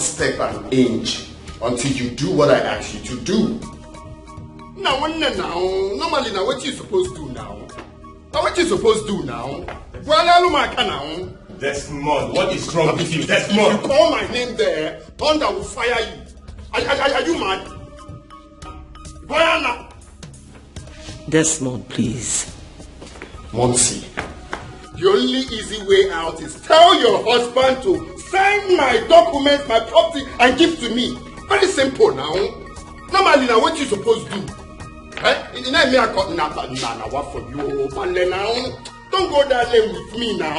step an inch until you do what I ask you to do. Now, normally, now what you supposed to do now? Now what you supposed to do now? Desmond, what is wrong with you? Desmond! If you call my name there, thunder will fire you. Are you mad? Boyana! Desmond, please. Monsi, the only easy way out is tell your husband to sign my documents, my property, and give to me. Very simple now. Normally, now what you supposed to do? What for you? Don't go that lane with me now.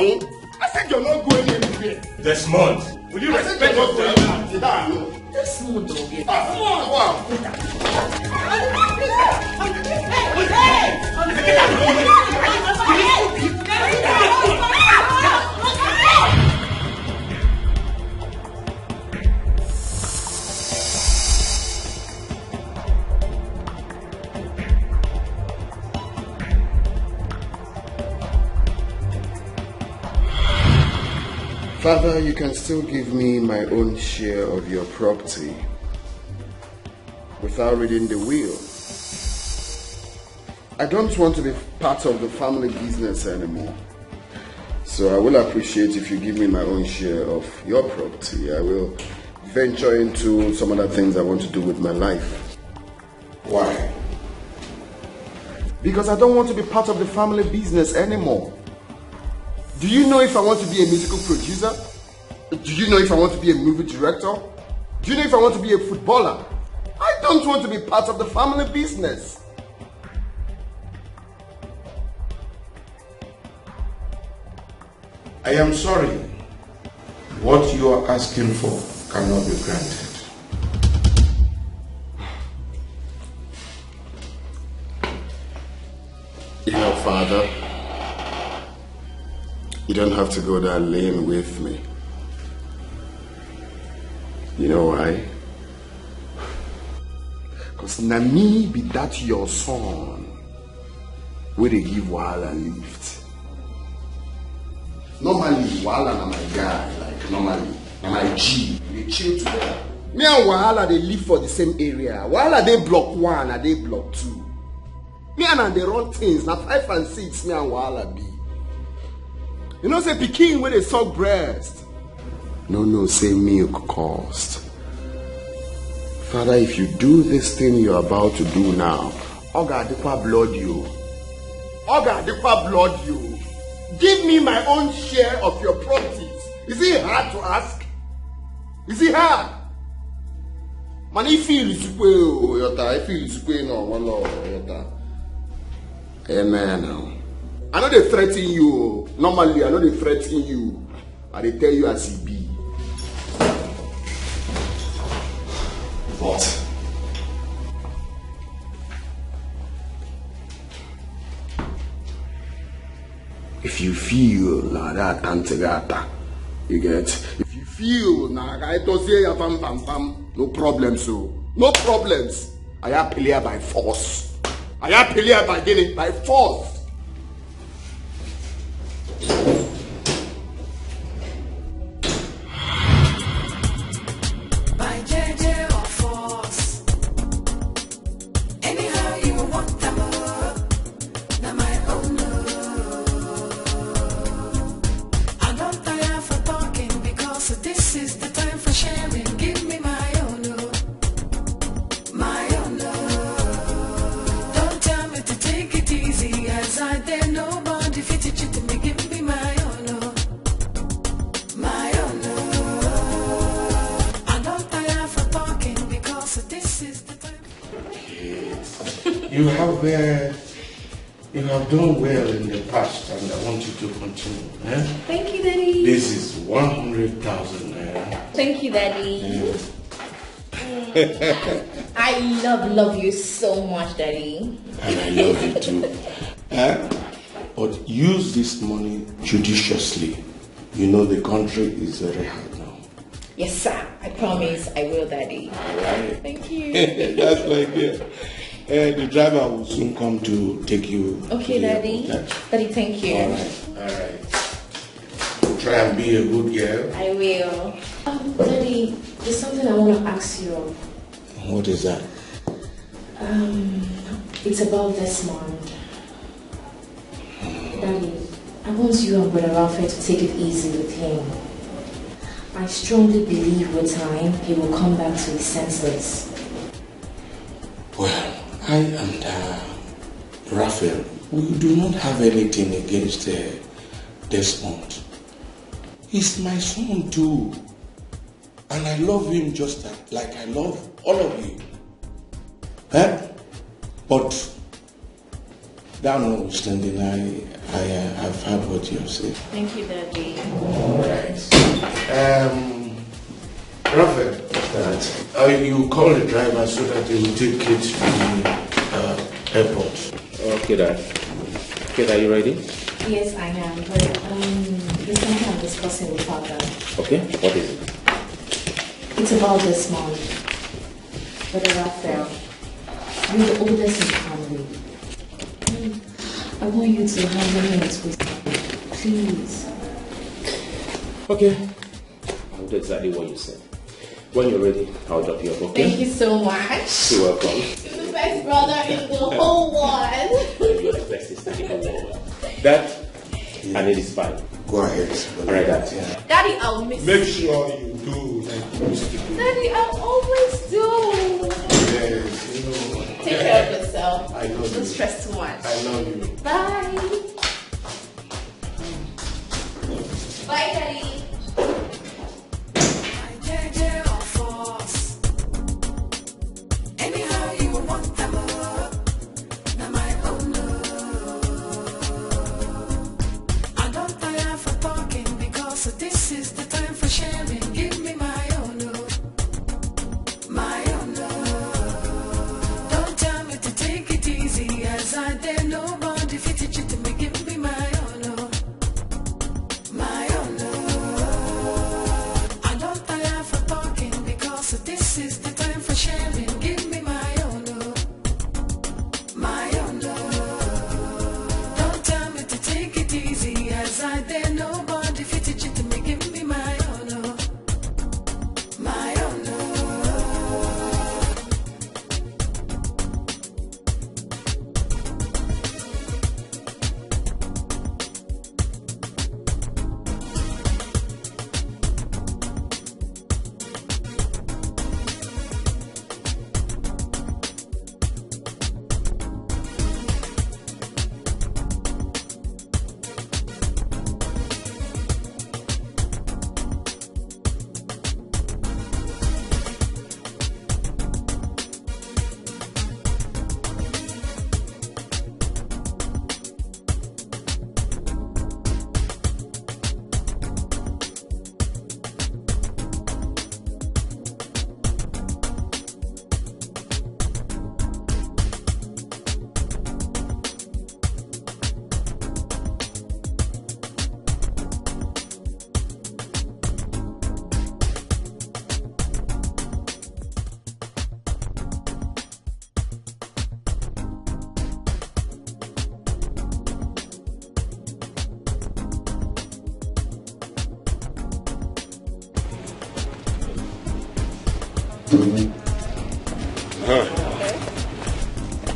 I said you're not going anywhere. Desmond, will you respect your Desmond, wow. Father, you can still give me my own share of your property without reading the will. I don't want to be part of the family business anymore. So I will appreciate if you give me my own share of your property. I will venture into some other things I want to do with my life. Why? Because I don't want to be part of the family business anymore. Do you know if I want to be a musical producer? Do you know if I want to be a movie director? Do you know if I want to be a footballer? I don't want to be part of the family business. I am sorry. What you are asking for cannot be granted. You know, Father, you don't have to go that lane with me. You know why? Because na me be that your son where they give Wahala lift. Normally, Wahala na my guy, like normally, na my G, they chill together. Me and Wahala, they live for the same area. Wahala, they block 1 and they block 2. Me and they run things, na 5 and 6, me and Wahala be. You know, say pikin when they suck breast. No, say milk cost. Father, if you do this thing you're about to do now, Oga Adikwa blood you. Oga Adikwa blood you. Give me my own share of your properties. Is it hard to ask? Is it hard? Man, I feel it's yota. I feel it's no one yota. Amen. I know they threaten you. Normally, I know they threaten you. And they tell you as it be. But if you feel like that antegata, you get. If you feel like I don't say pam pam pam, no problems. So no problems. I am player by force. I am player by getting by force. You have done well in the past, and I want you to continue. Eh? Thank you, Daddy. This is 100,000 naira. Thank you, Daddy. I love you so much, Daddy. And I love you too. But use this money judiciously. You know the country is very hard now. Yes, sir. I promise I will, Daddy. All right. Thank you. That's like it. The driver will soon come to take you. Okay, Daddy. Daddy, thank you. All right. Try and be a good girl. I will. Daddy, there's something I want to ask you of. What is that? It's about Desmond. Daddy, I want you and Brother Alfred to take it easy with him. I strongly believe with time he will come back to his senses. Well, I and Raphael, we do not have anything against Desmond. He's my son too. And I love him just like I love all of you. But that notwithstanding, I've heard what you have said. Thank you, Daddy. Raphael, you call the driver so that he will take it to the airport. Okay, Dad. Okay, are you ready? Yes, I am. But there's something I'm discussing with Father. Okay, what is it? It's about Desmond. Brother Raphael, you're the oldest in the family. I want you to handle him with please. Okay. I'll do exactly what you said. When you're ready, I'll drop you off, okay? Thank you so much. You're welcome. You're the best brother in the whole world. You're the best sister in the world. Dad, I need this fine. Go ahead. Alright, Dad. Yeah. Daddy, I'll miss Make sure you do like you used to do. Daddy, I'll always do. Yes, you know. Take care of yourself. I know you. Don't stress too much. I love you. Bye. Bye, Daddy.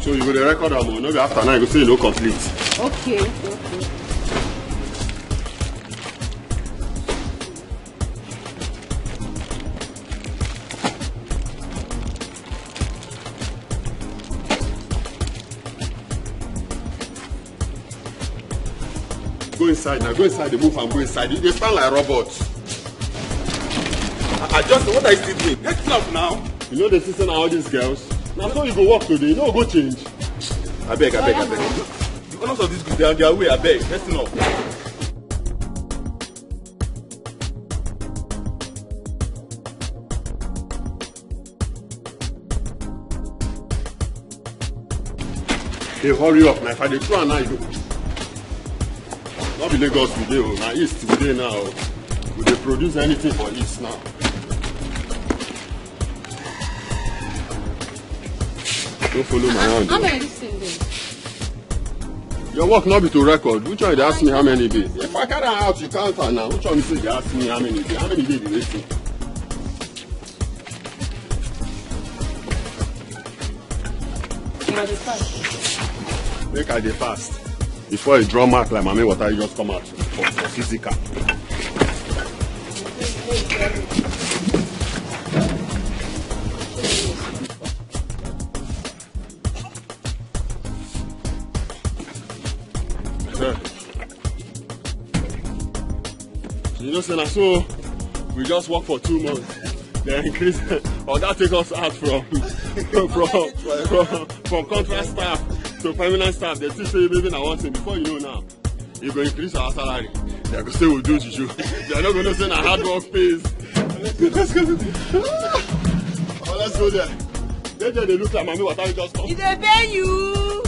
So you go to record am, no be after now you go say you no complete. Okay. Go inside now, go inside the move and go inside. They stand like robots. Just what I still doing? Get up now. You know the system all these girls. Now so you go work today, you know go change. I beg. The owners of this group, they are on their way, I beg. Let's know. Hey, hurry up now. If I dey throw now, you go. Not be Lagos today, now East today now. We dey produce anything for East now. Don't follow my hand. How many days? Your work not be to record. Which one they ask me how many days? If I carry out, you count her now. Which one you say they ask me how many days? How many days do they say? I dey fast. Make I dey fast. Before you draw mark like mommy water, you just come out for physical. You know, say, so we just work for 2 months. Then increase, or that take us out from contract staff to permanent staff. They still say maybe I want to. Before you know now, you go increase our salary. They go say we do juju. They are not going to say na hard work pays. Let's go. Oh, let's go there. They look like mommy water just come. Did they pay you?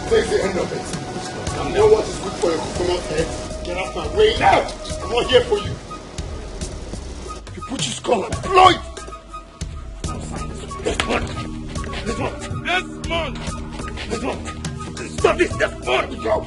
Take the end of it. You know what is good for your coconut head? Get out my way now! I'm not here for you. If you put your skull and blow it! Desmond! Stop this, Desmond! Go!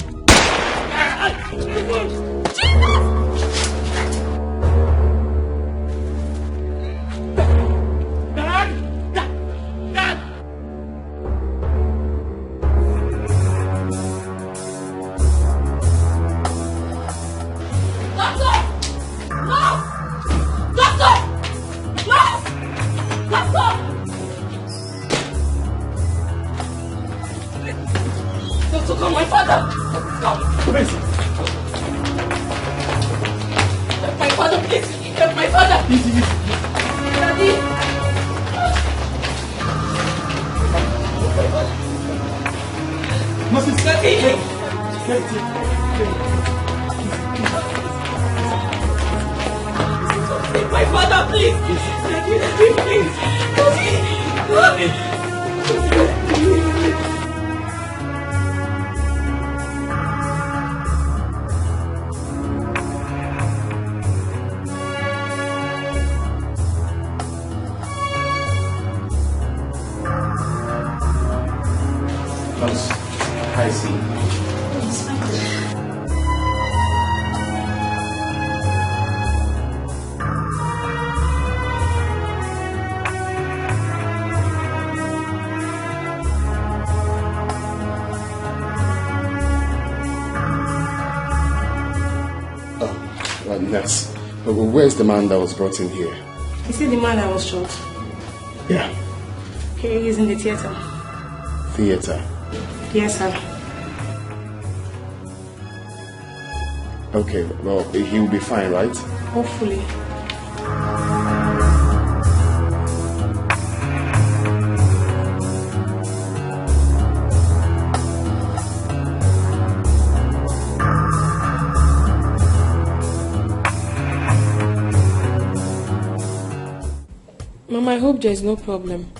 Where's the man that was brought in here? You see the man that was shot? Yeah. He is in the theater. Theater? Yes, sir. Okay, well, he will be fine, right? Hopefully. I hope there's no problem.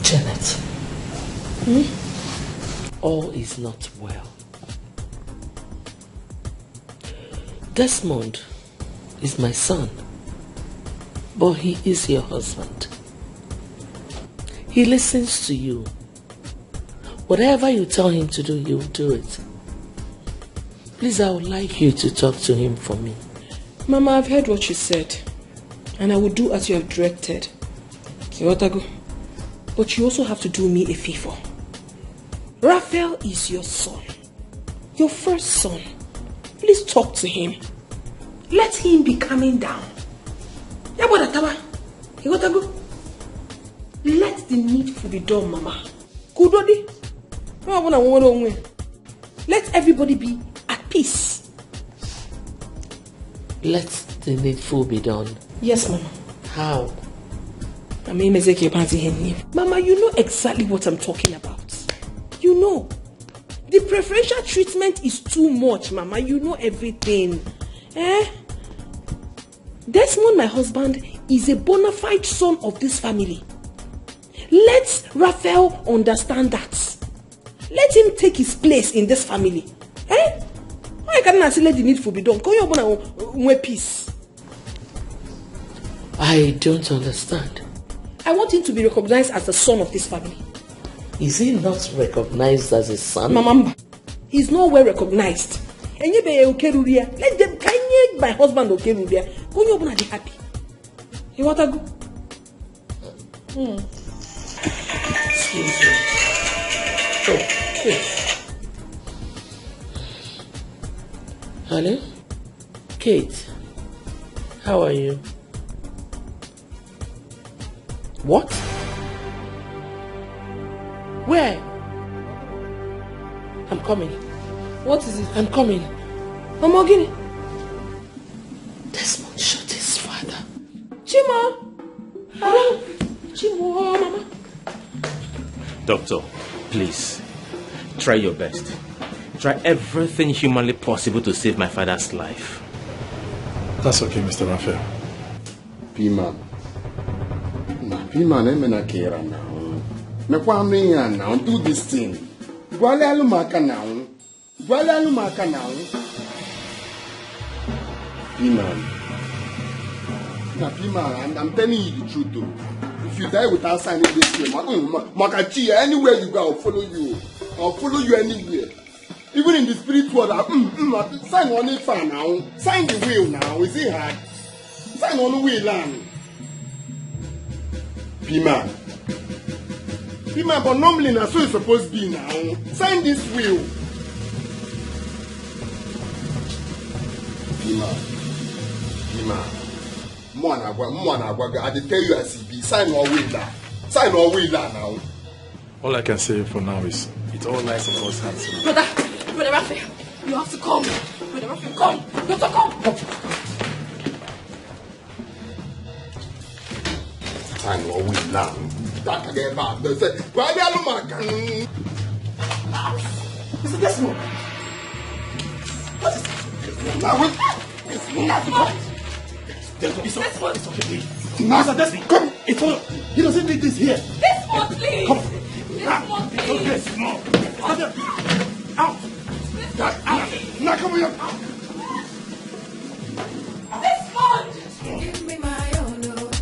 Janet. All is not well. Desmond is my son, but he is your husband. He listens to you. Whatever you tell him to do, he will do it. Please, I would like you to talk to him for me. Mama, I've heard what you said. And I will do as you have directed. Iwatago. But you also have to do me a favor. Raphael is your son. Your first son. Please talk to him. Let him be coming down. Iwatago. Let the needful be done, Mama. Kudodi. Let everybody be at peace. Let the needful be done. Yes, Mama. How? Mama, you know exactly what I'm talking about. You know. The preferential treatment is too much, Mama. You know everything. Desmond, my husband, is a bona fide son of this family. Let Raphael understand that. Let him take his place in this family. Why can't I say let the needful be done? Call your peace. I don't understand. I want him to be recognized as the son of this family. Is he not recognized as a son? Mama, he's not well recognized. And you be okay, let them kind my husband okay, go you be happy. You want to go? Excuse me. Oh, Kate. Hello? Kate, how are you? What? Where? I'm coming. What is it? I'm coming. Mama, again. Desmond shot his father. Chima! Chima, Mama. Doctor, please, try your best. Try everything humanly possible to save my father's life. That's okay, Mr. Raphael. P-Man. P-Man, I'm not care now. Me kwame now, do this thing. Gwale alumaka now. P-Man. Now, P-Man, I'm telling you the truth though. If you die without signing this claim, Makachi, anywhere you go, I'll follow you. I'll follow you anywhere. Even in the spirit world, sign on it for now. Sign the will now. Is it hard? Sign on the will, land. P-Man. P-Man, but normally that's so it's supposed to be now. Sign this will. P-Man. I did tell you as he be. Sign or will that. Sign or will that now. All I can say for now is it all lies in God's hands. Brother Raphael, you have to come. Brother Raphael, come. Doctor, come. Sign or will now. That again back. They say, why they are not Mr. Desmond. What is this? now? It's okay. Mr. Desmond, come. It's all. He doesn't need this here. Desmond, please. Come. Desmond, please. No. Out. Now come here. Desmond. Give me my own love.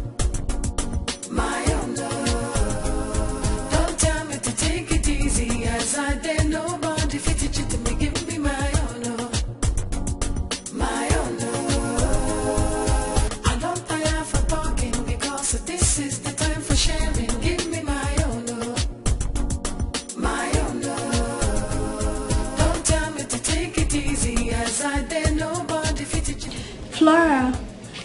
My own love. Don't tell me to take it easy as I dare nobody fit it to me. Give me my own love. My own love. I don't tire for talking because this is the time for sharing. Give me my own love. My own love. Don't tell me to take it easy as I dare nobody fit it. Flora,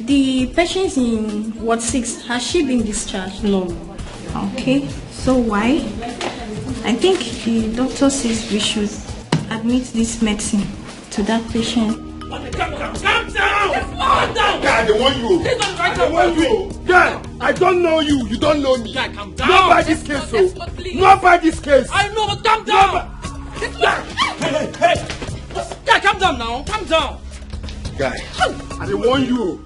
the patient in Ward 6, has she been discharged? No. Okay, so why? I think the doctor says we should admit this medicine to that patient. Calm down! Guy, they want you. They want you. Guy, I don't know you. You don't know me. Guy, calm down. Not by this case, so. Not by this case. I know, but calm down! Hey! Guy, calm down now. Calm down. Guy, I don't want you.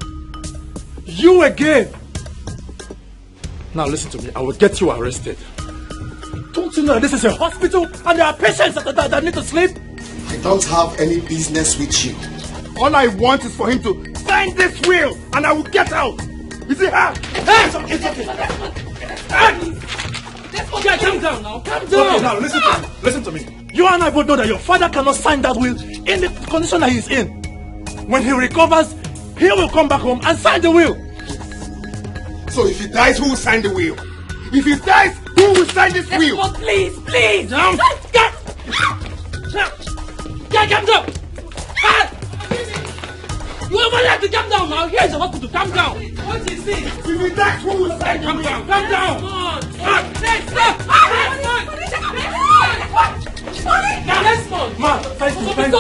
You again. Now listen to me. I will get you arrested. Don't you know this is a hospital and there are patients that need to sleep? I don't have any business with you. All I want is for him to sign this will and I will get out. Is it hard? Hey! It's okay. Guy, calm down now. Calm down. Okay, now listen to me. Listen to me. You and I both know that your father cannot sign that will in the condition that he's in. When he recovers, he will come back home and sign the will. So if he dies, who will sign the will? If he dies, who will sign this will? Oh, please, please. Down. Calm down. You ever have to calm down now? Here's the hospital. Calm down. What is it? If he dies, who will sign the will? Calm down. Ma, thank you. Calm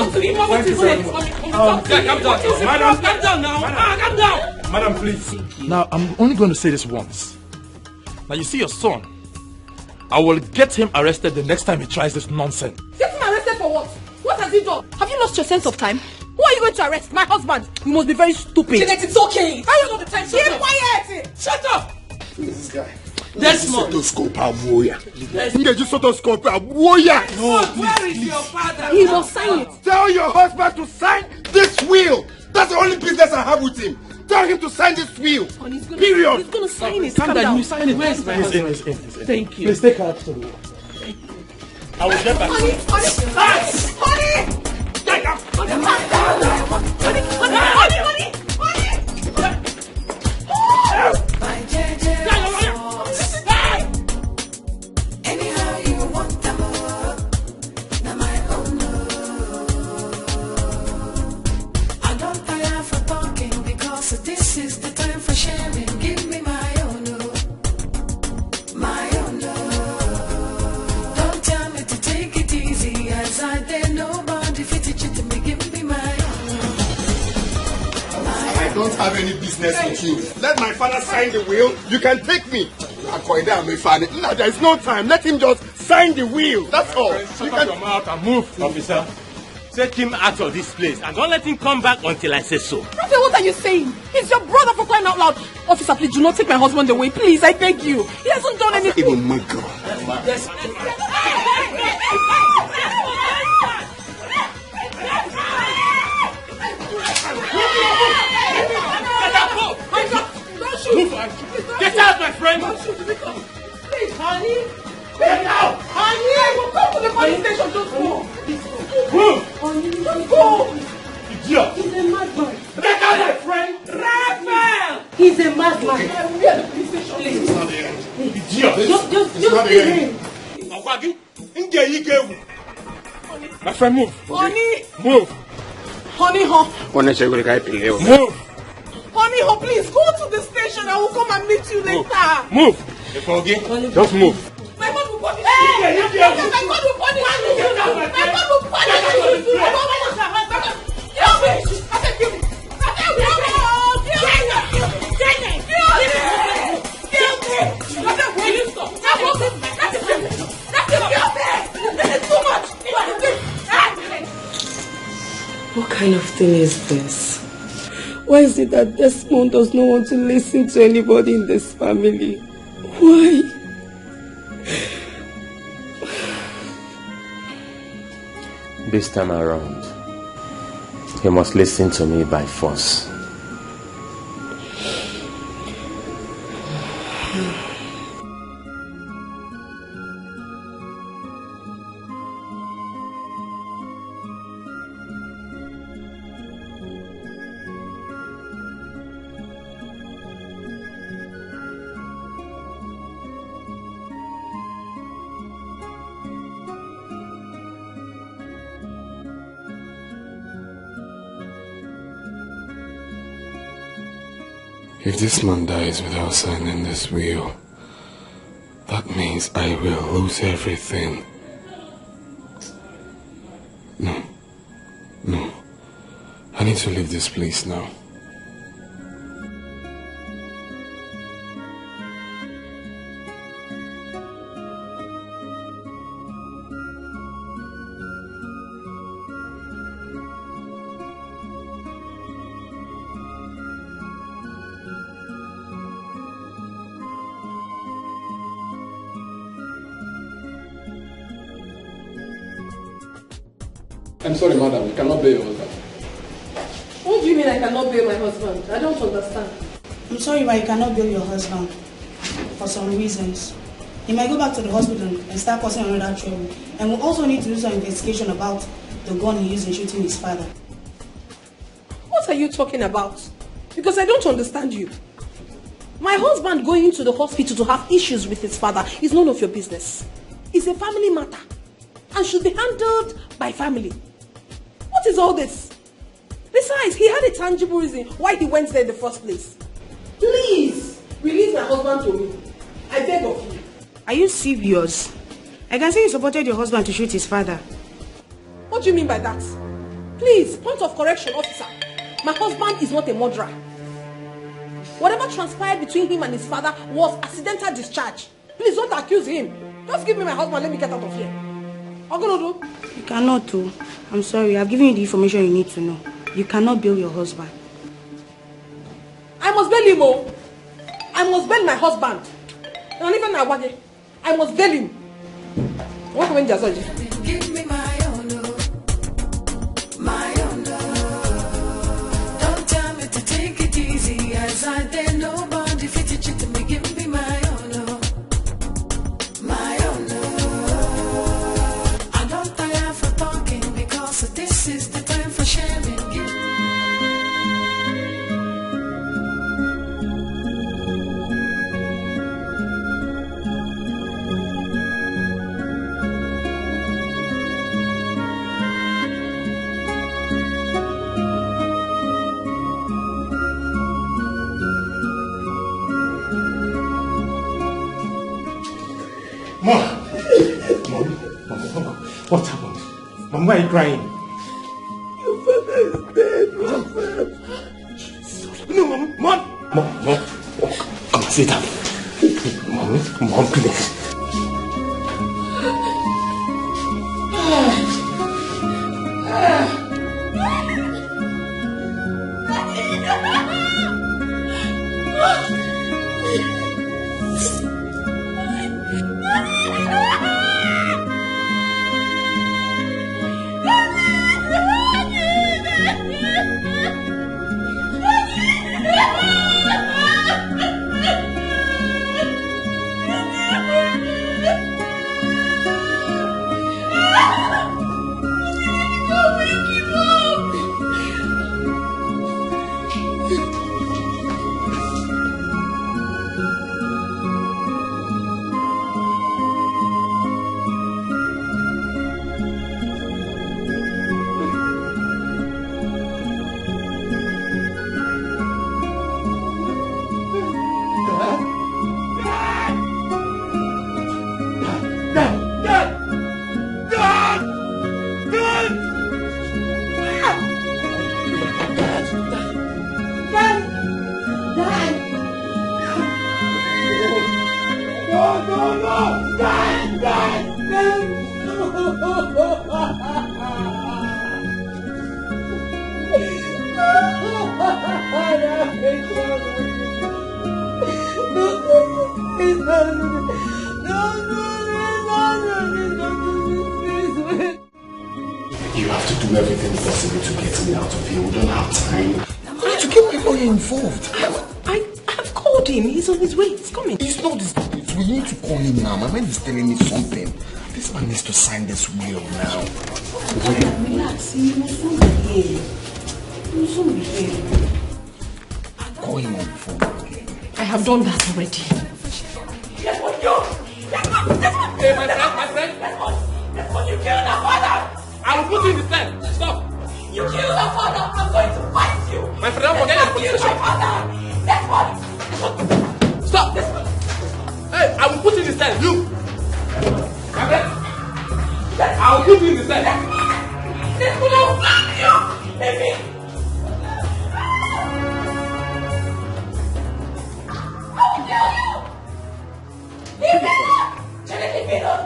down now. Calm down. Madam, please. Now, I'm only going to say this once. Now, you see your son. I will get him arrested the next time he tries this nonsense. Get him arrested for what? What has he done? Have you lost your sense of time? Who are you going to arrest? My husband. You must be very stupid. Jeanette, it's okay. How you know the time? Keep quiet. Shut up. Who is this guy? Desmond. Stethoscope a warrior. Where is your father? He must sign it. Tell your husband to sign this will. That's the only business I have with him. Tell him to sign this will. Period. He's going to sign it. Calm down. You sign it. Where's my husband? He's in. Thank you. Please take her to the wall. I will get back. Honey. Anyhow you want them all, now my own. I don't tire for talking because this is the time for sharing. Give me my own, my own. Don't tell me to take it easy as I dare nobody fit it to me. Give me my own. I don't have any business with you. Let my father sign the will. You can take me. No, there is no time. Let him just sign the will. That's all. Shut up your mouth and move, officer. Take him out of this place and don't let him come back until I say so. Raphael, what are you saying? He's your brother, for crying out loud. Officer, please do not take my husband away. Please, I beg you. He hasn't done anything. Oh my God. Get out, my friend! Please, honey. Get out! Honey, I will come to the police station. Just go. Move! Honey, just go. Idiot! He's a madman. Get out, my friend! Raphael! He's a madman. We are the police station. It's not the end. Idiot! Just not leave the him. My friend, move! Honey. Move! Honey, ho. Move! Honey, ho, please go to the station. I will come and meet you later. Move! Just move! My God will punish you. My God will punish you. My God will punish you. What kind of thing is this? Why is it that Desmond does not want to listen to anybody in this family? Why? This time around, he must listen to me by force. If this man dies without signing this will, that means I will lose everything. No. I need to leave this place now. I'm sorry, madam. You cannot bear your husband. What do you mean I cannot bail my husband? I don't understand. I'm sorry, but you cannot bail your husband for some reasons. He might go back to the hospital and start causing another trouble. And we'll also need to do some investigation about the gun he used in shooting his father. What are you talking about? Because I don't understand you. My husband going into the hospital to have issues with his father is none of your business. It's a family matter and should be handled by family. What is all this? Besides, he had a tangible reason why he went there in the first place. Please, release my husband to me. I beg of you. Are you serious? I can say you supported your husband to shoot his father. What do you mean by that? Please, point of correction, officer. My husband is not a murderer. Whatever transpired between him and his father was accidental discharge. Please don't accuse him. Just give me my husband, let me get out of here. Ogolodo. You cannot too. I'm sorry, I've given you the information you need to know. You cannot bail your husband. I must bail him, oh. I must bail my husband. And even my wife, I must bail him. What when Jasoji? Give me my own love, my own love. Don't tell me to take it easy, as I dare nobody fit it to me. Give me my own love, my own love. I don't tire for talking because this is the time for sharing. Mom, what happened? Mom, why are you crying? Your father is dead, Raphael. No, Mom. Come on, sit down. Mom, please. You have to do everything possible to get me out of here. We don't have time. I need to get my lawyer involved. I have called him. He's on his way. He's coming. It's not this. We need to call him now. My man is telling me something. This man needs to sign this will now. Relax. You will soon be here. You will soon be here. Call him on the phone. I have done that already. That's what you. Hey, my friend. That's what you killed our father. I will put you in the cell. Stop. You killed our father. I'm going to fight you. My friend, don't forget your police station. That's what. Stop. Hey, I will put you in the cell. You. My friend. I will put you in the cell. This will not you. Baby. I will kill you. Leave me alone. Leave me alone.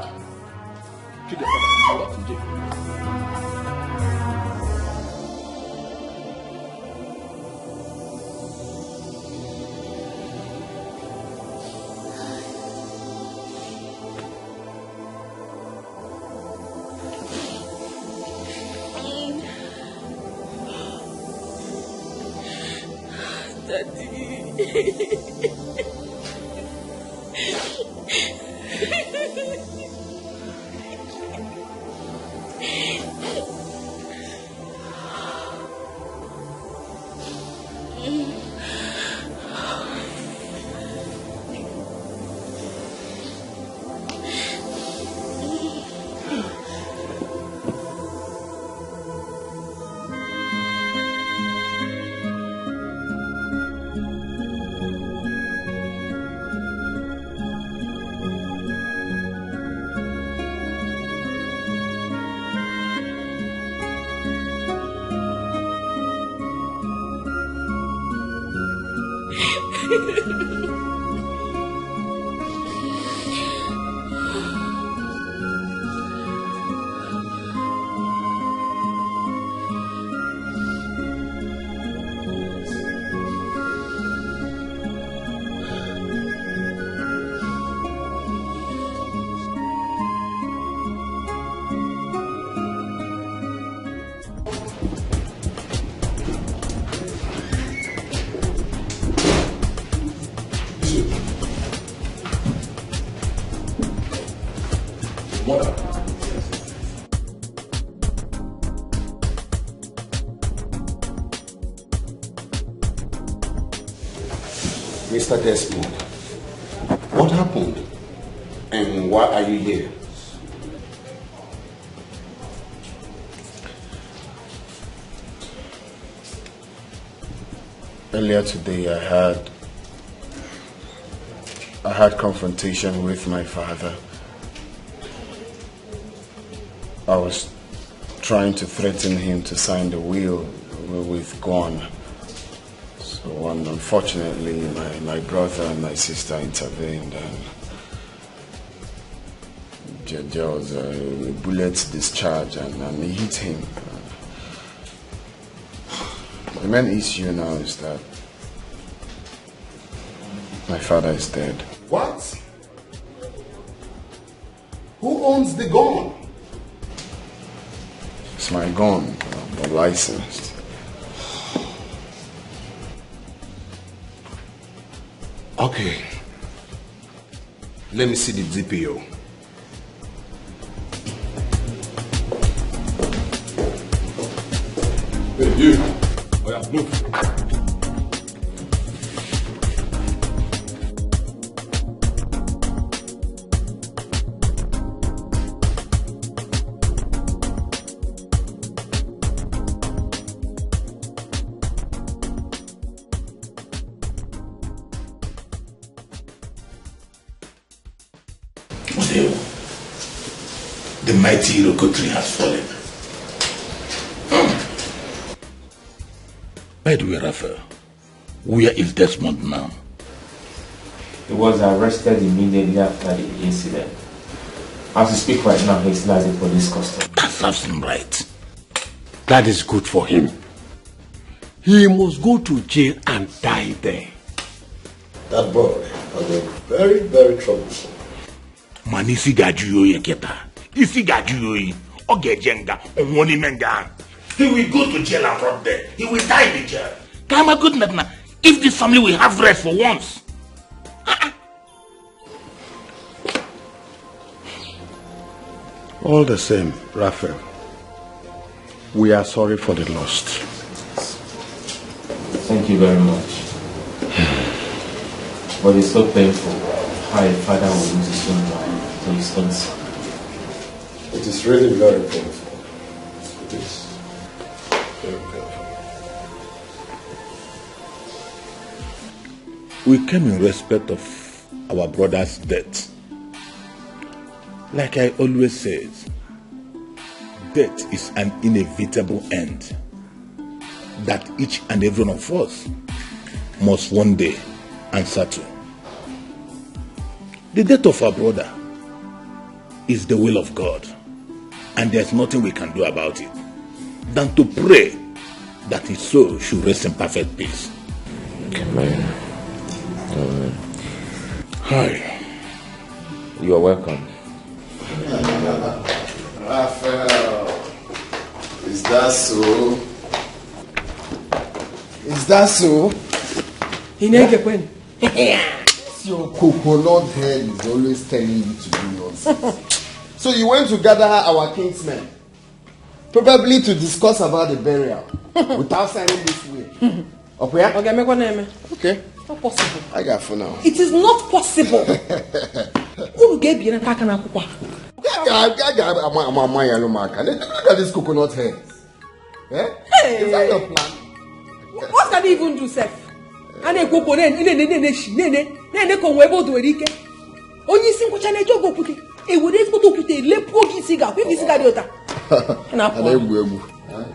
Mr. Desmond, what happened and why are you here? Earlier today I had confrontation with my father. I was trying to threaten him to sign the will with Gone. So unfortunately my brother and my sister intervened and there was a bullet discharge and he hit him. The main issue now is that my father is dead. What? Who owns the gun? It's my gun, but licensed. Okay. Let me see the DPO. Hey, you. Oh yeah, move. The mighty Iroko tree has fallen. By the way, Raphael, where is Desmond now? He was arrested immediately after the incident. As we speak right now, he's still in police custody. That serves him right. That is good for him. He must go to jail and die there. That boy has been very, very troublesome. Man, isi gajuyoyi keta. Isi gajuyoyi. Ogejenga. Onwoni menga. He will go to jail and rot there. He will die in jail. Kama goodness now. If this family will have rest for once. All the same, Raphael, we are sorry for the lost. Thank you very much. But it's so painful how a father will lose his own life to his own son. It is really very painful. It is very painful. We came in respect of our brother's death. Like I always say, death is an inevitable end that each and every one of us must one day answer to. The death of our brother is the will of God, and there's nothing we can do about it than to pray that his soul should rest in perfect peace. Amen. Amen. Hi. You are welcome. Raphael, is that so? Is that so? Your coconut head is always telling you to do nonsense. So you went to gather our kinsmen, probably to discuss about the burial, without signing this will. Okay. Not possible. I got for now. It is not possible. Who gave you a Look at this coconut head. Eh? Hey. Is that your plan? What can he even do, Seth? And a coconut,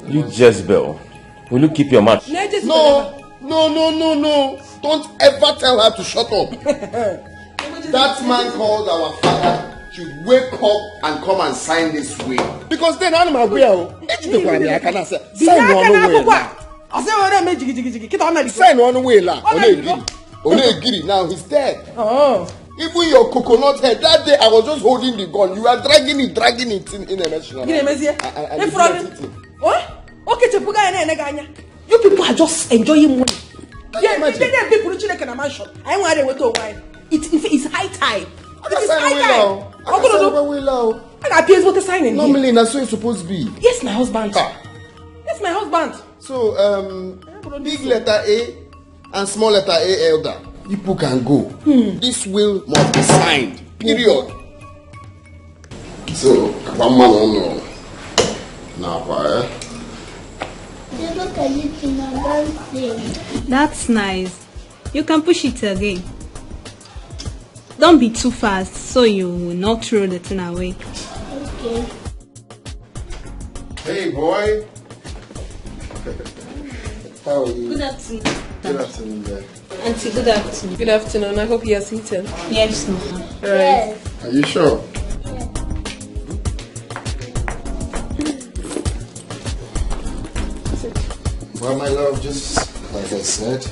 You Jezebel, will you keep your mouth? No, No. Don't ever tell her to shut up. That man called our father should wake up and come and sign this will. Because then I'm will. Sign one will. Now he's dead. Even your coconut head, that day I was just holding the gun. You were dragging it in a machine. Okay, you people are just enjoying money. Yeah, people in a mansion. I want to go to it's high time. It's high time. And appears what a signing. Normally, that's so it's supposed to be. Yes, my husband. Yes, my husband. So, big letter A and small letter A elder. People can go. This will must be signed. Period. So, one man on now. That's nice. You can push it again. Don't be too fast so you will not throw the thing away. Okay. Hey boy. How are you? Good afternoon. Good afternoon, there. Auntie, good afternoon. Good afternoon. I hope you are seated. Yes, ma'am. Right. Are you sure? Well, my love, just like I said,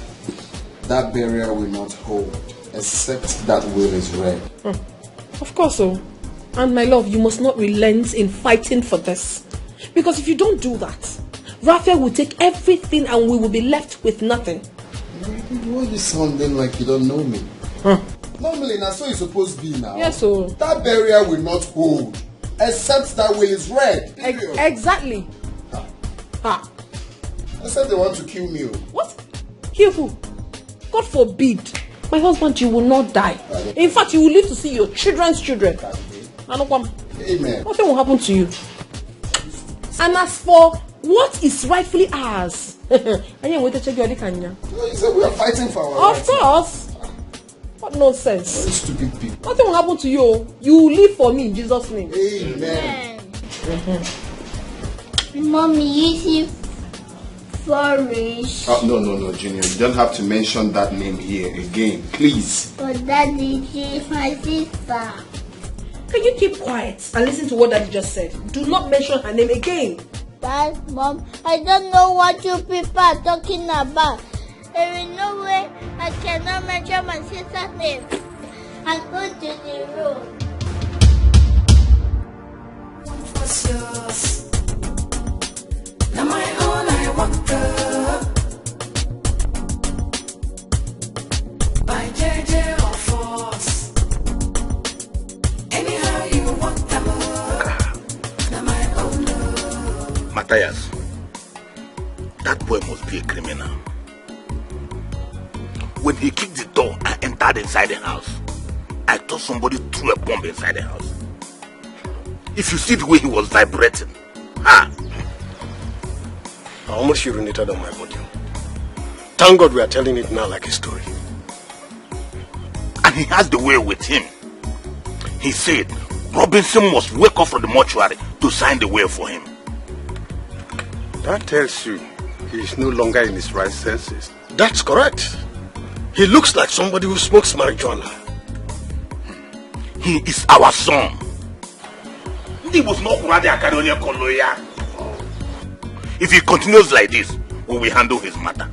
that barrier will not hold, except that will is read. Of course so. And my love, you must not relent in fighting for this. Because if you don't do that, Raphael will take everything and we will be left with nothing. Why are you sounding like you don't know me? Normally, that's so it's supposed to be now. Yes, so. That barrier will not hold, except that will is read. Exactly. I said they want to kill me. What? Kill who? God forbid. My husband, you will not die. In fact, you will live to see your children's children. Amen. Nothing will happen to you. And as for what is rightfully ours, You said we are fighting for our rights. Of course. What nonsense. Stupid people. Nothing will happen to you. You will live for me in Jesus' name. Amen. Mommy, you see flourish. No, Junior. You don't have to mention that name here again, please. But Daddy, she's my sister. Can you keep quiet and listen to what Daddy just said? Do not mention her name again. Dad, Mom, I don't know what you people are talking about. There is no way I cannot mention my sister's name. I'm going to the room. What's yours? Now my own, I want to. By JJ or force. Anyhow you want them. Now my own. Matthias, that boy must be a criminal. When he kicked the door and entered inside the house, I thought somebody threw a bomb inside the house. If you see the way he was vibrating, I almost urinated on my body. Thank God we are telling it now like a story. And he has the way with him. He said Robinson must wake up from the mortuary to sign the will for him. That tells you he is no longer in his right senses. That's correct. He looks like somebody who smokes marijuana. He is our son. He was not ready to carry on Koloya. If he continues like this, we will handle his matter.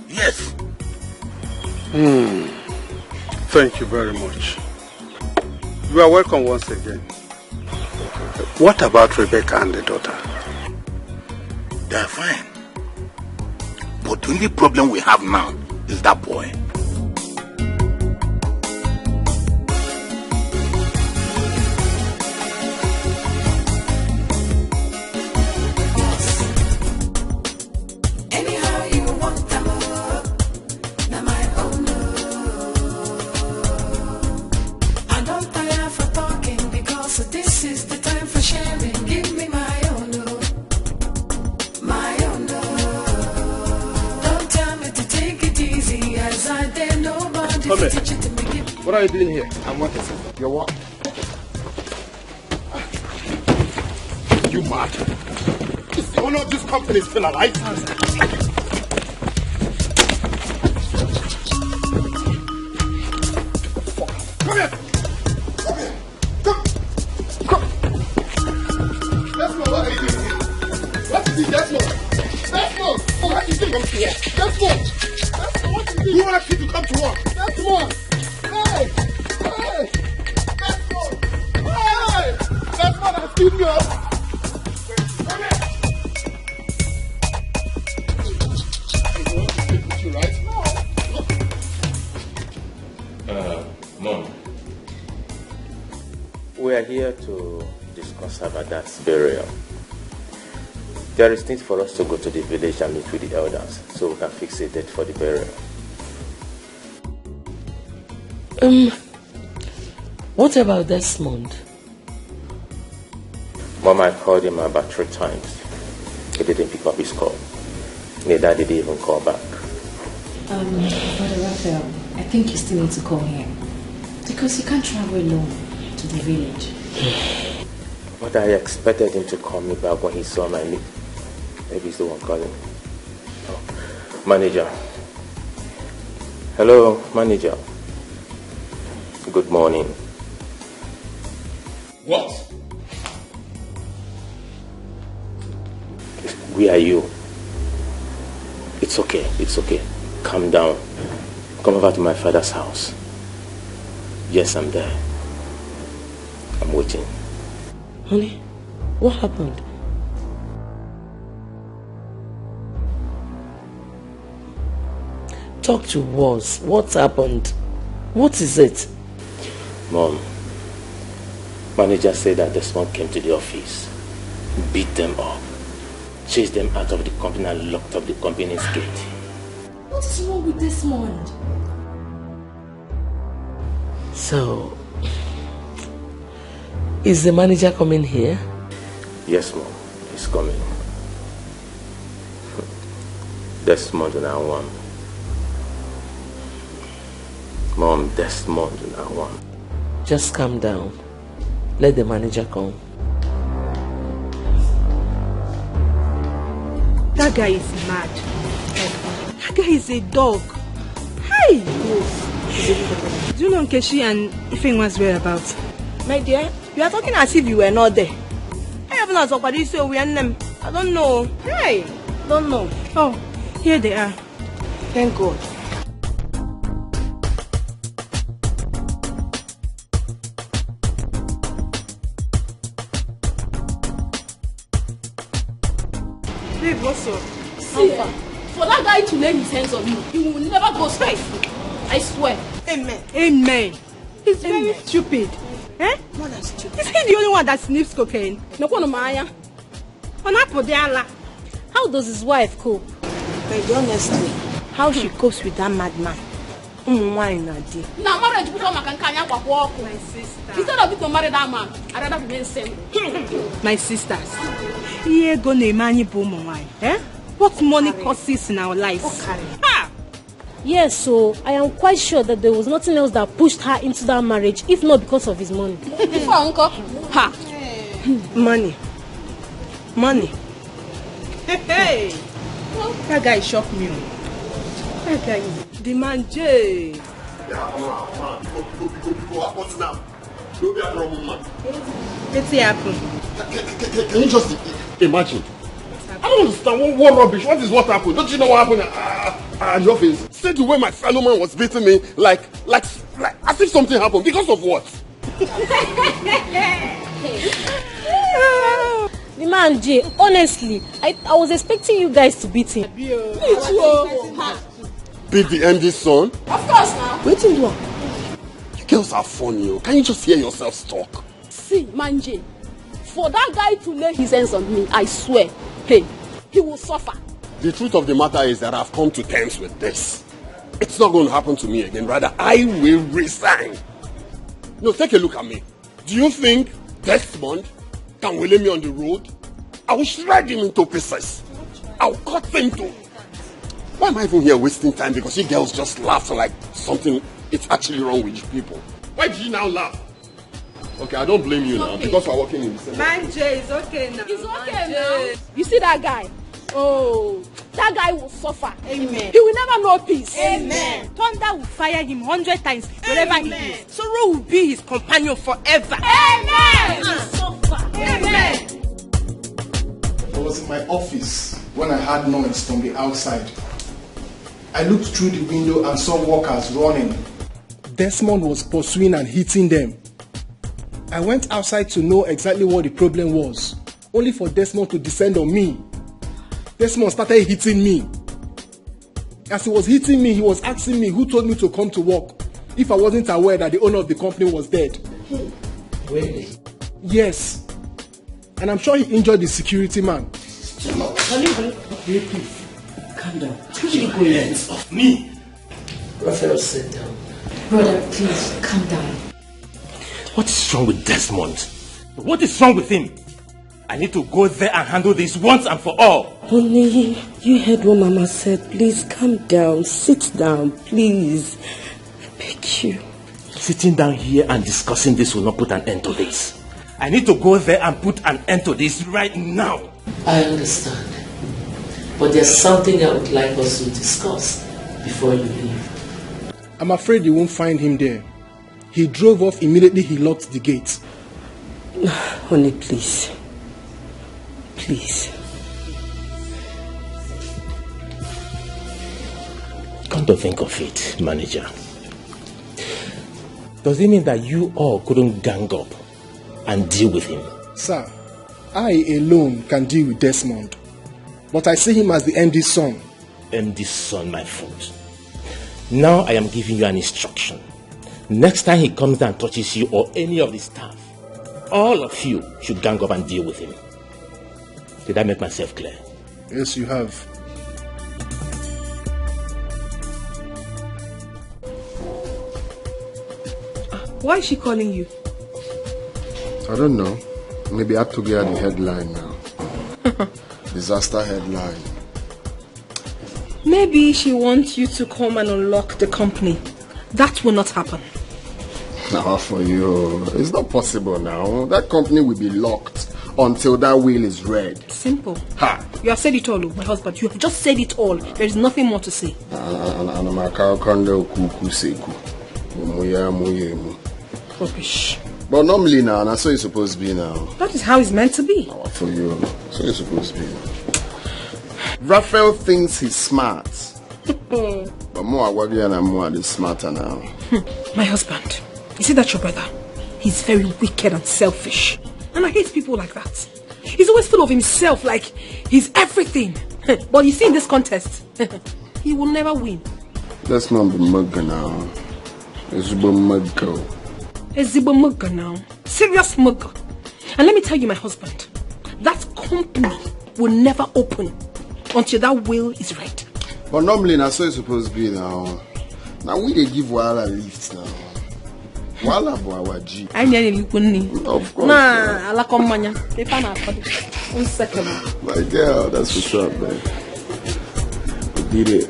Yes. Thank you very much. You are welcome once again. What about Rebecca and the daughter? They are fine. But the only problem we have now is that boy. Anyhow you want them. Now my own. I don't tire for talking because this is the time for sharing. Give me my own. My own. Don't tell me to take it easy as I dare nobody to teach it to me. What are you doing here? I'm what is it? You're what? You mad? Is the owner of this company still alive? want that kid to come to work. Desmond! Hey! Hey! Desmond! Hey! Desmond has killed me up! Come here! You want to sleep with you, right? No. Mom. We are here to discuss about that burial. There is need for us to go to the village and meet with the elders so we can fix a date for the burial. What about Desmond? Mom, I called him about 3 times. He didn't pick up his call. Neither did he even call back. Brother Raphael, I think you still need to call him. Because you can't travel alone to the village. But I expected him to call me back when he saw my meet. Maybe he's the one calling. Oh. Manager. Hello, manager. Good morning. What? Where are you? It's okay, it's okay. Calm down. Come over to my father's house. Yes, I'm there. I'm waiting. Honey, what happened? Talk to us. What happened? What is it? Mom, manager said that Desmond came to the office, beat them up, chased them out of the company and locked up the company's gate. What is wrong with Desmond? So, is the manager coming here? Yes, Mom, he's coming. Desmond and I won. Mom, Desmond and I won. Just calm down. Let the manager come. That guy is mad. That guy is a dog. Hey! Do you know Nkechi and Ifeanyi's whereabouts? My dear, you are talking as if you were not there. I haven't asked somebody so we are them. I don't know. Hey, don't know. Oh, here they are. Thank God. Babe, what's up? See, for that guy to lay his hands on you, he will never go straight. I swear. Amen. Amen. He's very stupid. Eh? More than stupid. Is he the only one that sniffs cocaine? No one Maya. How does his wife cope? But honestly, how she copes with that madman? Now marriage become a can walk. My sister. Instead of you to marry that man, I'd rather remain single. My sisters. Eh? What money costs in our lives? Ha! Yes, so I am quite sure that there was nothing else that pushed her into that marriage, if not because of his money. Uncle. Ha! Money. Money. Hey! That guy shocked me. That guy is the man J. What's now? No be a problem, man. What's happened? Can you just imagine? I don't understand what rubbish. What happened? Don't you know what happened at your office? Say the way my fellow man was beating me, like as if something happened. Because of what? The man J, honestly, I was expecting you guys to beat him. Me too. Beat the MD's son? Of course now. Wait till you. You girls are funny. Can you just hear yourselves talk? See, Manje, for that guy to lay his hands on me, I swear, hey, he will suffer. The truth of the matter is that I've come to terms with this. It's not going to happen to me again. Rather, I will resign. No, take a look at me. Do you think Desmond can lay me on the road? I will shred him into pieces. I will cut him to... Why am I even here wasting time? Because you girls just laugh like something is actually wrong with you people. Why do you now laugh? Okay, I don't blame you now because we're working in the same... Man J is okay now. It's okay now. You see that guy? Oh, that guy will suffer. Amen. He will never know peace. Amen. Thunder will fire him 100 times wherever he is. Sorrow will be his companion forever. Amen. Amen. I was in my office when I heard noise from the outside. I looked through the window and saw workers running. Desmond was pursuing and hitting them. I went outside to know exactly what the problem was, only for Desmond to descend on me. Desmond started hitting me. As he was hitting me, he was asking me who told me to come to work if I wasn't aware that the owner of the company was dead. Really? Yes. And I'm sure he injured the security man. Honey, please. Calm down. Take your hands off me. Raphael, sit down. Brother, please, calm down. What is wrong with Desmond? What is wrong with him? I need to go there and handle this once and for all. Honey, you heard what Mama said. Please calm down. Sit down, please. I beg you. Sitting down here and discussing this will not put an end to this. I need to go there and put an end to this right now. I understand. But there's something I would like us to discuss before you leave. I'm afraid you won't find him there. He drove off immediately he locked the gate. Honey, please. Please. Come to think of it, manager. Does it mean that you all couldn't gang up and deal with him? Sir, I alone can deal with Desmond. But I see him as the MD's son. MD's son, my fault. Now I am giving you an instruction. Next time he comes and touches you or any of the staff, all of you should gang up and deal with him. Did I make myself clear? Yes, you have. Why is she calling you? I don't know. Maybe I have to get the headline now. Disaster headline. Maybe she wants you to come and unlock the company. That will not happen. Now for you, it's not possible now. That company will be locked until that will is read. Simple. Ha! You have said it all, my husband. You have just said it all. There is nothing more to say. Rubbish. But normally now, that's how it's supposed to be now. That is how it's meant to be. For you, so it's supposed to be. Raphael thinks he's smart. But more Agwagi and more is smarter now. My husband, you see that your brother? He's very wicked and selfish. And I hate people like that. He's always full of himself, like he's everything. But you see in this contest, he will never win. Let's not be mugger now. It's about mugger. Ezibo mugger now. Serious mugger. And let me tell you, my husband, that company will never open until that will is read. But normally, that's so it's supposed to be now. Now we they give Wala lifts now. Wala boy G. I nearly couldn't. Of course. Nah, ala komanya. One second. My girl, that's what's up, man. We did it.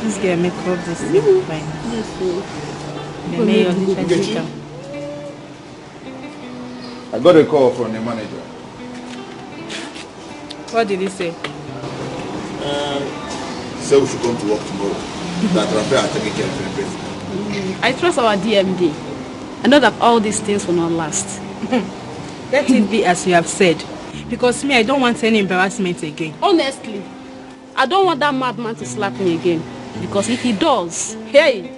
This girl make up this thing fine. I got a call from the manager. What did he say? Say we should come to work tomorrow. That Raphael are taking care of everything. I trust our DMD. I know that all these things will not last. Let it be as you have said. Because me, I don't want any embarrassment again. Honestly, I don't want that madman to slap me again. Because if he does, hey.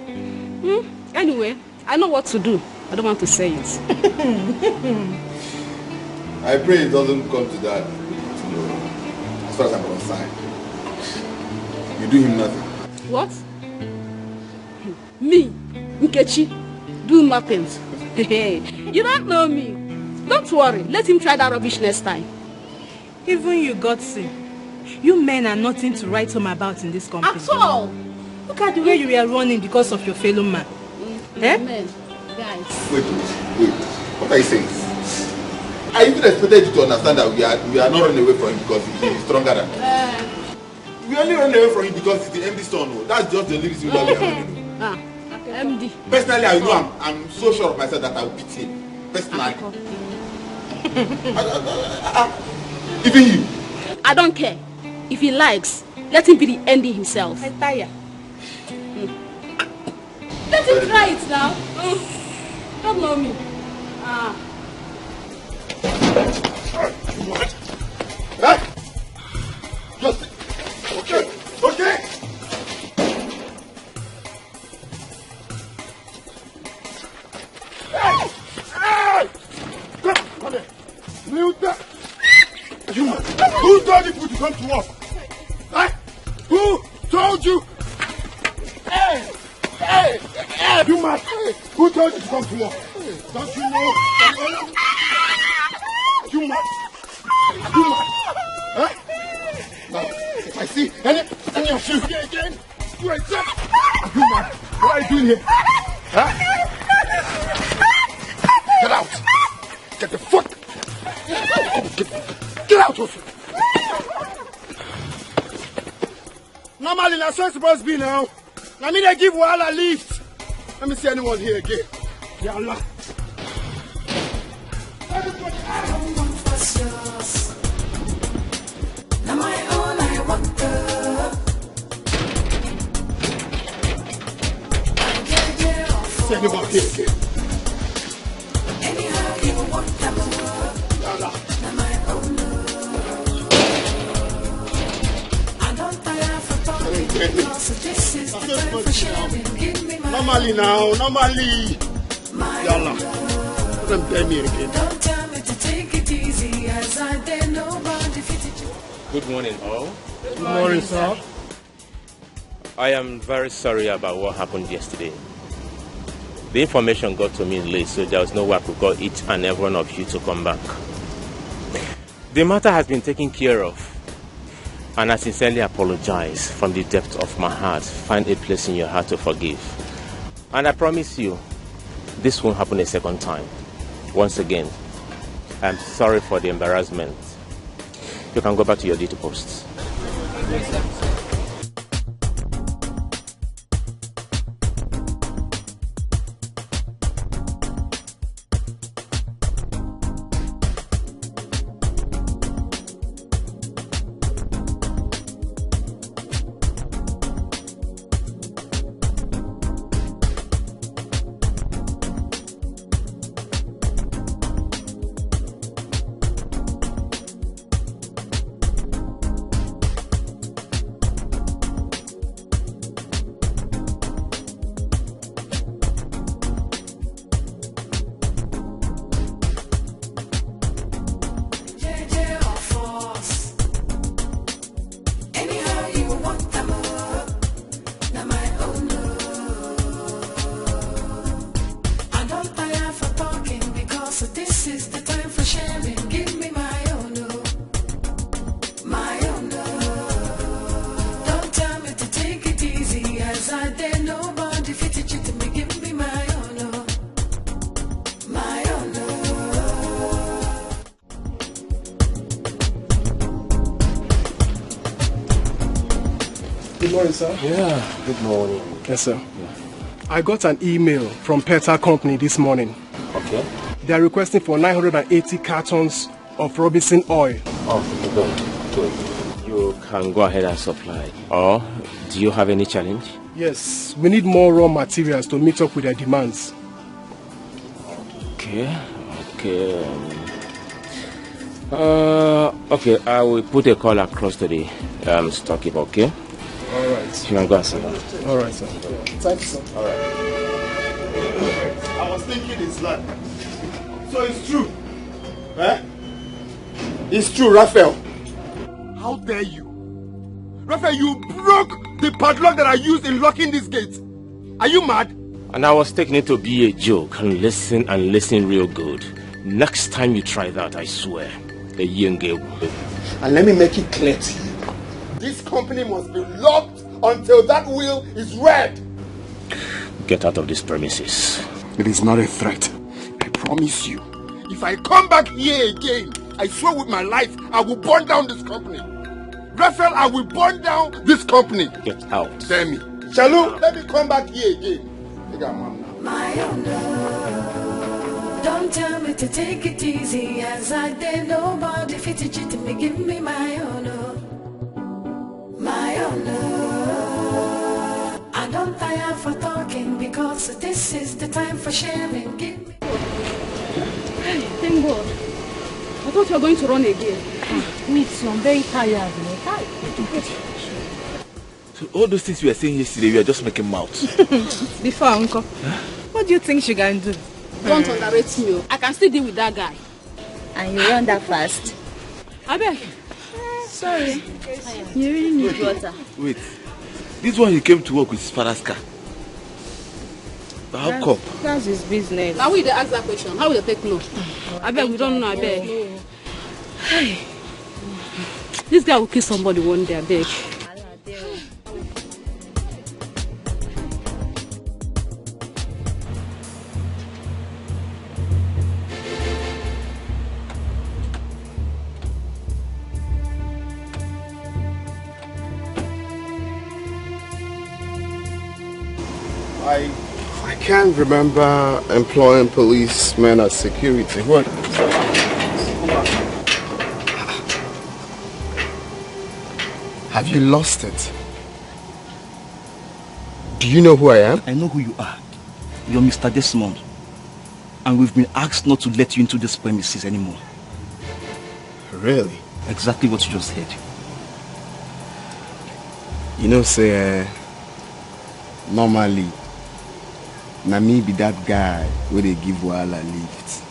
Anyway, I know what to do. I don't want to say it. I pray it doesn't come to that. As far as I'm concerned. You do him nothing. What? Me, Nkechi, do nothing. You don't know me. Don't worry, let him try that rubbish next time. Even you, Godson, you men are nothing to write home about in this company. At all. Look at the way you were running because of your fellow man. Men, guys. Wait. What are you saying? I even expected you to understand that we are not running away from him because he is stronger than us. We only run away from him because he's the MD son. That's just the only reason why we are running away. MD. Personally, I know I'm so sure of myself that I will beat him. Personally. Even you. I don't care. If he likes, let him be the MD himself. I tire. Let him try it now. Don't know me. Just okay. Hey! Come here. Who told you to come to work? Who told you? Hey! You must. Who told you to come to work? Don't you know? You must. Huh? Now, if I see any of you here again, you ain't set. You must. What are you doing here? Huh? Get out. Get the fuck. Get out of here. Normally, that's how it's supposed to be now. I mean, they give Wahala lift. Let me see anyone here again. Ya Allah. Everybody out. Now my own, I want the. See anyone here again. Anyhow you want them. Ya Allah. Now my own. I don't tire for talking because this is the time for sharing. Give me my Normally now, normally. Ya Allah. Don't tell me again. Don't tell me to take it easy as I dare nobody fit it. Good morning, all. Good morning, sir. I am very sorry about what happened yesterday. The information got to me late, so there was no way I could call each and every one of you to come back. The matter has been taken care of, and I sincerely apologize from the depth of my heart. Find a place in your heart to forgive. And I promise you, this won't happen a second time. Once again, I'm sorry for the embarrassment. You can go back to your duty posts. Good morning, sir. Yeah, good morning. Yes, sir. I got an email from Peta Company this morning. Okay. They are requesting for 980 cartons of Robinson oil. Oh, good. You can go ahead and supply. Or do you have any challenge? Yes, we need more raw materials to meet up with their demands. Okay, I will put a call across to the storekeeper, okay? Alright. You can go and sit down. Alright, sir. Thank you, sir. Alright. I was thinking it's like... So it's true. Eh? It's true, Raphael. How dare you? Raphael, you broke the padlock that I used in locking this gate. Are you mad? And I was taking it to be a joke and listen real good. Next time you try that, I swear, a young girl. And let me make it clear to you. This company must be locked until that will is read. Get out of these premises. It is not a threat. I promise you. If I come back here again, I swear with my life, I will burn down this company. Raphael, I will burn down this company. Get out. Tell me. Shalom, let me come back here again. My own love. Don't tell me to take it easy as I did. Nobody fit it to me. Give me my own love. My own love. I don't tire for talking because this is the time for sharing. Give me. Hey, thank God. I thought you were going to run again. Me too, I'm very tired. So all those things we were saying yesterday, we are just making mouths. Before, Uncle, what do you think she can do? Don't underrate me. I can still deal with that guy. And you run that fast? I beg. Sorry. You really need water. Wait. This one he came to work with his father's car. But how come? That's his business. Now we ask that question. How will they take no? I beg, we don't know, I beg. Hey. This guy will kill somebody one day, I beg. I can't remember employing policemen as security. What? Have you lost it? Do you know who I am? I know who you are. You're Mr. Desmond. And we've been asked not to let you into this premises anymore. Really? Exactly what you just heard. You know, say, normally, na me be that guy where they give Wahala lift.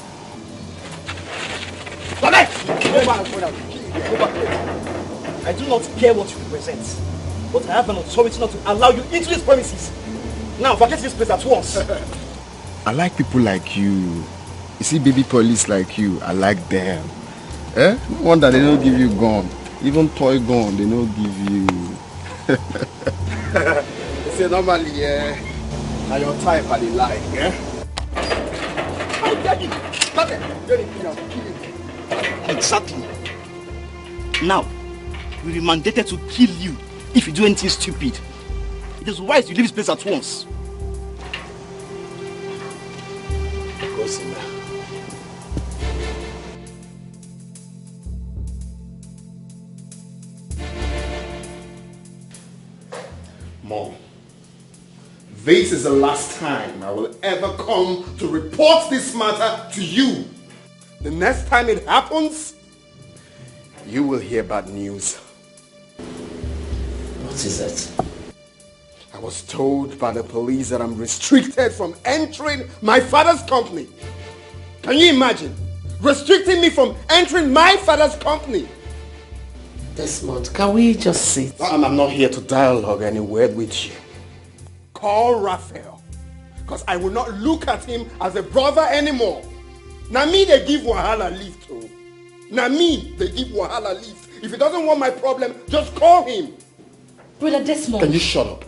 I do not care what you represent, but I have an authority not to allow you into these premises. Now, vacate this place at once. I like people like you. You see baby police like you, I like them. Eh? No wonder they don't give you gun. Even toy gun, they don't give you. You see, normally, now your type are the like, eh? How dare you? Stop it! Exactly. Now, we are mandated to kill you if you do anything stupid. It is wise you leave this place at once. Mom, this is the last time I will ever come to report this matter to you. The next time it happens, you will hear bad news. What is it? I was told by the police that I'm restricted from entering my father's company. Can you imagine? Restricting me from entering my father's company. Desmond, can we just sit? I'm not here to dialogue any word with you. Call Raphael, because I will not look at him as a brother anymore. Now me they give Wahala leave to. Now me they give Wahala leave. If he doesn't want my problem, just call him. Brother Desmond. Can you shut up?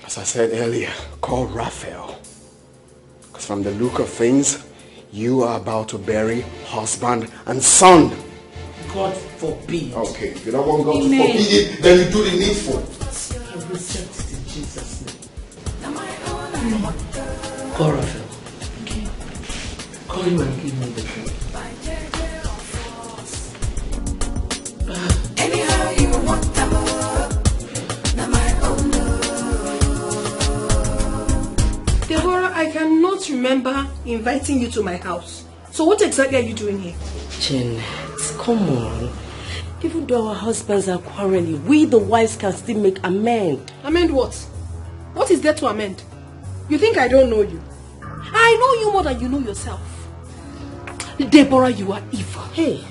As I said earlier, call Raphael. Because from the look of things, you are about to bury husband and son. God forbid. Okay, if you don't want God to forbid it, then you do the needful. I resent it in Jesus' name. Call Raphael. Okay. Call him and give me the phone. Anyhow you want them up. Now my own love. Deborah, I cannot remember inviting you to my house. So what exactly are you doing here? Janet, come on. Even though our husbands are quarreling, we the wives can still make amends. Amend what? What is there to amend? You think I don't know you? I know you more than you know yourself. Deborah, you are evil. Hey.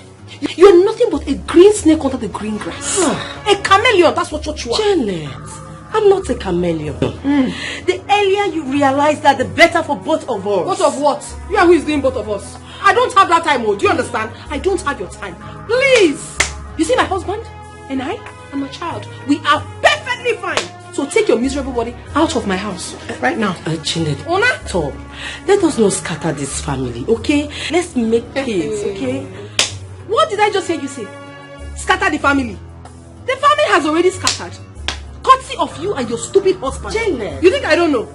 You're nothing but a green snake under the green grass. A chameleon, that's what you are. Janet, I'm not a chameleon. The earlier you realize that, the better for both of us. Both of what? You are who is doing both of us. I don't have that time, do you understand? I don't have your time. Please! You see my husband and I and my child, we are perfectly fine. So take your miserable body out of my house right now. Janet, Ona? stop. Let us not scatter this family, okay? Let's make peace, okay? What did I just hear you say? Scatter the family. The family has already scattered. Courtesy of you and your stupid husband. Janet. You think I don't know?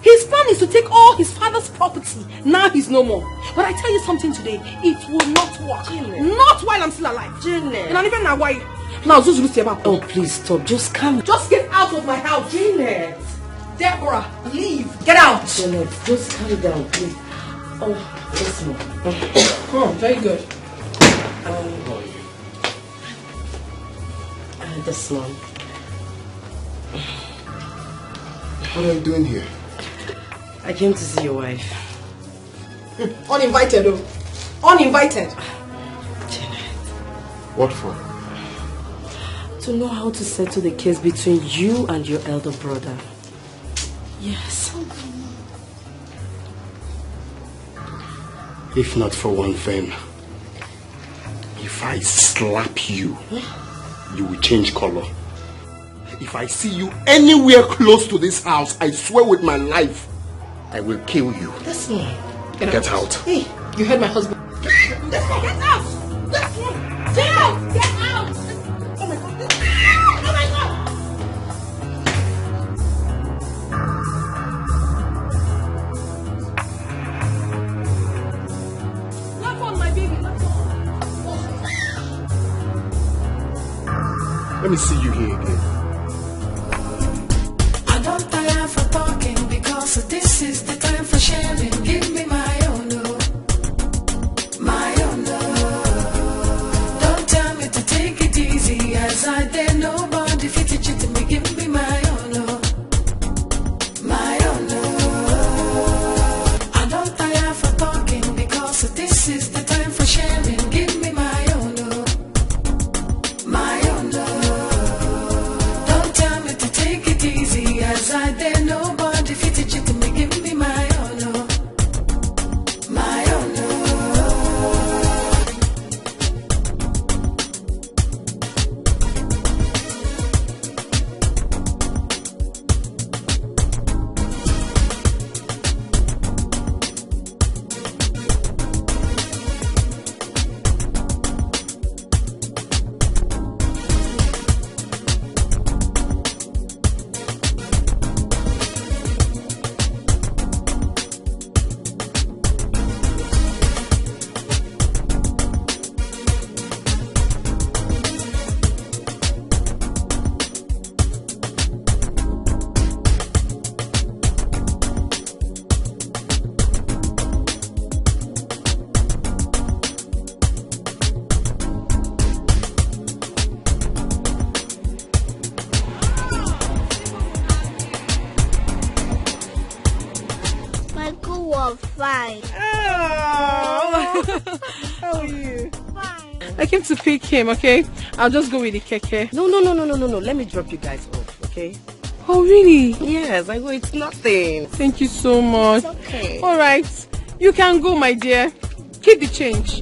His plan is to take all his father's property. Now he's no more. But I tell you something today, it will not work. Janet. Not while I'm still alive. Janet. And even now, why? Now, oh, please stop. Just come. Just get out of my house. Janet. Deborah, leave. Get out. Janet, just calm down, please. Oh, yes, ma'am. Oh, very good. This one. What are you doing here? I came to see your wife. Uninvited, oh. Uninvited. Janet. What for? To know how to settle the case between you and your elder brother. Yes. If not for one thing, if I slap you, you will change color. If I see you anywhere close to this house, I swear with my life, I will kill you. That's me. Get out. Hey, you heard my husband. Get out! Get out! Get out! Oh my God! Oh my God! Laugh on, my baby. Laugh on. Let me see you here again. I don't tire for talking because this is the time for sharing. Give me my own, my own. Don't tell me to take it easy as I dare nobody fit it to me. Give me my own, my own. I don't tire for talking because this is the time for sharing. Give me my own, my own. Don't tell me to take it easy as I dare nobody fit it to me. Give me my own, my own. My school was fine. Oh. How are you? Fine. I came to pick him, okay? I'll just go with the keke. No. Let me drop you guys off, okay? Oh, really? Yes, I go. It's nothing. Thank you so much. It's okay. All right. You can go, my dear. Keep the change.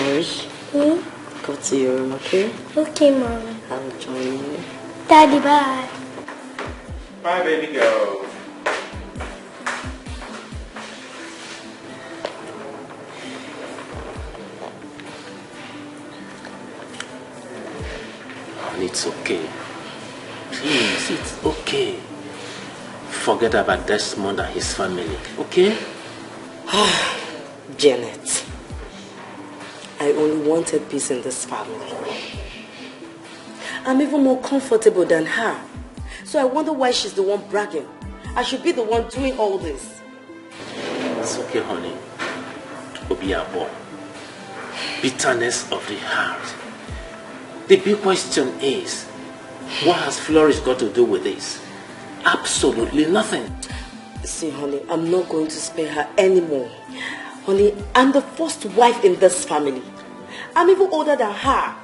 Flourish. Go to your room, okay? Okay, Mommy. I'll join you. Daddy, bye. Bye, baby girl. It's okay. Please, it's okay. Forget about Desmond and his family, okay? Janet, I only wanted peace in this family. I'm even more comfortable than her. So I wonder why she's the one bragging. I should be the one doing all this. It's okay, honey. OBIO'. Bitterness of the heart. The big question is, what has Flourish got to do with this? Absolutely nothing. See, honey, I'm not going to spare her anymore. Honey, I'm the first wife in this family. I'm even older than her.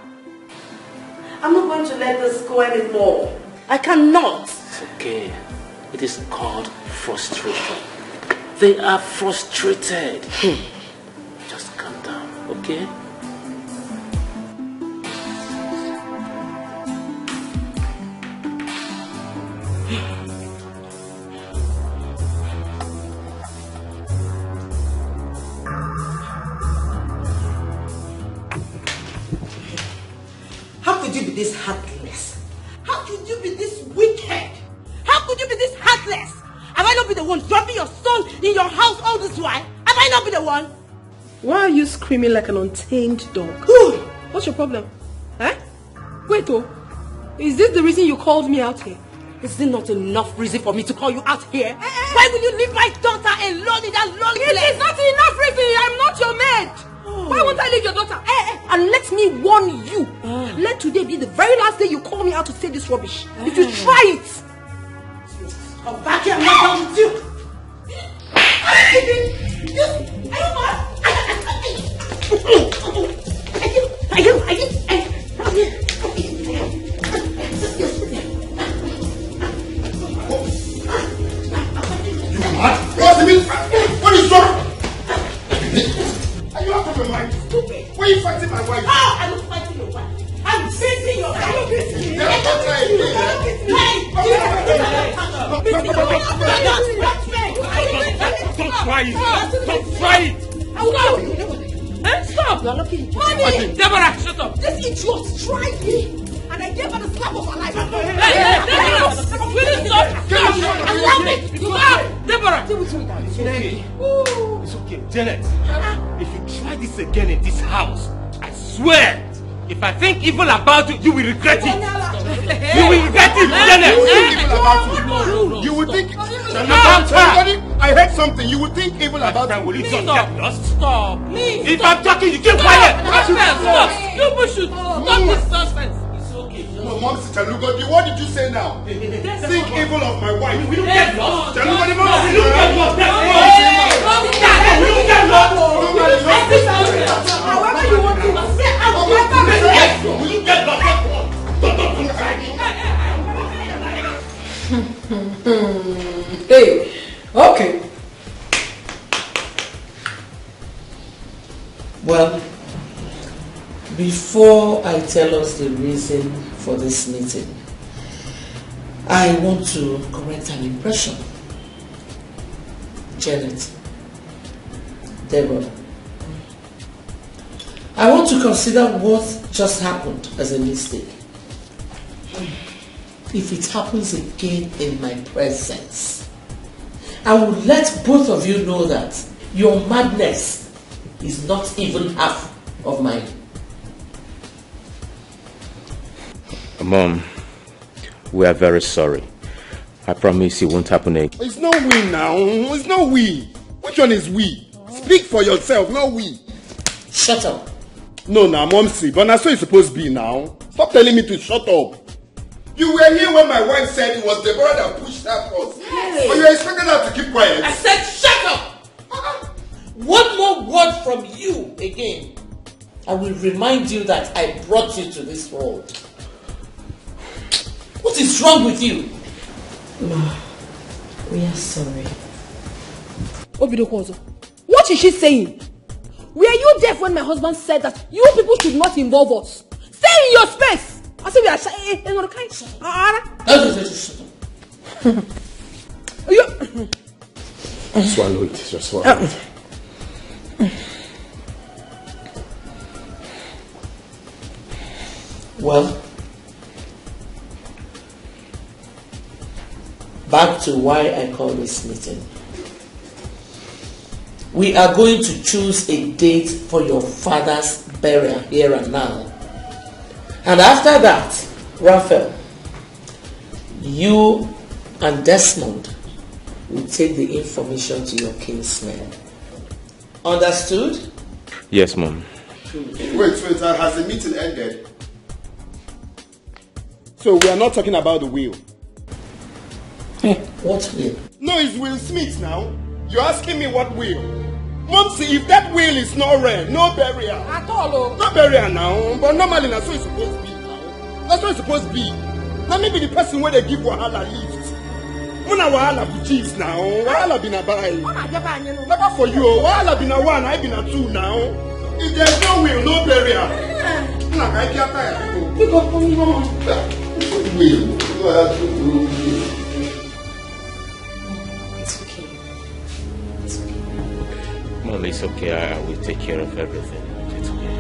I'm not going to let this go anymore. I cannot. It's okay. It is called frustration. They are frustrated. Just calm down, okay? How could you be this heartless? How could you be this wicked? How could you be this heartless? Have I not been the one dropping your son in your house all this while? Have I not been the one? Why are you screaming like an untamed dog? What's your problem? Eh? Wait, is this the reason you called me out here? Is it not enough reason for me to call you out here? Why will you leave my daughter alone in that lonely place? It is not enough reason. I'm not your maid. Why won't I leave your daughter? And let me warn you. Let today be the very last day you call me out to say this rubbish. If you try it, come back here. I'm not done with you. What is wrong? Are you out of your mind? Stupid. Why are you fighting my wife? How? I'm not fighting your wife. I'm beating your wife. I'm beating your wife. Don't try it. Don't try it. Stop. You're looking into Mommy. Deborah, shut up. This idiot tried me. And I gave her the slap of her life. Deborah, will you stop? Allow me. Stop. Deborah. It's okay. It's okay. Janet, if you try this again in this house, I swear, if I think evil about you, you will regret it. You will regret it, Janet. You will think evil about you. You will think I heard something. You will think evil about you. Will you just get lost? Stop. If I'm talking, you keep quiet. Stop. You should stop this nonsense. No, Mom, Chalugo, what did you say now? Think evil of my wife. We don't get lost. Chalugo, we don't get lost. We don't get lost. However you want to say, I will never we don't get lost. Hey, okay. Well, before I tell us the reason for this meeting, I want to correct an impression. Janet, Deborah, I want to consider what just happened as a mistake. If it happens again in my presence, I will let both of you know that your madness is not even half of mine. Mom, we are very sorry. I promise it won't happen again. It's not we now. It's not we. Which one is we? Speak for yourself, not we. Shut up. No, now, Mom, see, but that's what it's supposed to be now. Stop telling me to shut up. You were here when my wife said it was Deborah that pushed her first. Yes. But you expected her to keep quiet. I said shut up! One more word from you again, I will remind you that I brought you to this world. What is wrong with you? Ma, we are sorry. Obido, what is she saying? were you deaf when my husband said that you people should not involve us? Stay in your space! I said we are shy. Swallow it, just swallow it. Well, back to why I call this meeting. We are going to choose a date for your father's burial here and now. And after that, Raphael, you and Desmond will take the information to your kinsmen. Understood? Yes, Mom. Wait, has the meeting ended? So we are not talking about the will. What will? No, it's Will Smith now. You're asking me what will? Mumsy, if that will is not rare, no burial. At all. No burial now, but normally that's what it's supposed to be now. That's what it's supposed to be. Now maybe the person where they give Wahala lift. Muna Wahala for cheese now. Wahala been a buy. Never for you. Wahala been a one, I been a two now. If there's no will, no burial. I can't tell you. It's okay. Mom, it's okay. I will take care of everything. It's okay.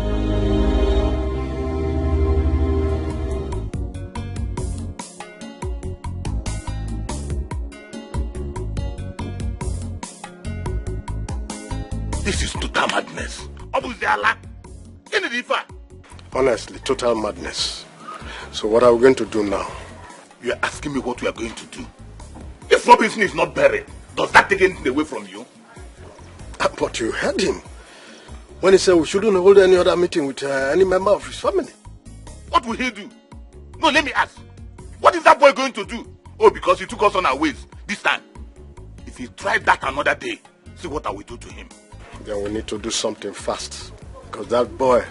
This is total madness. Honestly, total madness. So what are we going to do now? You are asking me what we are going to do. If Robinson is not buried, does that take anything away from you? But you heard him when he said we shouldn't hold any other meeting with any member of his family. What will he do? No, let me ask. What is that boy going to do? Oh, because he took us on our ways this time. If he tried that another day, see what I will do to him. Then we need to do something fast. Because that boy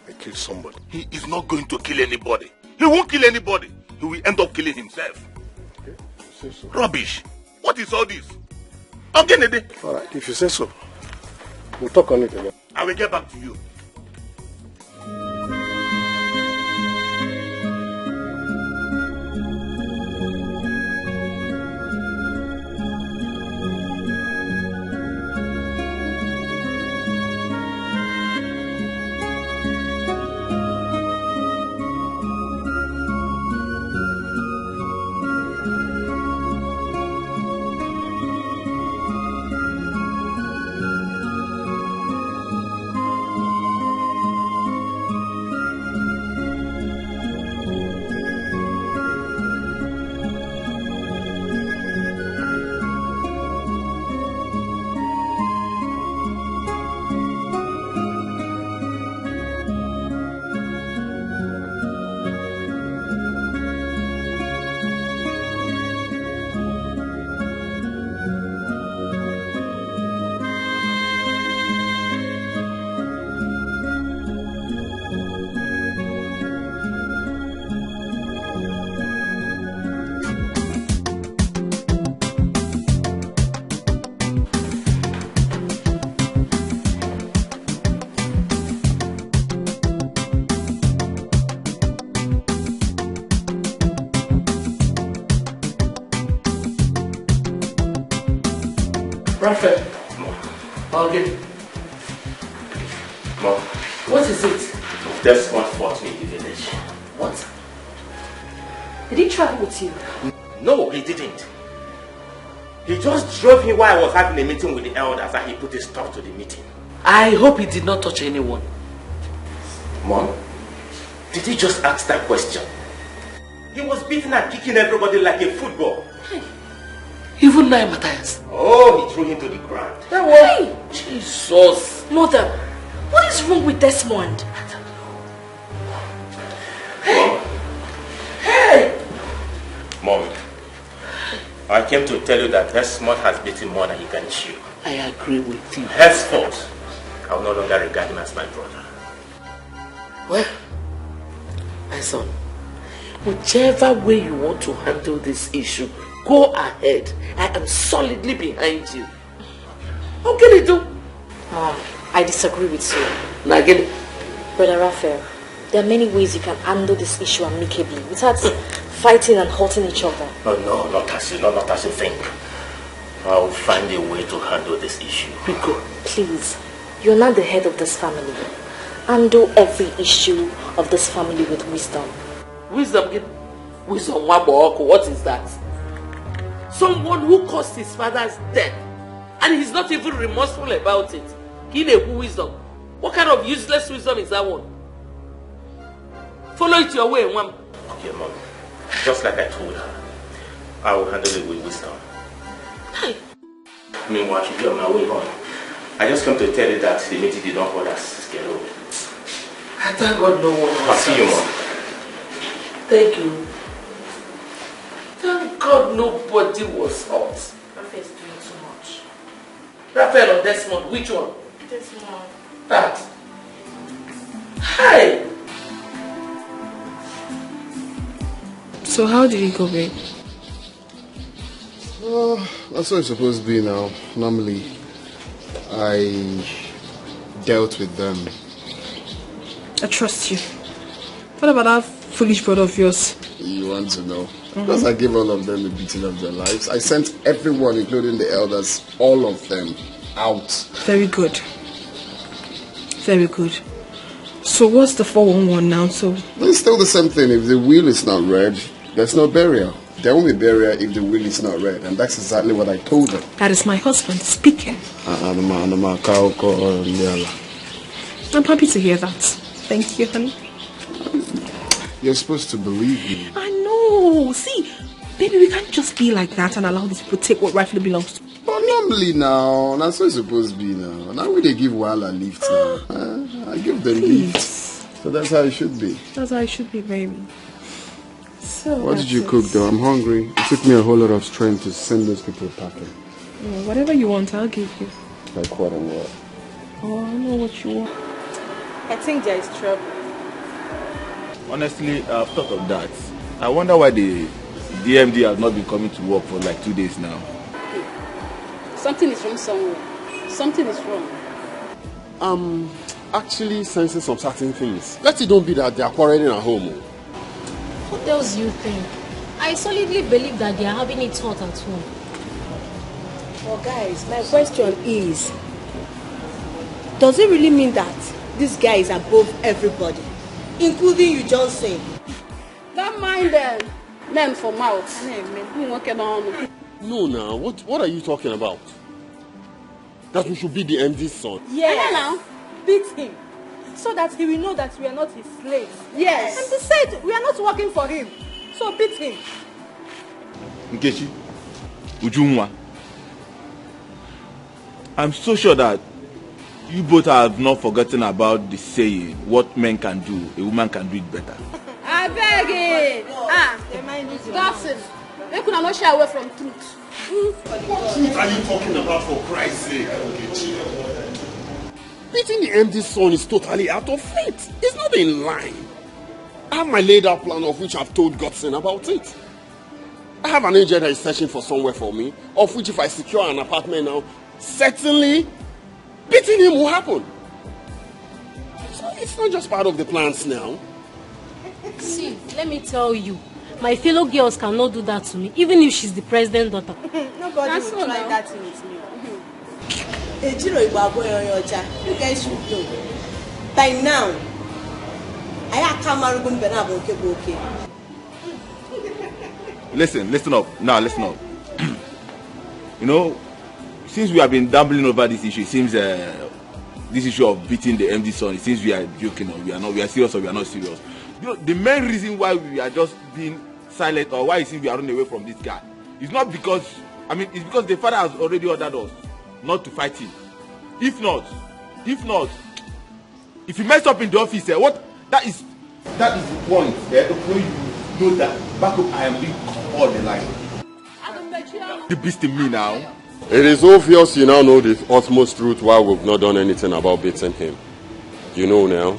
may kill somebody. He is not going to kill anybody. He won't kill anybody. He will end up killing himself. Okay, say so. Rubbish. What is all this? I'm getting it. Alright, if you say so. We'll talk on it again. I will get back to you. Raphael. Okay. Mom. What is it? Desmond fought me in the village. What? Did he travel with you? No, he didn't. He just drove me while I was having a meeting with the elders and he put a stop to the meeting. I hope he did not touch anyone. Mom, did he just ask that question? He was beating and kicking everybody like a football. Even now, Matthias. Oh, he threw him to the ground. Hey! Jesus. Mother, what is wrong with Desmond? Mom. Hey! Mom, I came to tell you that Desmond has beaten more than he can chew. I agree with you. Henceforth, I will no longer regard him as my brother. Well, my son, whichever way you want to handle this issue, go ahead. I am solidly behind you. How can you do? I disagree with you. Now again, Brother Raphael, there are many ways you can handle this issue amicably without fighting and hurting each other. No, not as you think. I'll find a way to handle this issue. Please, you're not the head of this family. Handle every issue of this family with wisdom. Wisdom, what is that? Someone who caused his father's death and he's not even remorseful about it. Wisdom. What kind of useless wisdom is that one? Follow it your way, Mom. Okay, Mom. Just like I told her, I will handle it with wisdom. Hey. Meanwhile, I should be on my way home. I just come to tell you that the meeting did not hold us. Get over. I thank God no one. I'll see you, Mom. Thank you. Thank God nobody was hurt. Raphael's doing too much. Raphael or Desmond, which one? Desmond. That. Hey! So how did it go, babe? That's what it's supposed to be now. Normally, I dealt with them. I trust you. What about that foolish brother of yours? You want to know? Because I gave all of them the beating of their lives. I sent everyone, including the elders, all of them, out. Very good. Very good. So what's the 411 now? So It's still the same thing. If the will is not read, there's no burial. There won't be burial if the will is not read. And that's exactly what I told them. that is my husband speaking. I'm happy to hear that. Thank you, honey. You're supposed to believe me. I know. See, baby, we can't just be like that and allow these people to take what rightfully belongs to. But normally now, that's what it's supposed to be now. Now we they give Wala lift now. I give them lift. So that's how it should be. That's how it should be, baby. So What did you cook though? I'm hungry. It took me a whole lot of strength to send those people packing. Whatever you want, I'll give you. Like what and what? Oh, I know what you want. I think there is trouble. Honestly, I've thought of that. I wonder why the DMD has not been coming to work for like 2 days now. Something is wrong somewhere. Something is wrong. Actually sensing some certain things. Let it don't be that they are quarreling at home. What else do you think? I solidly believe that they are having it hot at home. Well, guys, my question is, does it really mean that this guy is above everybody, including you, Johnson? Don't mind them. Men for mouth. No, now, what are you talking about? That we should be the MD's son? Yes. Now, beat him, so that he will know that we are not his slaves. Yes. And besides, we are not working for him. So beat him. Nkechi, Ujunwa, I'm so sure that you both have not forgotten about the saying, what men can do, a woman can do it better. I beg it. Dawson, they could not shy away from truth. What truth are you talking about, for Christ's sake? Beating the MD's son is totally out of faith. It's not in line. I have my laid out plan of which I've told Godson about it. I have an agent that is searching for somewhere for me, of which if I secure an apartment now, certainly beating him will happen. So it's not just part of the plans now. See, let me tell you, my fellow girls cannot do that to me, even if she's the president's daughter. Nobody will try that with me. You guys should know. By now, Listen up. Now, listen up. You know, since we have been dabbling over this issue, it seems this issue of beating the MD son, it seems we are joking or we are not. We are serious or we are not serious. You know, the main reason why we are just being silent or why it seems we are running away from this guy is not because, it's because the father has already ordered us not to fight him. If not, if he messed up in the office, that is the point. When you know that back up, I am being all the line. The beast in me now. It is obvious you now know the utmost truth why we've not done anything about beating him. You know now.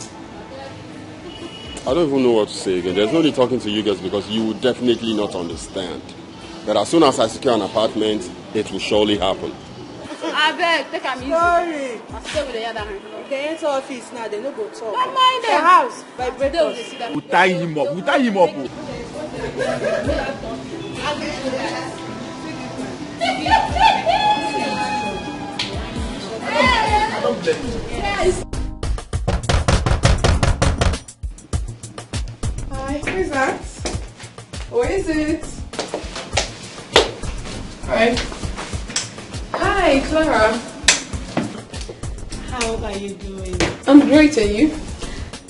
I don't even know what to say again. There's no need talking to you guys because you will definitely not understand. But as soon as I secure an apartment, it will surely happen. I beg, take am easy. Sorry. I stay with the other hand. If they enter office now, they no go talk. Don't mind The them. house, vibrators. We'll tie him up. We'll tie him up. Yes. Hi, who is that? Who is it? Hi. Hi, Clara. How are you doing? I'm great, and you?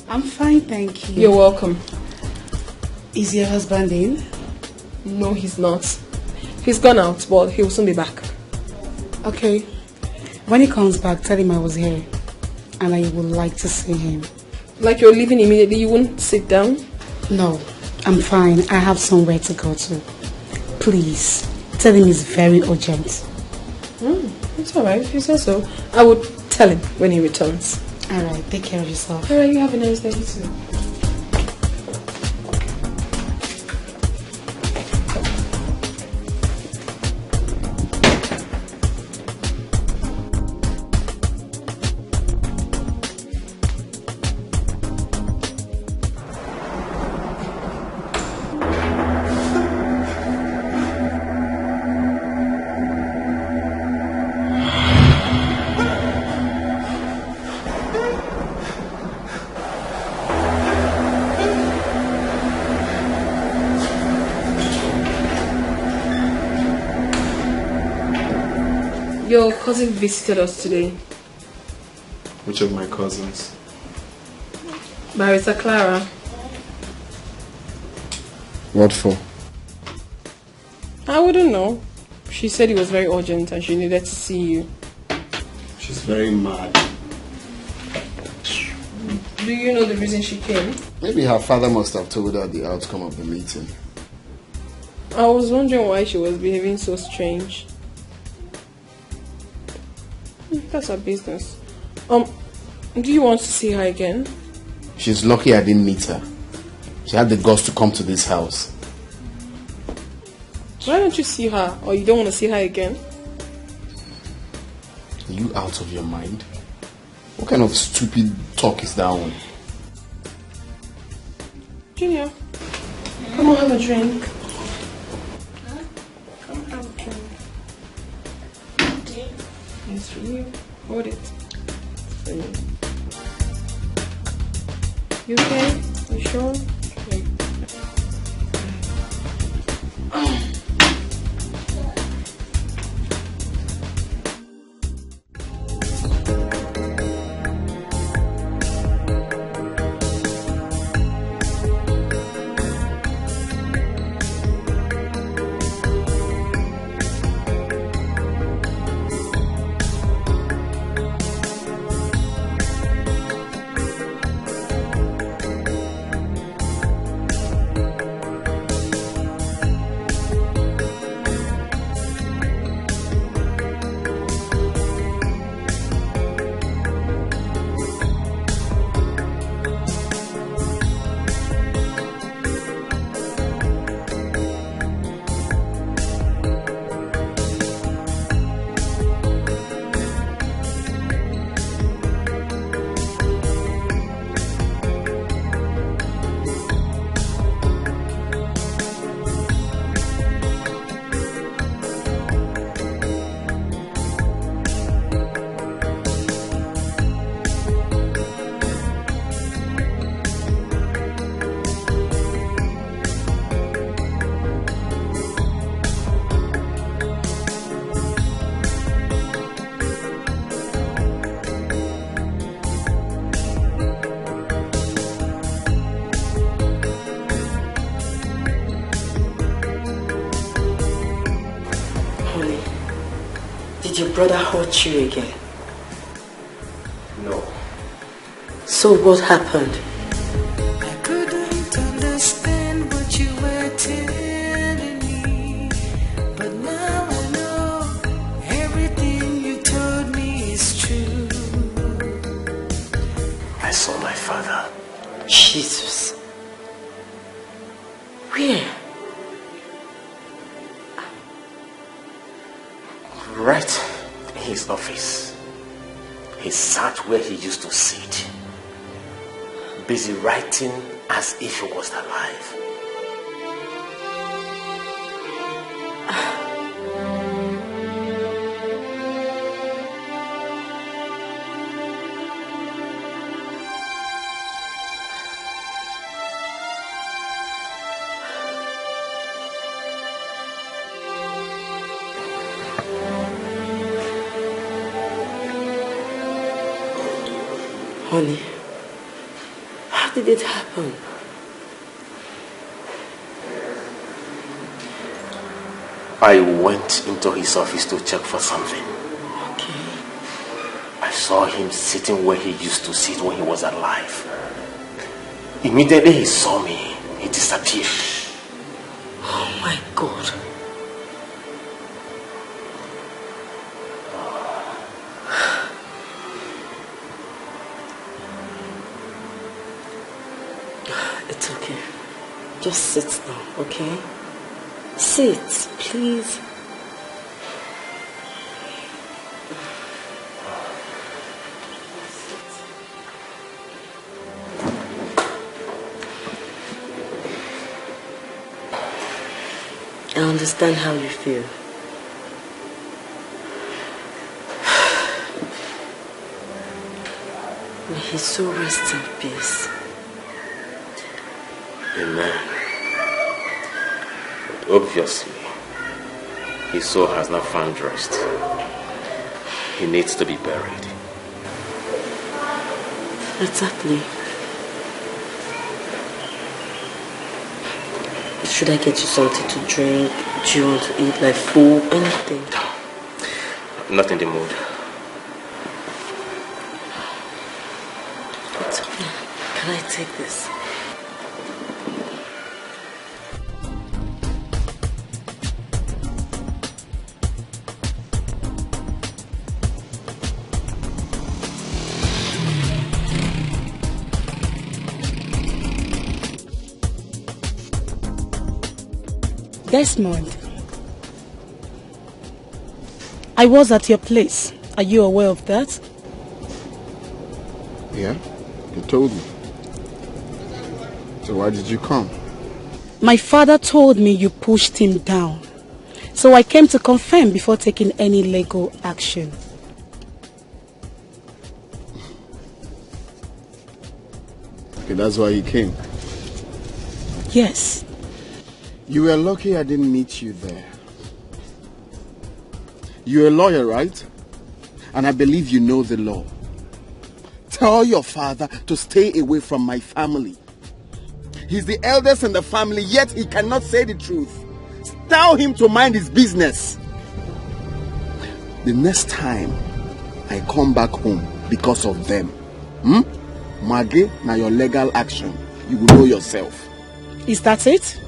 I'm fine, thank you. You're welcome. Is your husband in? No, he's not. He's gone out, but he will soon be back. Okay. When he comes back, tell him I was here and I would like to see him. Like you're leaving immediately, you wouldn't sit down? No, I'm fine. I have somewhere to go to. Please, tell him it's very urgent. It's alright if you say so. I would tell him when he returns. Alright, take care of yourself. Alright, you have a nice day too. Your cousin visited us today. Which of my cousins? Barrister Clara. What for? I wouldn't know. She said it was very urgent and she needed to see you. She's very mad. Do you know the reason she came? Maybe her father must have told her the outcome of the meeting. I was wondering why she was behaving so strange. That's her business. Do you want to see her again? She's lucky I didn't meet her. She had the guts to come to this house. Why don't you see her? Or you don't want to see her again? Are you out of your mind? What kind of stupid talk is that one? Junior, come on, have a drink. Come have a drink. It's for you. Hold it. It's for you. You okay? You sure? Okay. Did your brother hurt you again? No. So what happened? I couldn't understand what you were telling me, but now I know everything you told me is true. I saw my father. Jesus. Where? Right in his office. sat where he used to sit, busy writing as if he was alive. Honey, how did it happen? I went into his office to check for something. Okay. I saw him sitting where he used to sit when he was alive. Immediately he saw me, he disappeared. Oh my God. It's okay. Just sit down, okay? Sit, please. I understand how you feel. May his soul rest in peace. Amen. But obviously, his soul has not found rest. He needs to be buried. Exactly. Should I get you something to drink? Do you want to eat, like food, anything? Not in the mood. It's okay. Can I take this? Desmond, I was at your place. Are you aware of that? Yeah, you told me. So why did you come? My father told me you pushed him down. So I came to confirm before taking any legal action. Okay, that's why you came. Yes. You were lucky I didn't meet you there. You're a lawyer, right? And I believe you know the law. Tell your father to stay away from my family. He's the eldest in the family, yet he cannot say the truth. Tell him to mind his business. The next time I come back home because of them, Maggie, now your legal action, you will know yourself. Is that it?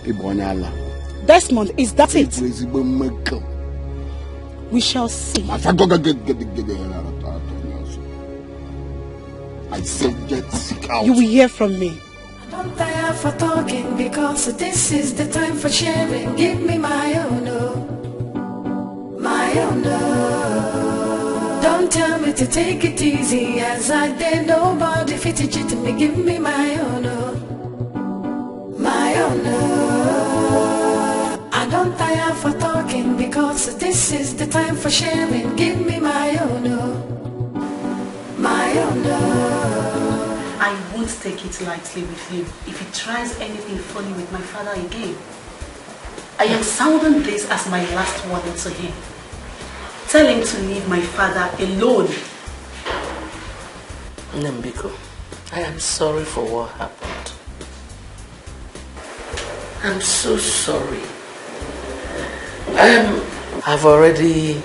Desmond, is that it? We shall see. I said get out. You will hear from me. Don't tire for talking because this is the time for sharing. Give me my own, my own. Don't tell me to take it easy as I did. Nobody fit it to me. Give me my own, my own. I don't tire for talking because this is the time for sharing. Give me my own, my own. I won't take it lightly with him if he tries anything funny with my father again. I am sounding this as my last warning to him. Tell him to leave my father alone. Nambiko, I am sorry for what happened. I'm so sorry. I've already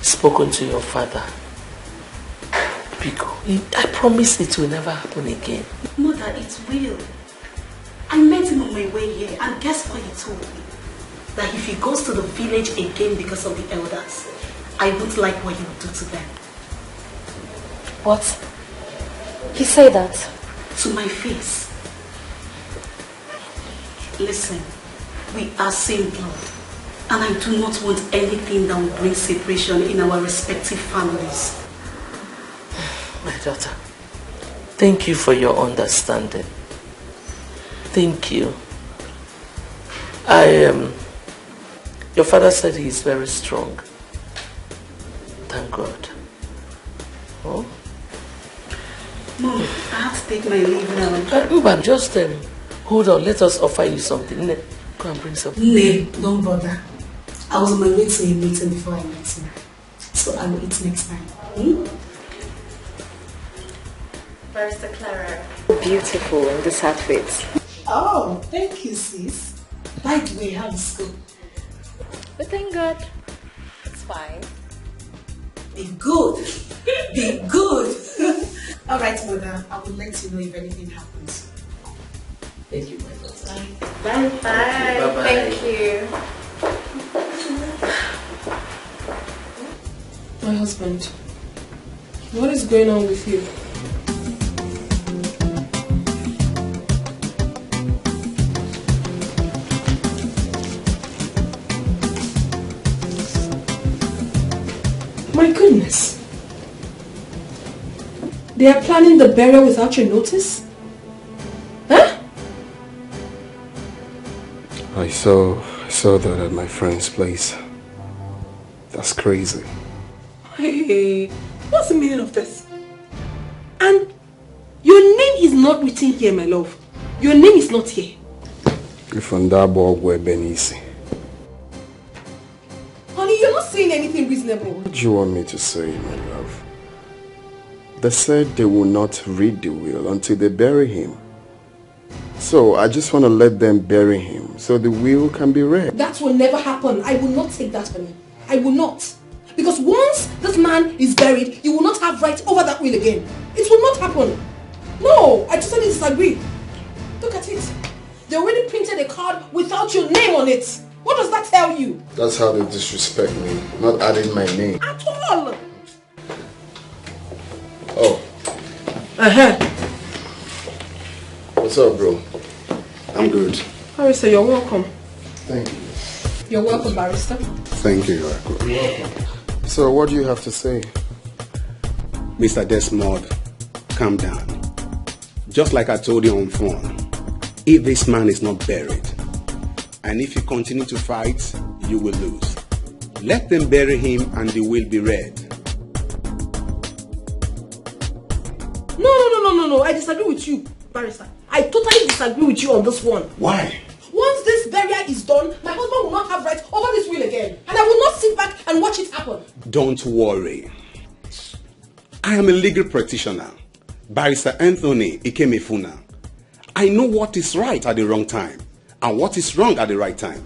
spoken to your father. Biko, I promise it will never happen again. Mother, it will. I met him on my way here, and guess what he told me? That if he goes to the village again because of the elders, I won't like what he will do to them. What? He said that? To my face. Listen, we are same blood, and I do not want anything that will bring separation in our respective families. daughter, thank you for your understanding. Thank you. Your father said he is very strong. Thank God. Oh? Mom, I have to take my leave now. Uban, just hold on. Let us offer you something. Go and bring something. No, don't bother. I was on my way to a meeting before I met him. So I will eat next time. Barrister Clara. Beautiful in this outfit. Oh, thank you, sis. By the way, how is school? But thank God, it's fine. Be good. Be good. All right, mother. I will let you know if anything happens. Thank you, my daughter. Bye. Bye. Bye-bye. Thank you. My husband, what is going on with you? My goodness. They are planning the burial without your notice? Huh? I saw that at my friend's place. That's crazy. Hey, what's the meaning of this? And your name is not written here, my love. Your name is not here. Honey, you're not saying anything reasonable. What do you want me to say, my love? They said they will not read the will until they bury him. So I just want to let them bury him so the will can be read. That will never happen. I will not take that, honey. I will not. Because once this man is buried, you will not have right over that will again. It will not happen. No, I totally disagree. Look at it. They already printed a card without your name on it. What does that tell you? That's how they disrespect me, not adding my name. At all. Oh. What's up, bro? I'm good. Barrister, you're welcome. Thank you. You're welcome, Barrister. Thank you, Akko. You're welcome. So, what do you have to say? Mr. Desmond, calm down. Just like I told you on phone, if this man is not buried, and if you continue to fight, you will lose. Let them bury him and the will be read. No, I disagree with you, Barrister. I totally disagree with you on this one. Why? Once this burial is done, my husband will not have rights over this will again. And I will not sit back and watch it happen. Don't worry. I am a legal practitioner. Barrister Anthony Ikemefuna. I know what is right at the wrong time and what is wrong at the right time.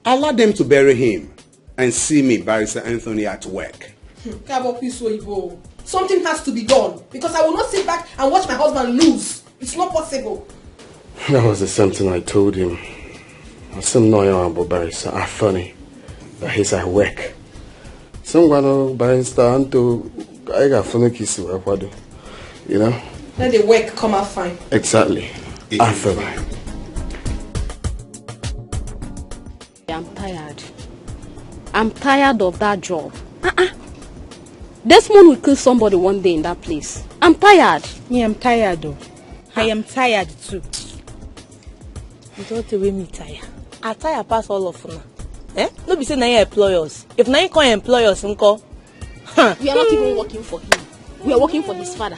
Allow them to bury him and see me, Barrister Anthony, at work. Something has to be done because I will not sit back and watch my husband lose. It's not possible. That was the same thing I told him. I said, no, about Barrister Anthony, that he's at work. Someone Barrister Anto, I got funny kiss you know? Let the work come out fine. Exactly. Anthony. I'm tired. I'm tired of that job. Desmond will kill somebody one day in that place. I'm tired. Me, I'm tired though. I am tired too. You don't tell me tired. I tire past all of them. Eh? No be say na you employ us. If na you can't employ us, uncle. We are not even working for him. We are working for his father.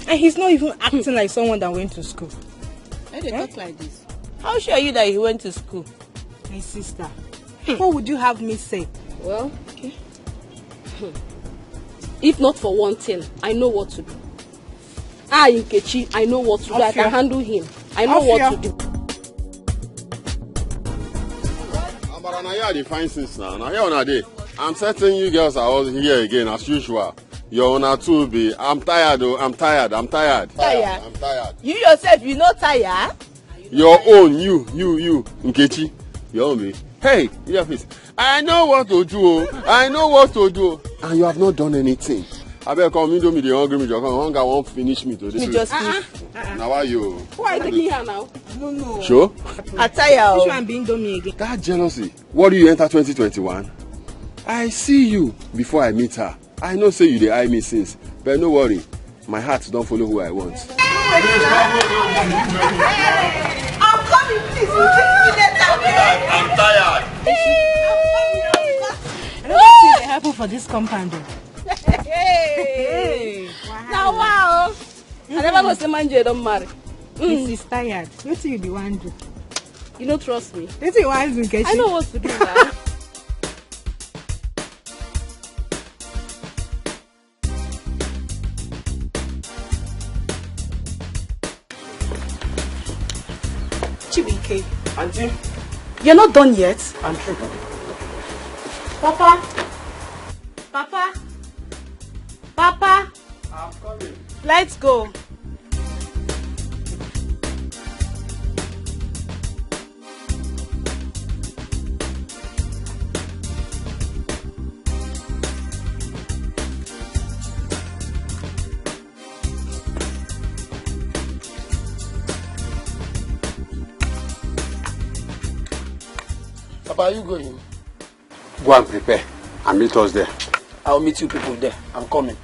And he's not even acting like someone that went to school. Why they talk like this? How sure are you that he went to school? My sister. What would you have me say? Well, okay. If not for one thing, I know what to do. Nkechi, I know what to do. I can handle him. I know what to do. But now you define since now. Now here on a day, I'm certain you girls are all here again as usual. You're on a 2B. I'm tired though. I'm tired. Tired? I'm tired. You yourself, you not tired? Your own, you, Nkechi. Your own me. Hey, your face. I know what to do. I know what to do. And you have not done anything. I better come into me the hungry me. Your hunger won't finish me today. Me just Now are you? Why are you taking her now? No. Sure? I tire. Which one being done me again? That jealousy. What do you enter 2021? I see you before I meet her. I know say you dey eye me since, but no worry. my heart don't follow who I want. I'm coming, please. I'm tired. I don't think they happen for this compound. Hey. Now wow. I never know say manje don't marry. She's tired. What do you be wondering? You don't trust me. What do you want to get? I know what to do now. Chibike. Auntie? You're not done yet? I'm true. Papa? Papa? Papa? I'm coming. Let's go. Papa, are you going? Go and prepare and meet us there. I'll meet you people there. I'm coming.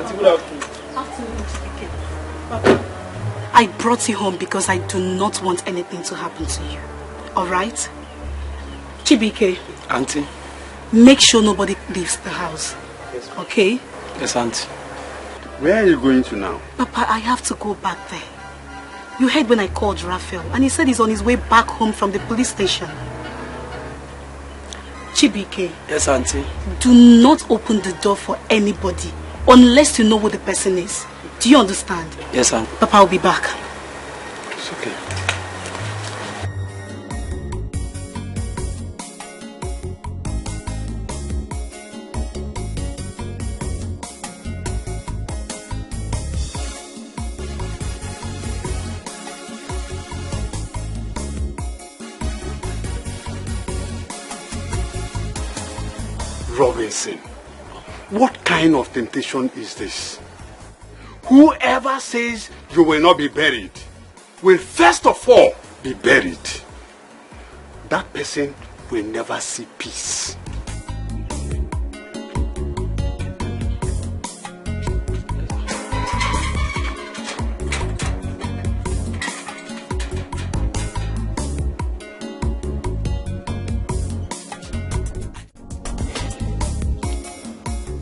Auntie, good afternoon. Papa, I brought you home because I do not want anything to happen to you. Alright? Chibike. Auntie. Make sure nobody leaves the house. Yes. Okay? Yes, Auntie. Where are you going to now? Papa, I have to go back there. You heard when I called Raphael and he said he's on his way back home from the police station. Chibike. Yes, Auntie. Do not open the door for anybody unless you know who the person is. Do you understand? Yes, Auntie. Papa, I'll be back. It's okay. Robinson, what kind of temptation is this? Whoever says you will not be buried will first of all be buried. That person will never see peace.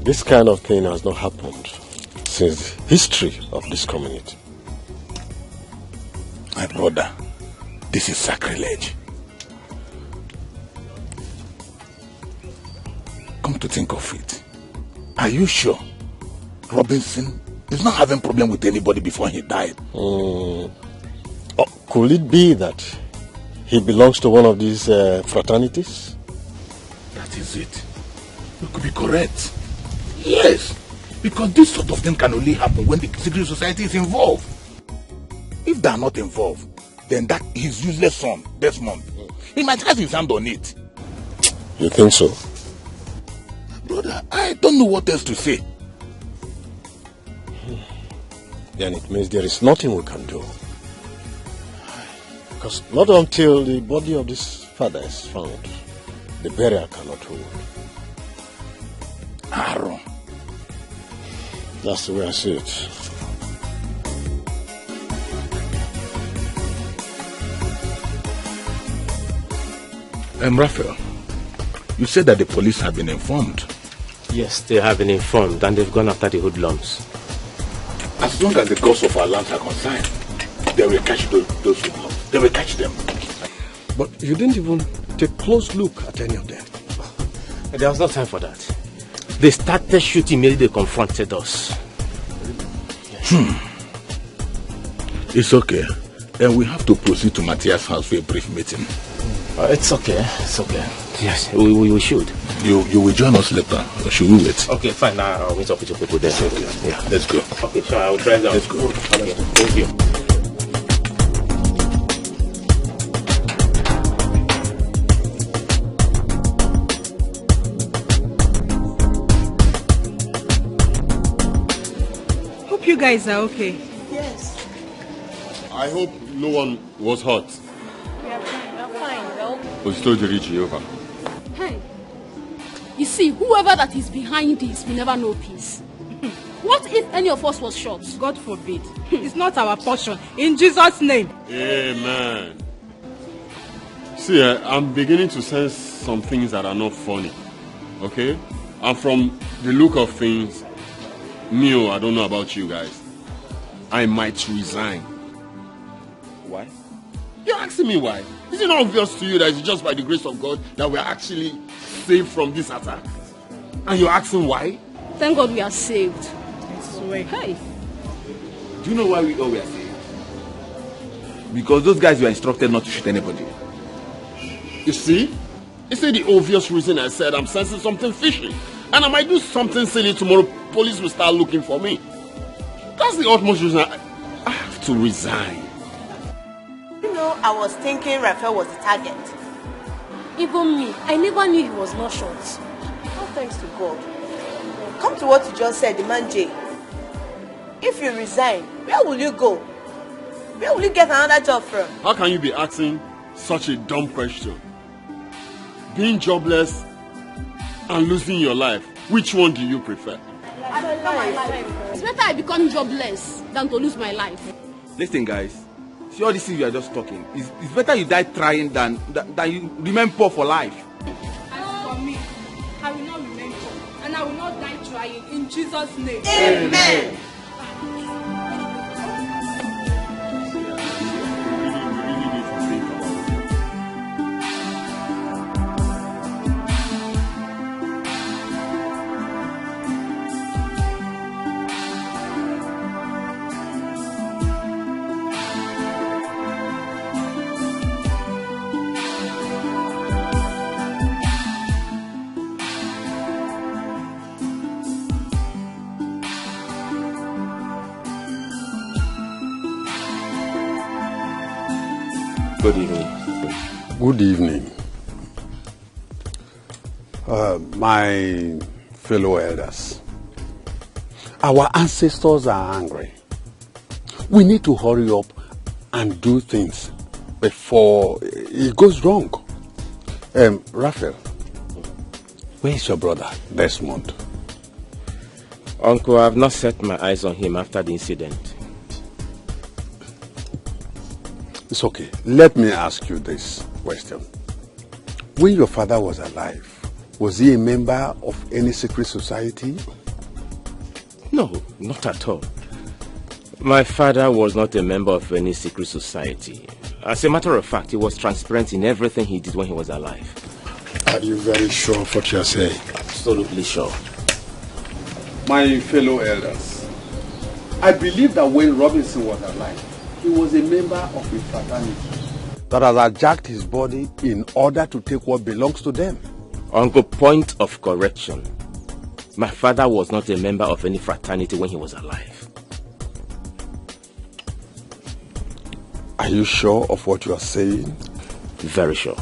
This kind of thing has not happened since the history of this community. My brother, this is sacrilege. Come to think of it, are you sure Robinson is not having problem with anybody before he died? Oh, could it be that he belongs to one of these fraternities? That is it. You could be correct. Yes, because this sort of thing can only happen when the secret society is involved. If they are not involved, then that his useless son, Desmond, he might have his hand on it. You think so? Brother, I don't know what else to say. Then it means there is nothing we can do. Because not until the body of this father is found, the burial cannot hold. Aaron. That's the way I see it. Raphael, you said that the police have been informed. Yes, they have been informed and they've gone after the hoodlums. As long as the gods of our lands are concerned, they will catch those hoodlums. They will catch them. But you didn't even take a close look at any of them. There was no time for that. They started shooting immediately they confronted us. It's okay. Then we have to proceed to Matthias' house for a brief meeting. It's okay. It's okay. Yes, we should. You will join us later, or should we wait? Okay, fine. Now I'll meet up with your people there. Okay. Yeah, let's go. Okay, sure. I'll drive down. Let's go. Okay, thank you. Hope you guys are okay. Yes. I hope no one was hurt. We are fine. Was told to reach Jehovah. Hey, you see, whoever that is behind this will never know peace. What if any of us was shot? God forbid. It's not our portion. In Jesus' name. Amen. See, I'm beginning to sense some things that are not funny. Okay? And from the look of things, I don't know about you guys, I might resign. Why? You're asking me why? Is it not obvious to you that it's just by the grace of God that we are actually saved from this attack? And you're asking why? Thank God we are saved. Hey. Do you know why we are saved? Because those guys were instructed not to shoot anybody. You see? It's the obvious reason I said I'm sensing something fishy. And I might do something silly tomorrow. Police will start looking for me. That's the utmost reason I have to resign. You know, I was thinking Raphael was the target. Even me, I never knew he was not shot. Oh, thanks to God. Come to what you just said, the man Jay. If you resign, where will you go? Where will you get another job from? How can you be asking such a dumb question? Being jobless and losing your life, which one do you prefer? I my life. It's better I become jobless than to lose my life. Listen, guys. See all these things you are just talking. It's better you die trying than you remain poor for life. As for me, I will not remain poor, and I will not die trying. In Jesus' name. Amen. Good evening. Good evening. My fellow elders, our ancestors are angry. We need to hurry up and do things before it goes wrong. Raphael, where is your brother Desmond? Uncle, I have not set my eyes on him after the incident. It's okay. Let me ask you this question. When your father was alive, was he a member of any secret society? No, not at all. My father was not a member of any secret society. As a matter of fact, he was transparent in everything he did when he was alive. Are you very sure of what you are saying? Absolutely sure. My fellow elders, I believe that when Robinson was alive, he was a member of a fraternity that has hijacked his body in order to take what belongs to them. Uncle, point of correction. My father was not a member of any fraternity when he was alive. Are you sure of what you are saying? Very sure.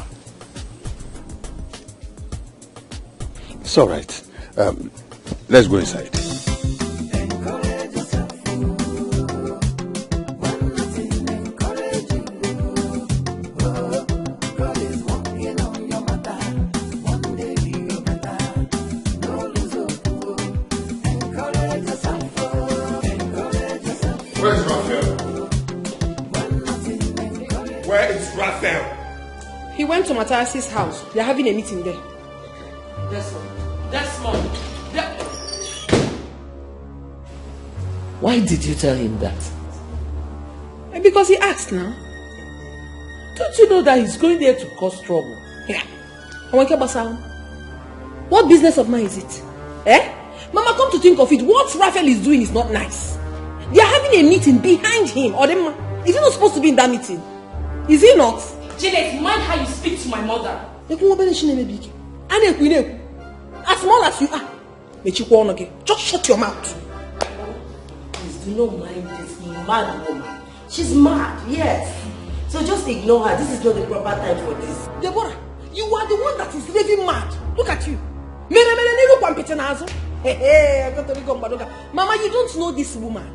It's all right. Let's go inside. Where's Raphael? Where is Raphael? He went to Matthias's house. They're having a meeting there. Desmond. Why did you tell him that? Because he asked now. Don't you know that he's going there to cause trouble? Yeah. What business of mine is it? Eh? Mama, come to think of it, what Raphael is doing is not nice. They are having a meeting behind him. Or them, is he not supposed to be in that meeting? Is he not? Janet, mind how you speak to my mother. As small as you are, just shut your mouth. Please do not mind this mad woman. She's mad, yes. So just ignore her. This is not the proper time for this. Deborah, you are the one that is raving mad. Look at you. Mama, you don't know this woman.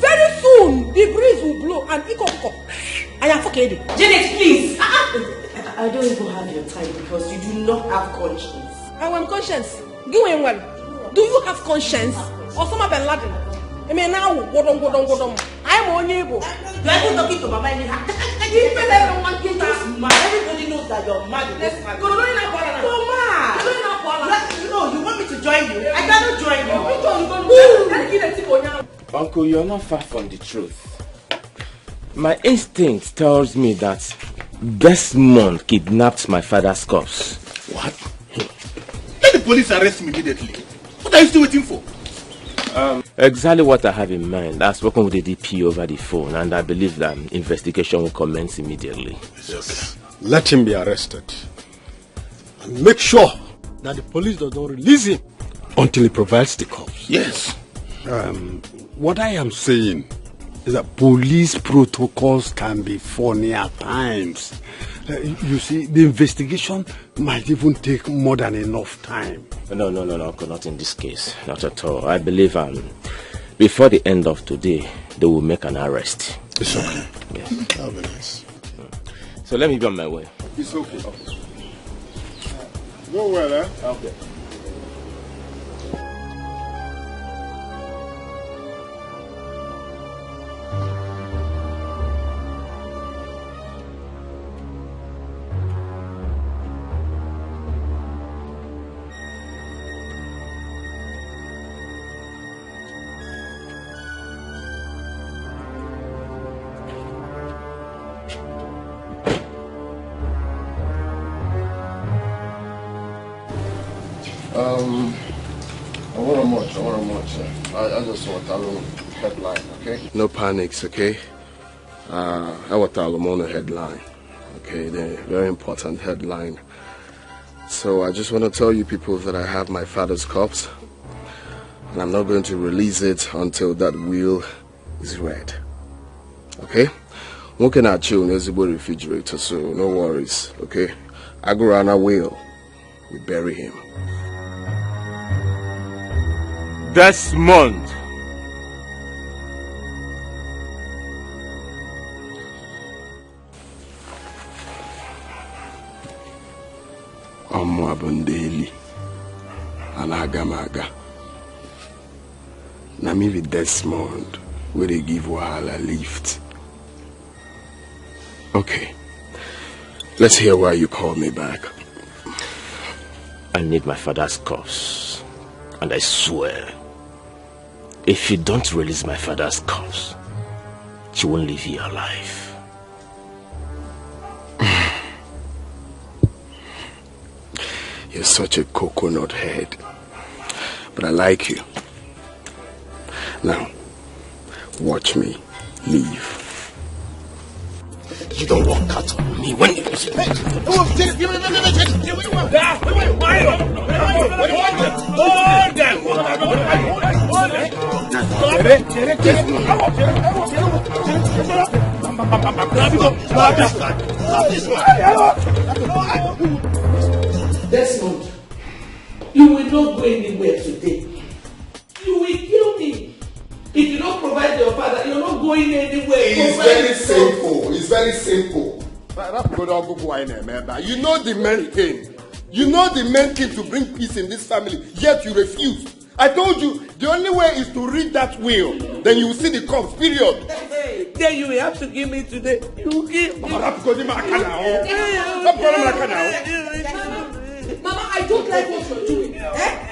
Very soon, the breeze will blow and I am fucking. Janet, please. I don't even have your time because you do not have conscience. I want conscience. Do you have conscience? Osama bin Laden. I mean now, I am on able. You are even talking to Mama anyhow. Everybody knows that you're mad. No, you want me to join you? I cannot join you. Uncle, you're not far from the truth. My instinct tells me that Desmond kidnapped my father's corpse. What? Let the police arrest him immediately. What are you still waiting for? Exactly what I have in mind. I've spoken with the DP over the phone, and I believe that investigation will commence immediately. Yes. Let him be arrested. And make sure that the police does not release him until he provides the corpse. Yes. What I am saying is that police protocols can be funny at times. You see, the investigation might even take more than enough time. No, Uncle, not in this case. Not at all. I believe before the end of today, they will make an arrest. It's okay. Yes. That'll be nice. So let me be on my way. It's okay. Go well, eh? Okay. I just want a little headline, okay? No panics, okay? I want a little headline, okay? The very important headline. So I just want to tell you people that I have my father's corpse, and I'm not going to release it until that will is read, okay? One can chill in the refrigerator, so no worries, okay? Agurana will. We bury him. Desmond. Abundeli Anagamaga. Na me with Desmond where they give Wahala lift. Okay. Let's hear why you called me back. I need my father's corpse. And I swear, if you don't release my father's corpse, she won't leave you alive. You're such a coconut head. But I like you. Now, watch me leave. You don't walk out on me when you... Desmond, you will not go anywhere today. You will kill me. If you don't provide your father, you're not going anywhere. It's very simple. It's very simple. You know the main thing. You know the main thing to bring peace in this family, yet you refuse. I told you, the only way is to read that will. Then you will see the corpse, period. Then you will have to give me today. You give me. Mama, I don't like what you're doing. Why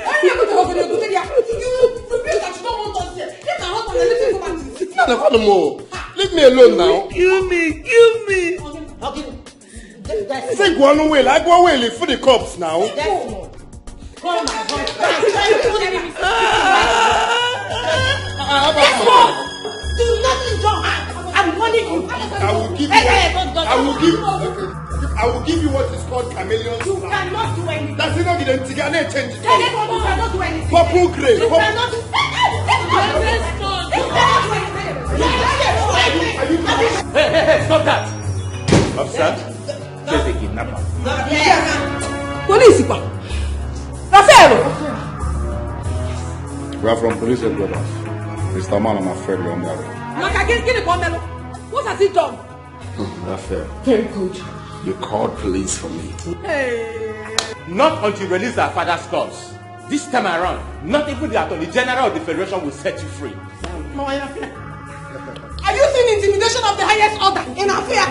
are you going to work on your good? You feel that you don't want us here. Let our husband and let him come back to you. Leave me alone now. Kill me. Okay. Say go on away. Like go away for the corpse now. Call my husband. Do nothing, John. I'm warning you. I will give you what is called chameleon. You cannot do anything. That's not going to change it. You cannot do anything. Purple gray. You cannot do Hey, stop that! Officer, there's a kidnapper. Police, Rafael! We are from police headquarters. Mr. Man, I'm afraid we're on the way. What has he done? Rafael, Very good. you called police for me. Hey. Not until you release our father's corpse. This time around, not even the Attorney General of the Federation will set you free. Have you seen intimidation of the highest order in affair?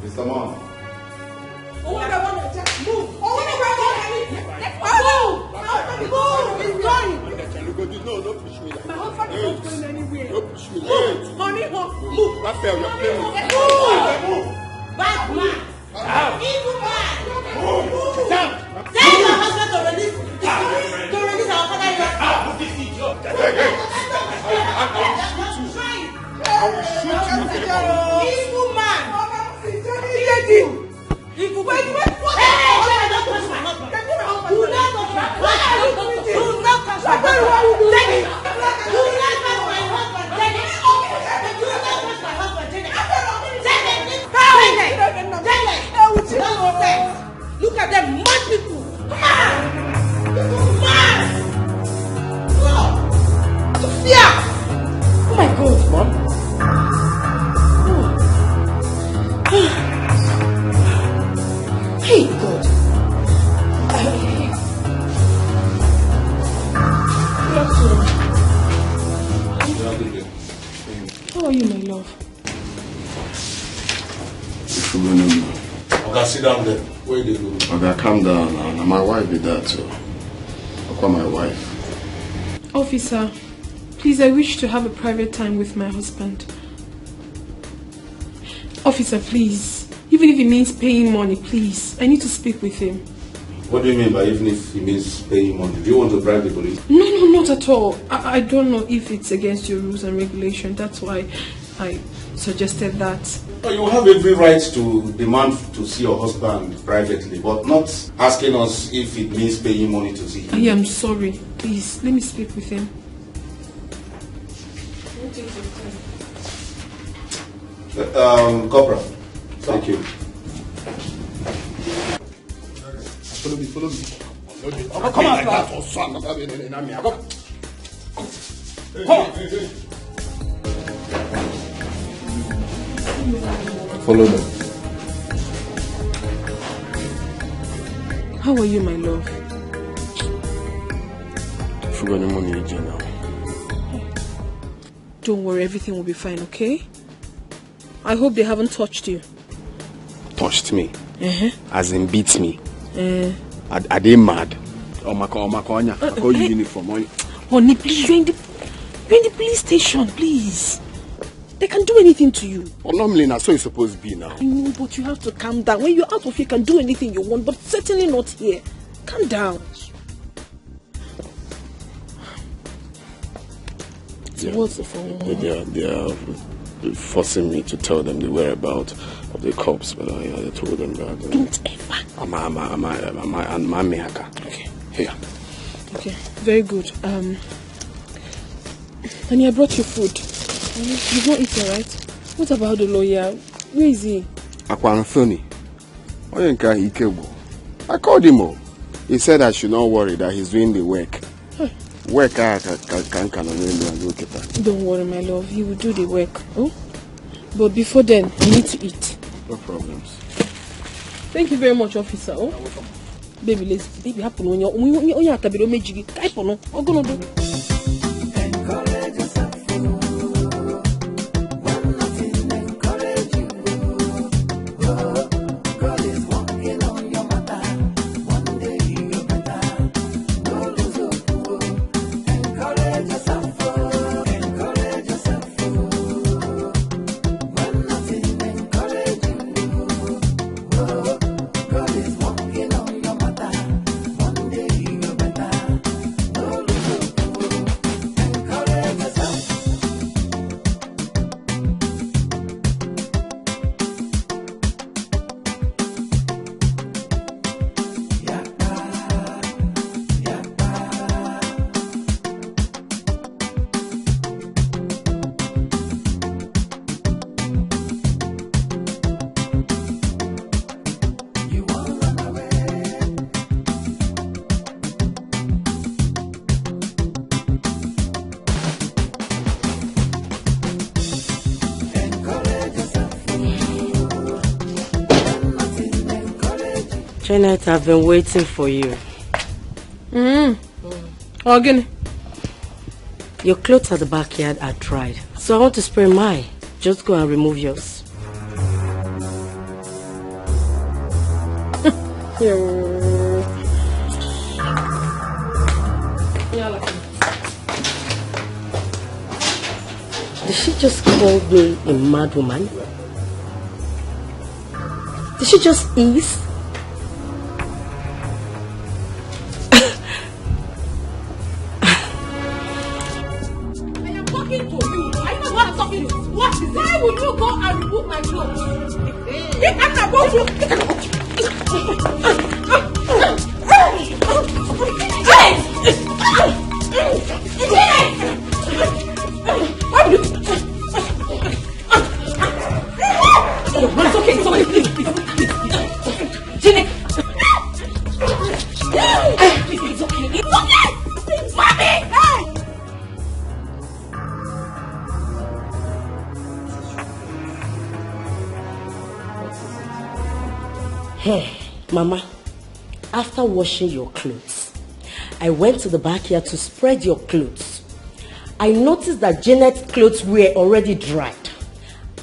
Mr. Man. Move! He's going! No, don't push me. My husband is not going anywhere. Don't push me. Honey, move! Rafael, you're playing with me. Move! Bad man! Evil man! Move! Down! Tell your husband to release our father. I will shoot you. Evil man! Evil man! Hey! Don't touch my husband! Do not touch my husband! Do not touch my husband! Take it! Do not touch my husband! Take it! Do not touch my husband! Take it! Take it! How are you, my love? Okay, sit down there. Where do you go? Okay, calm down now. My wife did that too. I'll call my wife. Officer, please, I wish to have a private time with my husband. Officer, please. Even if it means paying money, please. I need to speak with him. What do you mean by even if it means paying money? Do you want to bribe the police? No, not at all. I don't know if it's against your rules and regulations. That's why I suggested that. Well, you have every right to demand to see your husband privately, but not asking us if it means paying money to see him. I am sorry. Please, let me speak with him. Corporal, thank you. Follow me, follow me. Oh, come on, That was son. Follow them. How are you, my love? If you got any money in jail now. Don't worry, everything will be fine, okay? I hope they haven't touched you. Touched me? As in beat me? Are they mad? I call you uniform. Honey, please, you're in the police station, please. They can do anything to you. Well, normally that's what you're supposed to be now. I know, but you have to calm down. When you're out of here, you can do anything you want, but certainly not here. Calm down. So what's the phone? They are forcing me to tell them the whereabouts of the cops, but I told them that. Don't ever. I'm Okay. Here. Okay, very good. Honey, I brought you food. You've not eaten, right? What about the lawyer? Where is he? Anthony. I called him. He said I should not worry, that he's doing the work. Work Don't worry, my love. He will do the work. Oh? But before then, I need to eat. No problems. Thank you very much, officer. Oh? Baby, let's happen when you're tabiro mejigi. Kaipono. I'm gonna do. Janet, I've been waiting for you. Again. Your clothes at the backyard are dried, so I want to spray mine. Just go and remove yours. Did she just call me a mad woman? Did she just ease? Mama, after washing your clothes, I went to the backyard to spread your clothes. I noticed that Janet's clothes were already dried.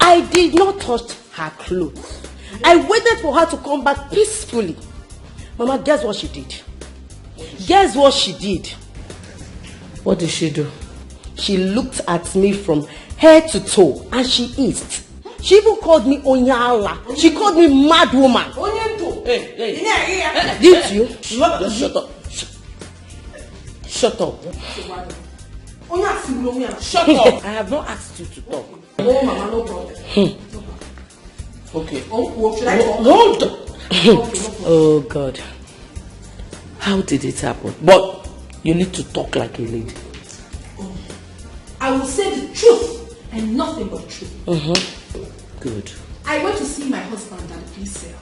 I did not touch her clothes. I waited for her to come back peacefully. Mama, guess what she did? Guess what she did? What did she do? She looked at me from head to toe and she hissed. She even called me Onyala. She called me mad woman. Hey. Didn't you? Just shut up. Shut up. Shut up. I have not asked you to talk. Oh, Mama, no problem. Okay. Should I talk? Hold on. Oh, God. How did it happen? But you need to talk like a lady. I will say the truth and nothing but truth. Good. I went to see my husband at the police cell.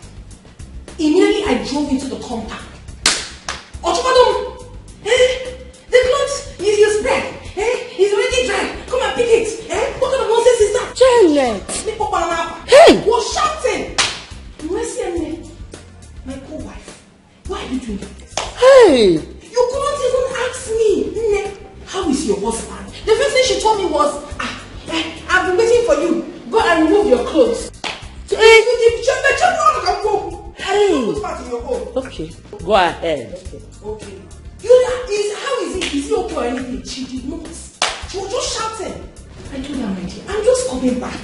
Immediately I drove into the compound. Ochumadom! The clothes you spread, it's already dry. Come and pick it. What kind of nonsense is that? Janet! Hey! Was shouting. My co-wife, why are you doing this? Hey! You couldn't even ask me. How is your husband? The first thing she told me was, I've been waiting for you. Go and remove your clothes. Hey! Okay. Go ahead. Okay. How is it? Is he okay or anything? She did not. She was just shouting. I told her, my dear, I'm just coming back.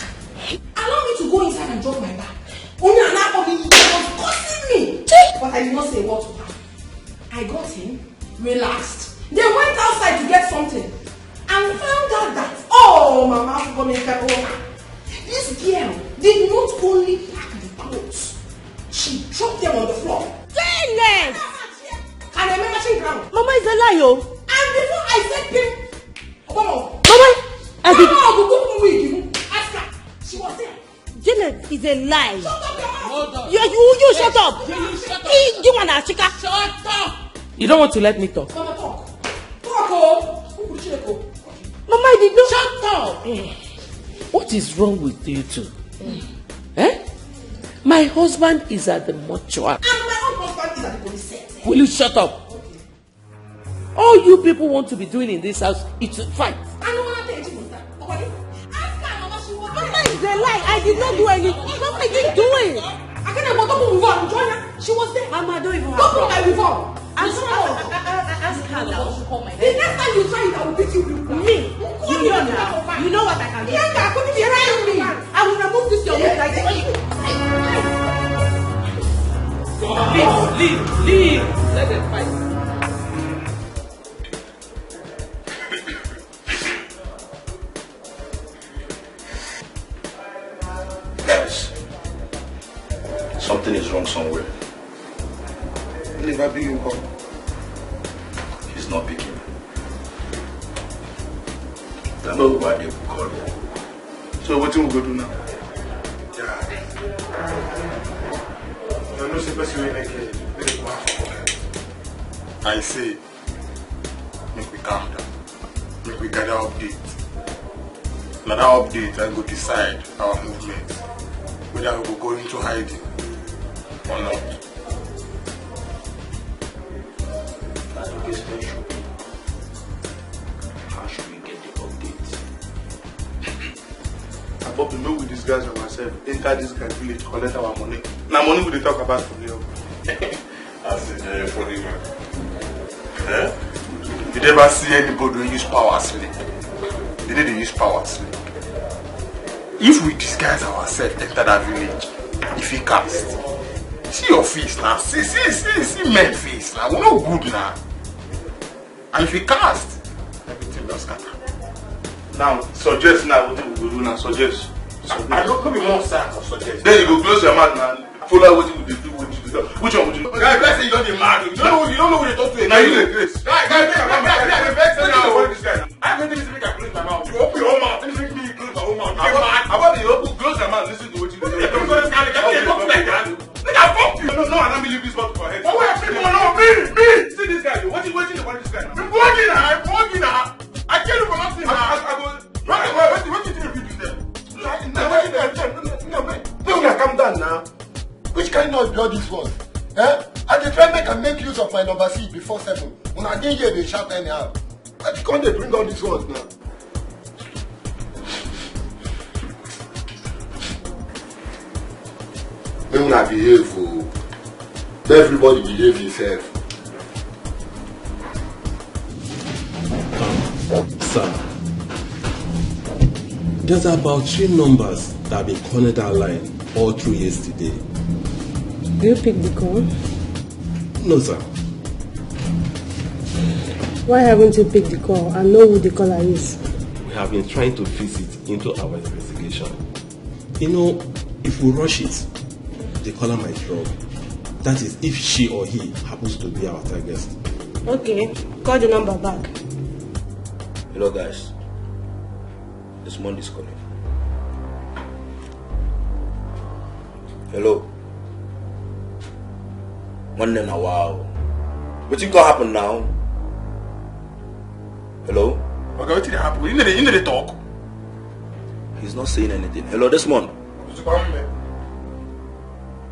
Allow me to go inside and drop my bag. Only an hour was cursing me. But I did not say what to her. I got in, relaxed. They went outside to get something and found out that, oh, Mama, this girl did not only pack the clothes, she dropped them on the floor. Janet! And I remember she ground. Mama is a liar. And before I said, Mama, I did ask her. She was there. Janet is a lie. Shut up, Hold on. You shut up. You want to chica? Shut up. You don't want to let me talk. Mama, talk. Talk, oh. Mama, I did not. Shut up. What is wrong with you two? My husband is at the mortuary. And my own husband is at the police cell. Will you shut up? All you people want to be doing in this house is to fight. I don't want to tell you that. Mama is a lie. I did not do anything. Mama, I didn't do it. I can't even talk with her. Join her. She was there. Mama, don't even talk with my reform. Ask her now. The next time you try it, I will beat you. Me? You know what I can do. Yeah, put it behind me. I will remove this your head like this. Leave. Let them fight. Guys, something is wrong somewhere. Never be you call. He's not picking. I know why they call him. So what do we go do now? I say, make we calm down. Make we gather update. Another update and go decide our movement. Whether we will go into hiding or not. How should we get the update? But we know with these guys and myself, enter this guy village, collect our money. Now money we dey talk about for here. That's a very funny man. You never see anybody who use power sleep. They need to use power sleep. If we disguise ourselves, enter that village, if he cast, see your face now, see men face now, we're not good now. And if he cast, everything will scatter. Now, suggest now what we will do now, suggest. I don't come in one side or suggest. Then you go close your mouth now, follow what you will do, which one would you do? Guys say you don't be mad, you don't know who you talk to again. Now you the grace. Guys, I'm going to make a close my mouth. You open your mouth, make me close my own mouth. How about you open, close your mouth, listen to what you do. Make I fuck you. No, I don't believe this bottle for head. Oh, wait, people know me. See this guy, what you waiting for this guy now? I'm walking now. I tell you for nothing now. What do you think you do there? No, calm down now. Which kind of blood this was? I dey try make my number see before 7. When I didn't hear they shout anyhow. Why can't they bring all these ones now? When I behave, everybody behave himself. Sir, there's about 3 numbers that have been calling that line all through yesterday. Do you pick the call? No, sir. Why haven't you picked the call and know who the caller is? We have been trying to fix it into our investigation. You know, if we rush it, the caller might drop. That is, if she or he happens to be our target. Okay, call the number back. Hello guys, this Monday's calling. Hello. Monday now, wow. What think gonna happen now? Hello? Okay, what did happen? You know the talk. He's not saying anything. Hello, this one.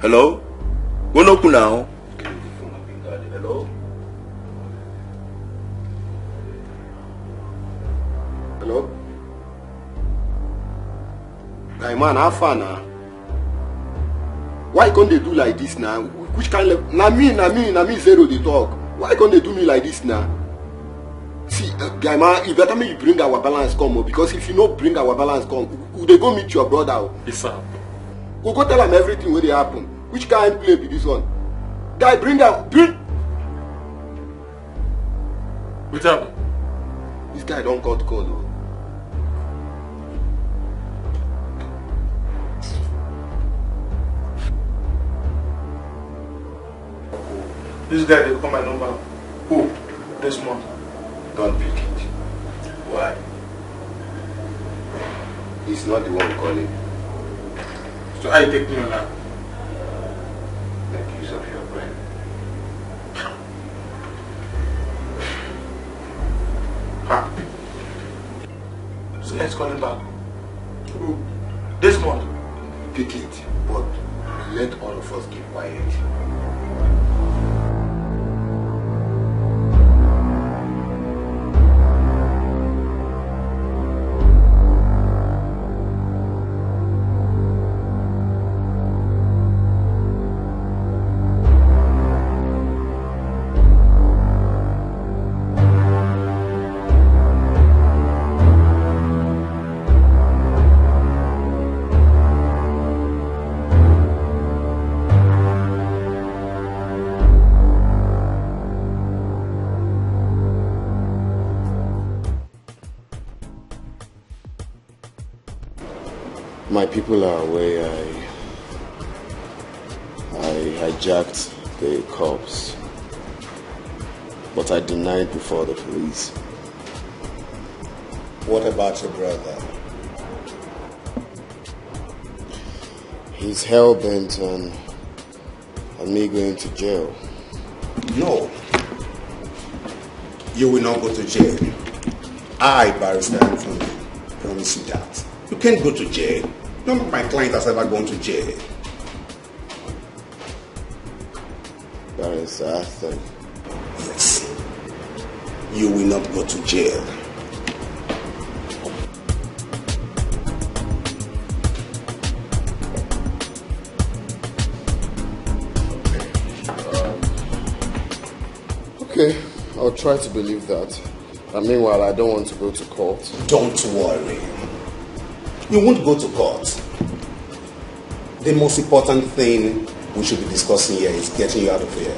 Hello? Go no now. Hello? Hello? Guy man, how far now? Why can't they do like this now? Which kind of na me zero they talk. Why can't they do me like this now? See, guy man, you better make you bring our balance come, because if you don't bring our balance come, they go meet your brother. Yes, sir. Go tell him everything where they happen. Which kind of play be this one? Guy, bring. What's up? This guy don't cut call though. This guy, they call my number. Who? This month. Don't pick it. Why? He's not the one calling. So I take me now. Make use of your brain. Ha. So let's call him back. Who? This month. Pick it, but let all of us keep quiet. My people are aware I hijacked the cops, but I denied before the police. What about your brother? He's hell-bent on me going to jail. No. You will not go to jail. I, Barrister Anthony, promise you that. You can't go to jail. None of my clients has ever gone to jail. Barrister Anthony. Yes. You will not go to jail. Okay, I'll try to believe that. And meanwhile, I don't want to go to court. Don't worry. You won't go to court. The most important thing we should be discussing here is getting you out of here.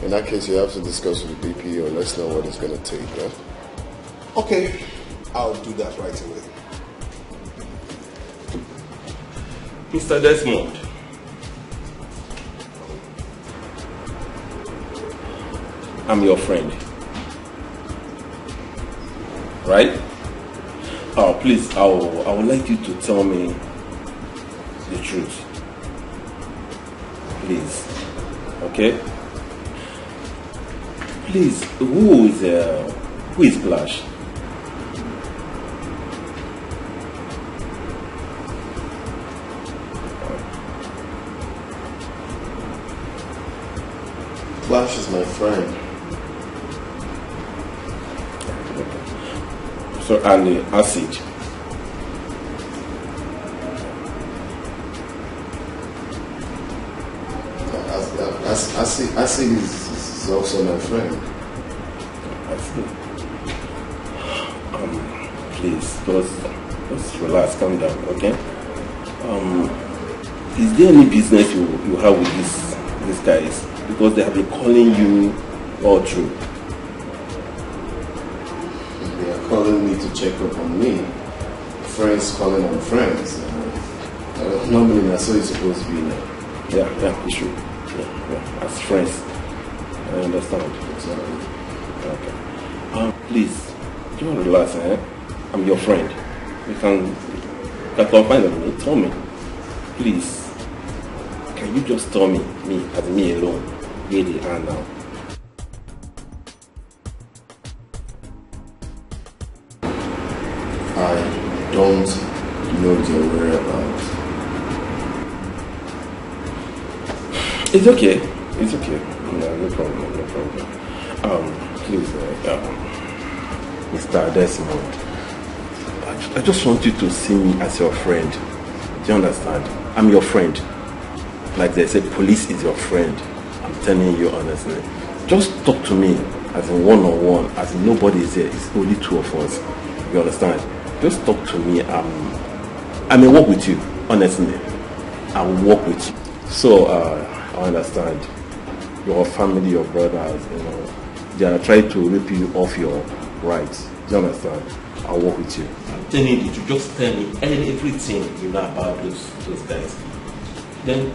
In that case, you have to discuss with the DPO. Let's know what it's going to take. Huh? Okay, I'll do that right away. Mr. Desmond. I'm your friend. Right? Oh, please, I would like you to tell me the truth. Please. Okay? Please, who is Blush? Flash is my friend. So, and the acid. Acid is also my friend. Acid. Please, just relax, calm down, okay? Is there any business you have with these guys? Because they have been calling you all through. They are calling me to check up on me. Friends calling on friends. Normally that's how it's supposed to be now. Yeah, it's true. Yeah, as friends. I understand. Okay. Please, do you want to relax, eh? I'm your friend. You can confide on me. Tell me. Please. Can you just tell me as me alone, where they are now? I don't know their whereabouts. It's okay. It's okay. No problem. Please, Mr. Desmond, I just want you to see me as your friend. Do you understand? I'm your friend. Like they say, police is your friend. I'm telling you honestly. Just talk to me as in one-on-one, as in nobody is here. It's only two of us. You understand? Just talk to me. I may work with you, honestly. I will work with you. So, I understand. Your family, your brothers, they are trying to rip you off your rights. Do you understand? I'll work with you. I'm telling you to just tell me everything you know about those guys. Then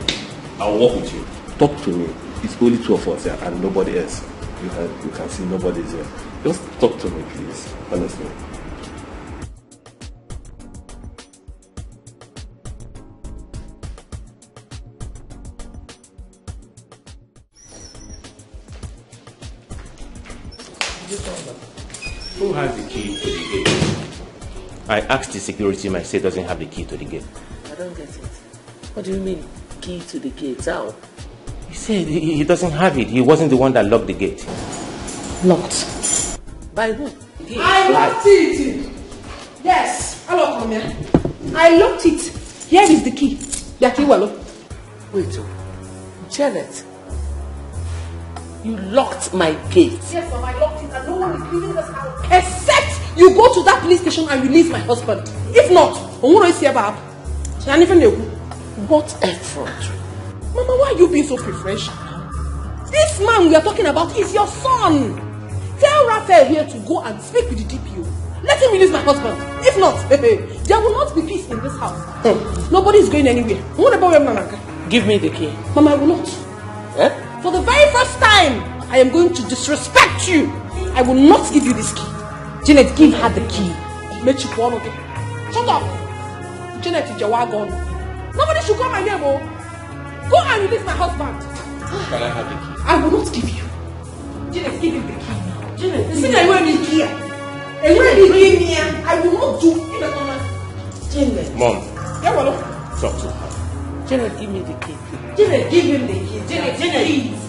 I'll work with you. Talk to me. It's only two of us here and nobody else. You can see nobody's here. Just talk to me, please. Honestly. Who has the key to the gate? I asked the security man, he doesn't have the key to the gate. I don't get it. What do you mean, key to the gate? How? He said he doesn't have it. He wasn't the one that locked the gate. Locked? By who? I locked it! Yes, I locked it. I locked it. Here is the key. The key wallow. Wait, Janet. You locked my gate. Yes, Mom, I locked it and no one is leaving this house. Except you go to that police station and release my husband. If not, I won't see about. What effort? Mama, why are you being so preferential? This man we are talking about is your son. Tell Raphael here to go and speak with the DPO. Let him release my husband. If not, there will not be peace in this house. Nobody is going anywhere. Give me the key. Mama, I will not. Eh? For the very first time, I am going to disrespect you. I will not give you this key. Janet, give her the key. Shut up. Janet is your wagon. Nobody should call my name. Oh. Go and release my husband. Can I have the key? I will not give you. Janet, give him the key now. Janet, this is I want the key. I will not do it. Janet. Mom. Yeah, talk to her. Janet, give me the key. Janet, give him the key. Janet,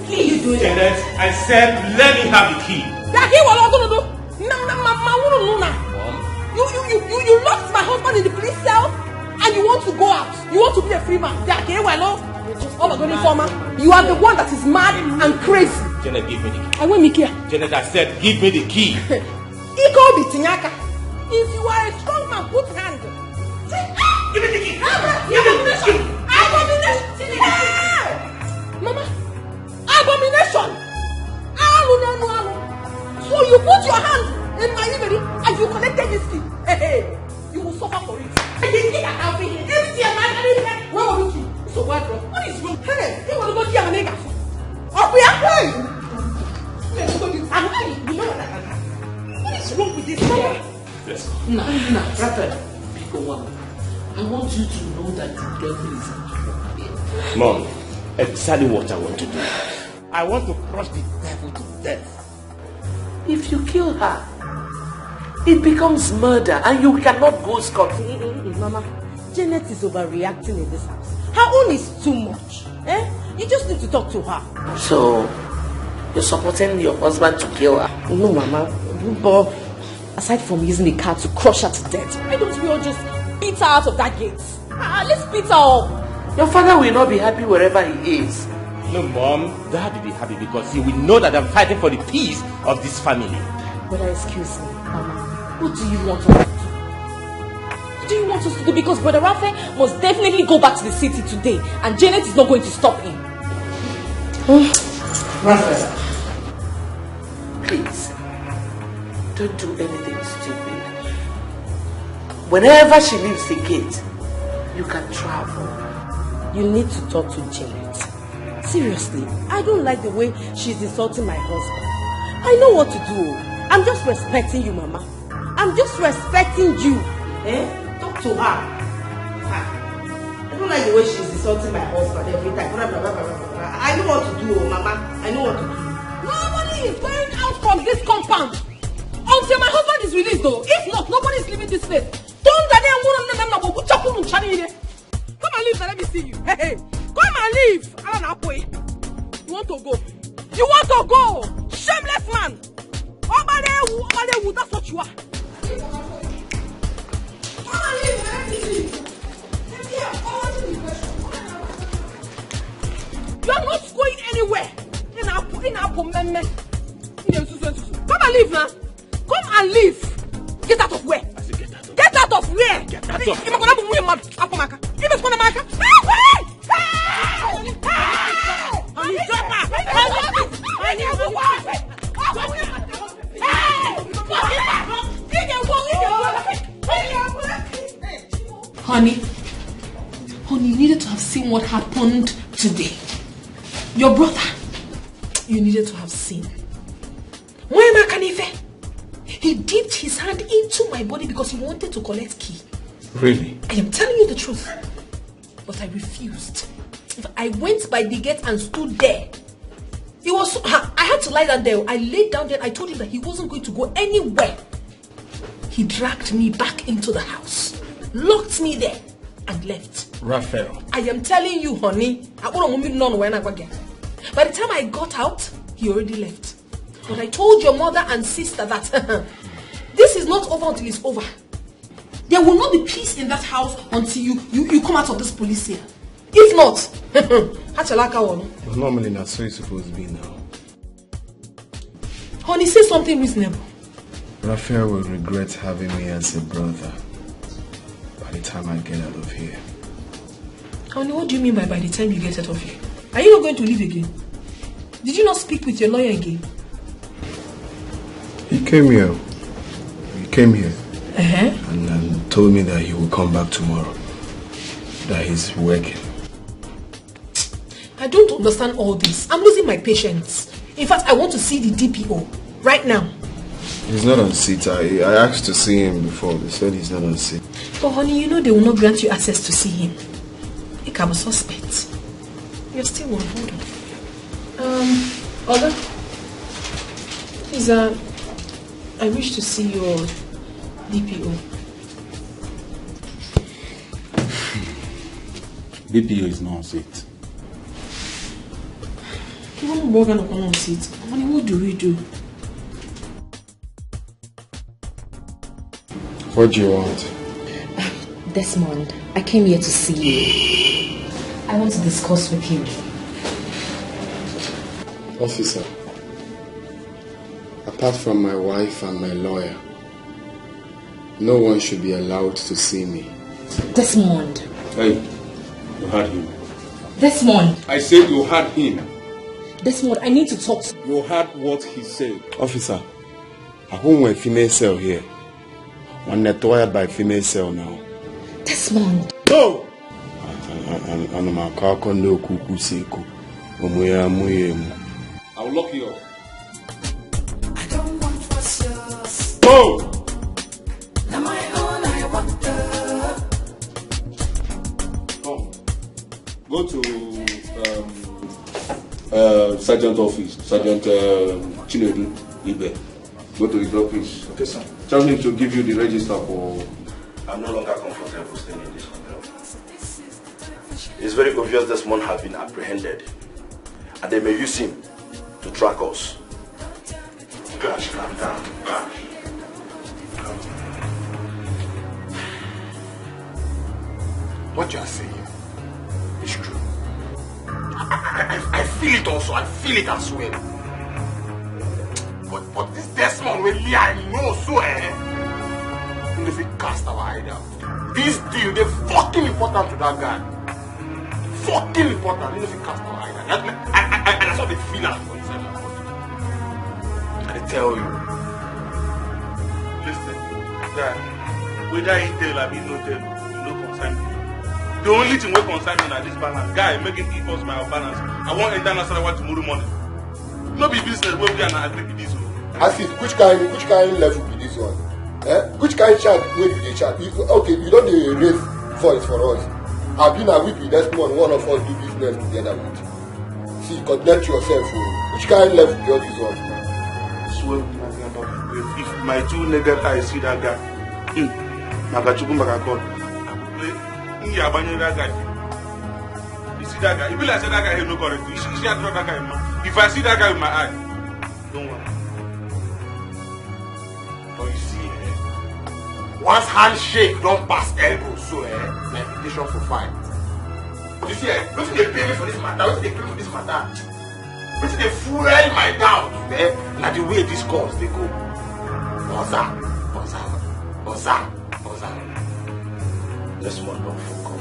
please you do it. Janet, I said let me have the key. Yeah, he will not do. You locked my husband in the police cell and you want to go out. You want to be a free man. Yeah, okay, well, oh my God, informer. You are the one that is mad and crazy. Janet, give me the key. I want me here. Janet, I said give me the key. Iko bitinyaka. If you are a strong man, put hand. Give me the key. Abomination. Mama, abomination. So you put your hand in my inventory and you collected this key. Hey, you will suffer for it. Where will you keep? So what is wrong? Hey, you want to go to your nigga? What is wrong with this man? Yes. No, Raphael, I want you to know that the devil is at work. Mom, exactly what I want to do. I want to crush the devil to death. If you kill her, it becomes murder and you cannot go scot-free. Mama, Janet is overreacting in this house. Her own is too much. You just need to talk to her. So, You're supporting your husband to kill her. No, Mama. But aside from using the car to crush her to death, Why don't we all just beat her out of that gate? Let's beat her up. Your father will not be happy wherever he is. No, Mom, Dad will be happy because he will know that I'm fighting for the peace of this family. Brother, excuse me, Mama. What do you want us to do? What do you want us to do? Because Brother Raphael must definitely go back to the city today, and Janet is not going to stop him. Raphael, please, don't do anything stupid. Whenever she leaves the gate, you can travel. You need to talk to Janet. Seriously, I don't like the way she's insulting my husband. I know what to do. I'm just respecting you, Mama. I'm just respecting you. Talk to her. I don't like the way she's insulting my husband every time. I know what to do, Mama. I know what to do. Nobody is going out from this compound until my husband is released, though. If not, nobody is leaving this place. Come and leave, let me see you. Hey, come and leave. You want to go? You want to go? Shameless man. That's what you are. Come and leave, let me see you. You are not going anywhere. Come and leave now. Come and leave. Get out of where? Get out of where? Get out of Honey, you needed to have seen what happened today. Your brother, you needed to have seen. He dipped his hand into my body because he wanted to collect key. Really? I am telling you the truth. But I refused. I went by the gate and stood there. It was so, I had to lie down there. I laid down there. I told him that he wasn't going to go anywhere. He dragged me back into the house, locked me there, and left. Raphael. I am telling you, honey. By the time I got out, he already left. But I told your mother and sister that this is not over until it's over. There will not be peace in that house until you come out of this police here. If not, normally not so it's supposed to be now. Honey, say something reasonable. Raphael will regret having me as a brother by the time I get out of here. Honey, what do you mean by the time you get out of here? Are you not going to leave again? Did you not speak with your lawyer again? He came here. And told me that he will come back tomorrow. That he's working. I don't understand all this. I'm losing my patience. In fact, I want to see the DPO right now. He's not on seat. I asked to see him before. They said he's not on seat. But honey, you know they will not grant you access to see him. Like I'm a suspect. You're still on hold on. Oga, please, I wish to see your DPO. DPO is not on seat. What do we do? What do you want? Desmond, I came here to see you. I want to discuss with you. Officer, apart from my wife and my lawyer, no one should be allowed to see me. Desmond. Hey, you heard him. Desmond. I said you heard him. Desmond, I need to talk to you. You heard what he said. Officer, I home a female cell here. One nettoyed by female cell now. Desmond. No! And my car can no kuku seko. I will lock you up. I don't want what's yours. Go! Now my own, I want Come. Go to Sergeant office. Sergeant Chinedu Ibe. Go to his office. Okay, sir. Tell him to give you the register for... I'm no longer comfortable staying in this hotel. It's very obvious this man has been apprehended. And they may use him to track us. Gosh, calm down. Gosh. What you are saying is true. I feel it also. I feel it as well. But this Desmond will me, I know so if we cast our eye out. This deal, they fucking important to that guy. Fucking important. If we cast our eye out. And that's what they feel as for inside my body. I tell you. Listen, guy, whether he tell or be no tell, you no concern me. The only thing we concern me is this balance. Guy, make it equals my balance. I want international one tomorrow morning. No be business where we are not agree with this one. As if which kind level be this one? Which kind chat where you dey chat? Okay, you don't raise voice for us. I've been a week with Desmond, one of us do business together with. See, connect yourself. Which kind level be all this one? Swear if my two naked eyes see that guy, Magachuku Magakon, you see that guy, if I say that guy no correct, you see that guy, if I see that guy with my eye, don't worry. But you see, once handshake don't pass elbow, so my invitation for fight. You see, don't they pay me for this matter? Don't they pay me for this matter? Don't they fuel my doubt? Like the way these calls they go. Oza. This one don't fuck up.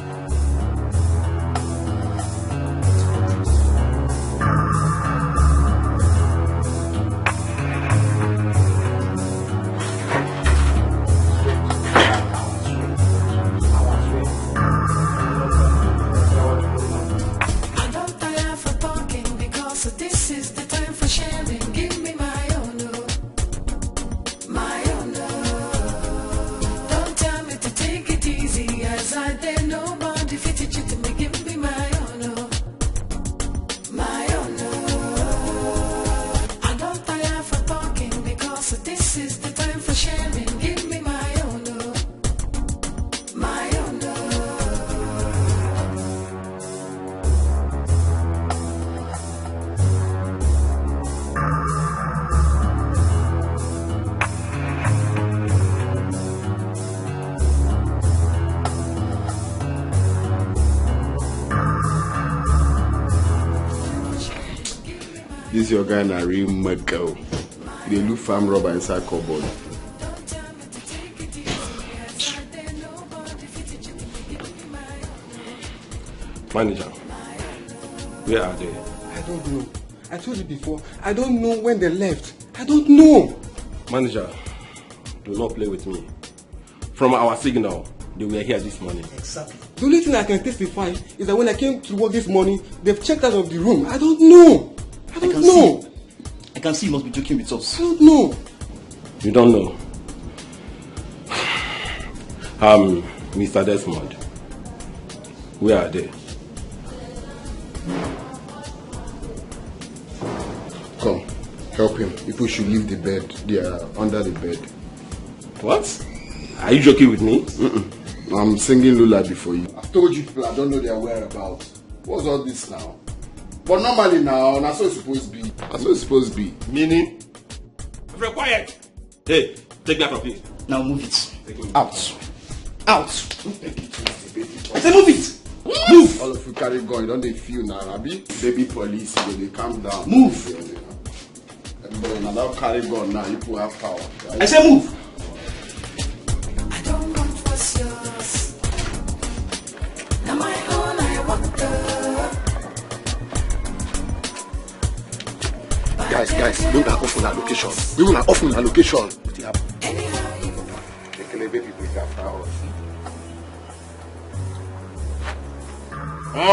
This your guy na real mad girl. They look farm rubber inside cupboard. Manager, where are they? I don't know. I told you before, I don't know when they left. I don't know. Manager, do not play with me. From our signal, they were here this morning. Exactly. The only thing I can testify is that when I came to work this morning, they've checked out of the room. I don't know. I don't know. I can see you must be joking with us. I don't know. You don't know. Mr. Desmond, where are they? Come, help him. People should leave the bed. They are under the bed. What? Are you joking with me? I'm singing lullaby for you. I've told you people I don't know their whereabouts. What's all this now? But normally now, that's what it's supposed to be. That's what it's supposed to be. Meaning? Very quiet. Hey, take that from here. Now move it. Out. Out. I say move it. Move. All of you carry gun. Don't they feel now, Abi? Baby police, they calm down. Move. Everybody now carry gun now. You people have power. Right? I say move. I don't want what's yours. Now my own, I want the. Guys, we will off on our location. We will off on our location. What happened? The baby with our power.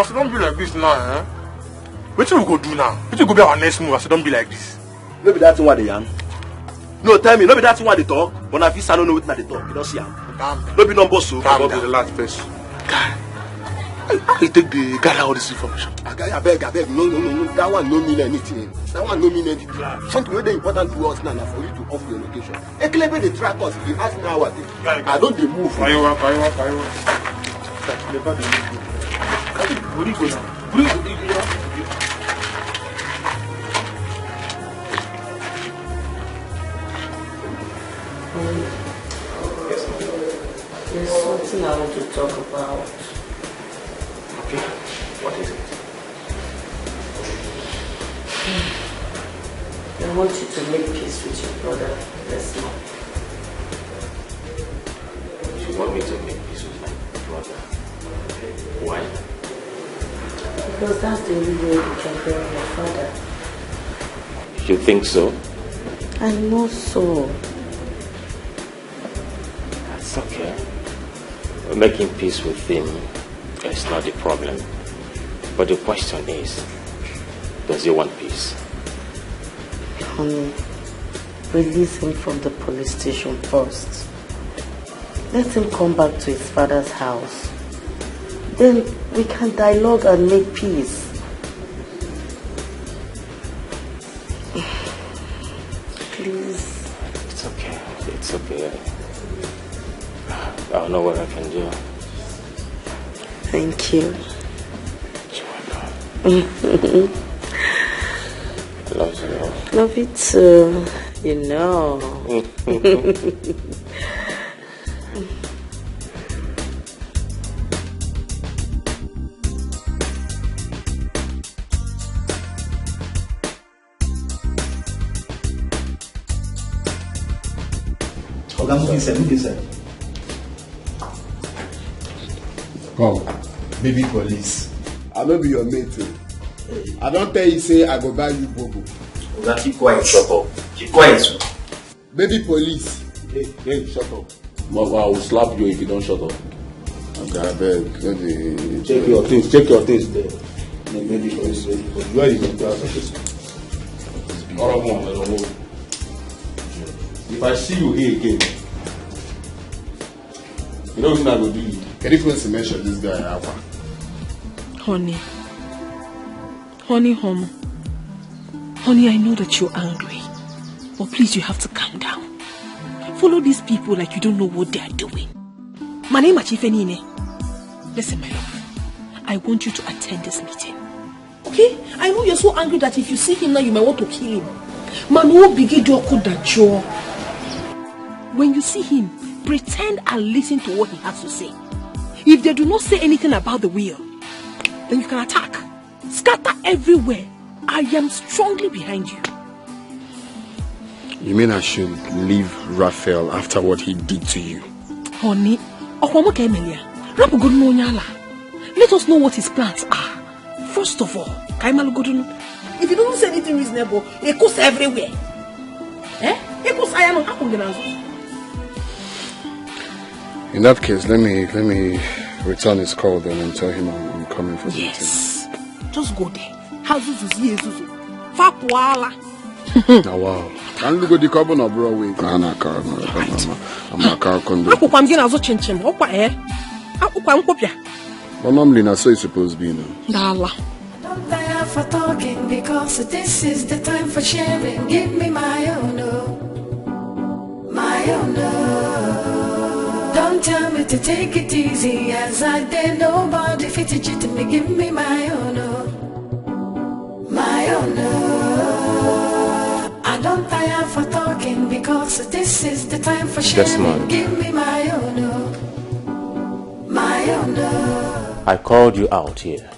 So don't be like this now, eh? What we go do now? What we go be our next move? So don't be like this. No be that thing what they yarn. No, tell me, no be that thing what they talk. When I feel I don't know what they talk. You don't see am. No be number so. Calm down. The last person. Guy, how you take the gather all this information? I beg. No. That one no mean anything. That one no mean anything. Something very important to us now for you to off your location. Ekelebe they track us. If you ask me how I think, I don't they move. Why you want? Never they move. Where you go now? Yes, ma'am. There's something I want to talk about. Okay. What is it? I want you to make peace with your brother this month. You want me to make peace with my brother? Why? Because that's the only way you can bury your father. You think so? I know so. That's okay. Making peace with him is not the problem. But the question is, does he want peace? Honey, release him from the police station first. Let him come back to his father's house. Then we can dialogue and make peace. Please. It's okay. It's okay. I'll know what I can do. Thank you. You're welcome. I love you. Love you too. You know. Come, baby police. I no be your mate too. I don't tell you say I go buy you bobo. Oga, keep quiet, shut up. Keep quiet. Baby police. Hey, shut up. Well, I will slap you if you don't shut up. Okay, I beg. Check your things there. Maybe police ready. Where is the class? If I see you here again, you know what I will do? Can you please mention this guy, Alpha? Honey, Homo. Honey, I know that you're angry. But please, you have to calm down. Follow these people like you don't know what they are doing. My name is Chifenine. Listen, my love. I want you to attend this meeting. Okay? I know you're so angry that if you see him now, you might want to kill him. When you see him, pretend and listen to what he has to say. If they do not say anything about the will, then you can attack. Scatter everywhere. I am strongly behind you. You mean I should leave Raphael after what he did to you? Honey, let us know what his plans are. First of all, if he doesn't say anything reasonable, he goes everywhere. In that case, let me return his call then and tell him I'm coming for the meeting. Yes. Just go there. Now wow. Can you go the carbon or Broadway? I'm not car. But normally that's so it's supposed to be now. Don't tire for talking because this is the time for sharing. Give me my own, my own. Don't tell me to take it easy as I did. Nobody fitted you to me. Give me my own, my own. I don't tire for talking because this is the time for sharing. Give me my own, my own. I called you out here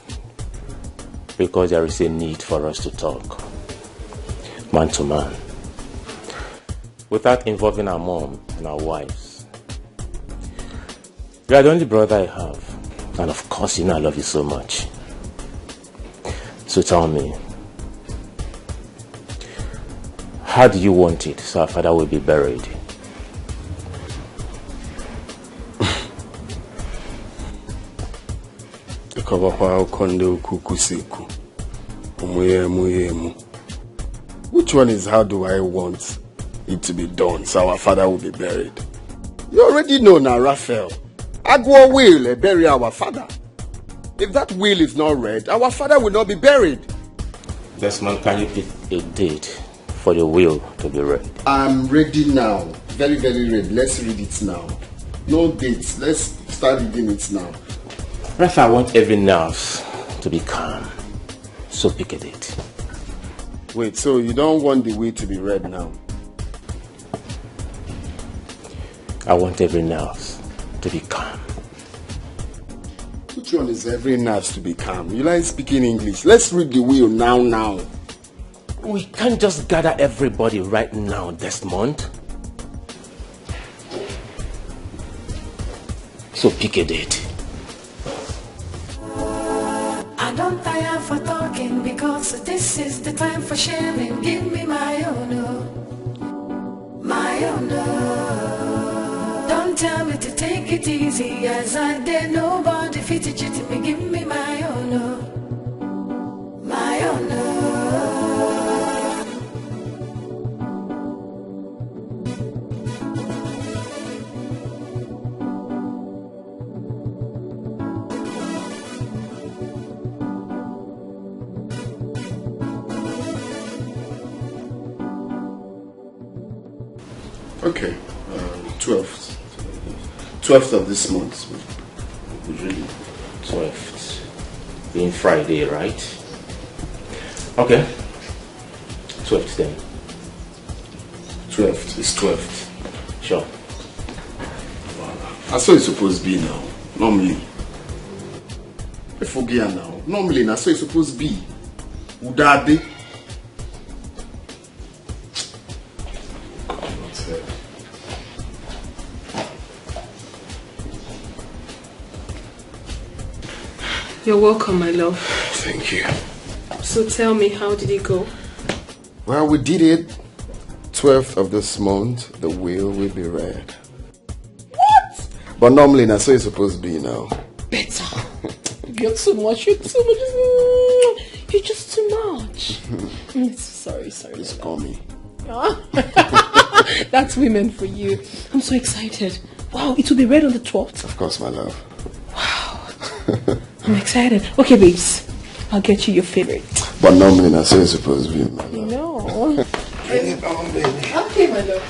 because there is a need for us to talk, man to man, without involving our mom and our wives. You are the only brother I have, and of course you know I love you so much. So tell me, how do you want it so our father will be buried? Which one is how do I want it to be done so our father will be buried? You already know now, Raphael. Agua will bury our father. If that will is not read, our father will not be buried. Desmond, can you pick a date for the will to be read? I'm ready now. Very, very ready. Let's read it now. No dates. Let's start reading it now. Raphael, I want every nerve to be calm. So pick a date. Wait, so you don't want the will to be read now? I want every nerve to be calm. Which one is every nerve to be calm? You like speaking English? Let's read the will now. We can't just gather everybody right now, Desmond. So pick a date. I don't tire for talking because this is the time for sharing. Give me my own, my own. Don't tell me to take it easy as I did. Nobody fit to cheat me. Give me my own, my own. Okay, 12th of this month. Really? 12th. Being Friday, right? Okay. 12th then. 12th is 12th. Sure. That's what it's supposed to be now. Normally. I forget now. Normally, that's what it's supposed to be. Would that be? You're welcome, my love. Thank you. So tell me, how did it go? Well, we did it. 12th of this month, the will be read. What? But normally, that's what it's supposed to be now. Better. You're too much. You're just too much. Sorry. Just call me. That's women for you. I'm so excited. Wow, it will be read on the 12th. Of course, my love. I'm excited. Okay, babes. I'll get you your favorite. But normally, that's what it's supposed to be. No. Bring it on, baby. Okay, my love.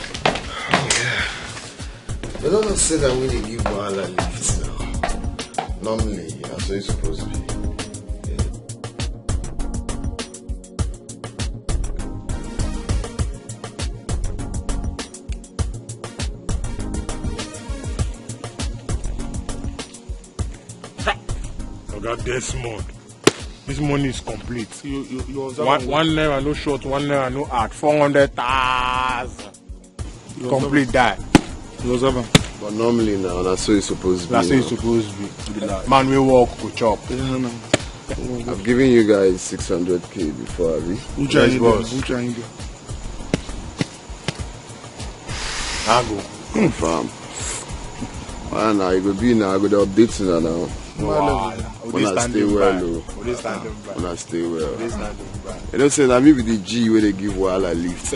They don't say that we give Wahala lifts now. Normally, that's what it's supposed to be. Oga Desmond, this money is complete. You one naira no short, 1 naira no add, 400,000. Complete that. But normally now, that's what it's supposed to be. That's what it's supposed to be. Man, we walk, we chop. I've given you guys 600k before, Abi. Who trying to do? I go. Confirm. Well, now, you go be now, I go to update you now. When I stay well, when I stay well. You don't say that me with the G where they give Wahala lift.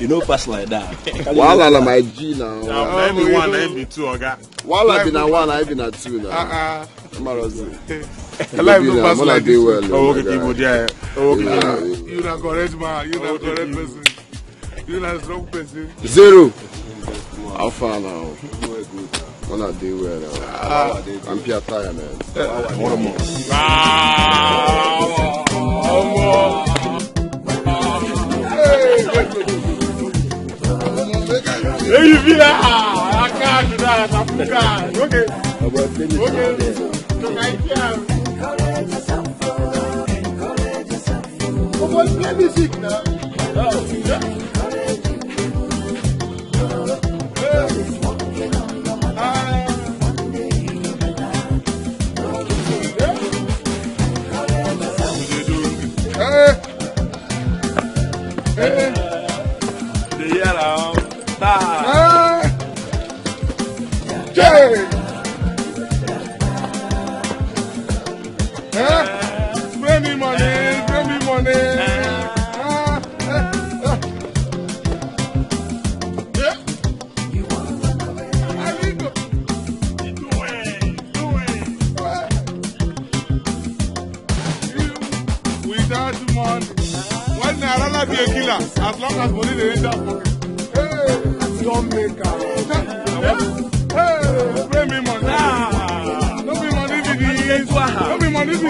You know, pass like that. Wahala na my G now. Let me one, let me two, Oga. Wahala been a one, I been a two now. I like no pass like this. Oh, okay, people there. Okay, you not correct man. You not correct person. You not strong person. Zero. How far now? When I do well, I'm Pia Tire, man. One more. Hey, you feel that? I can't do that. Okay. Come on, play music now. Spend me money. Without money, one naira be a killer. As long as money they enter pocket. Hey, don't make out. Hey, spray me money. Don't be money to the. Don't be money to the.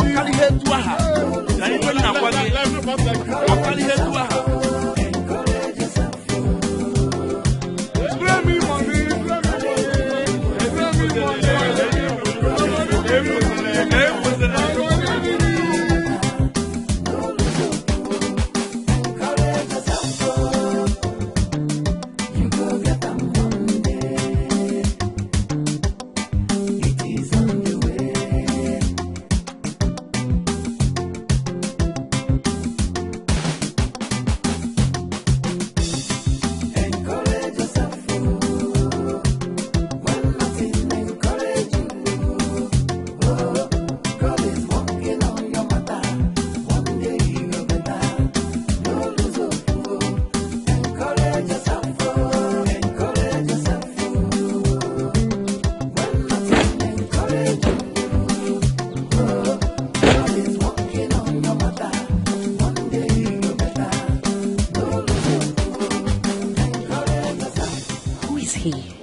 Spray me money. key.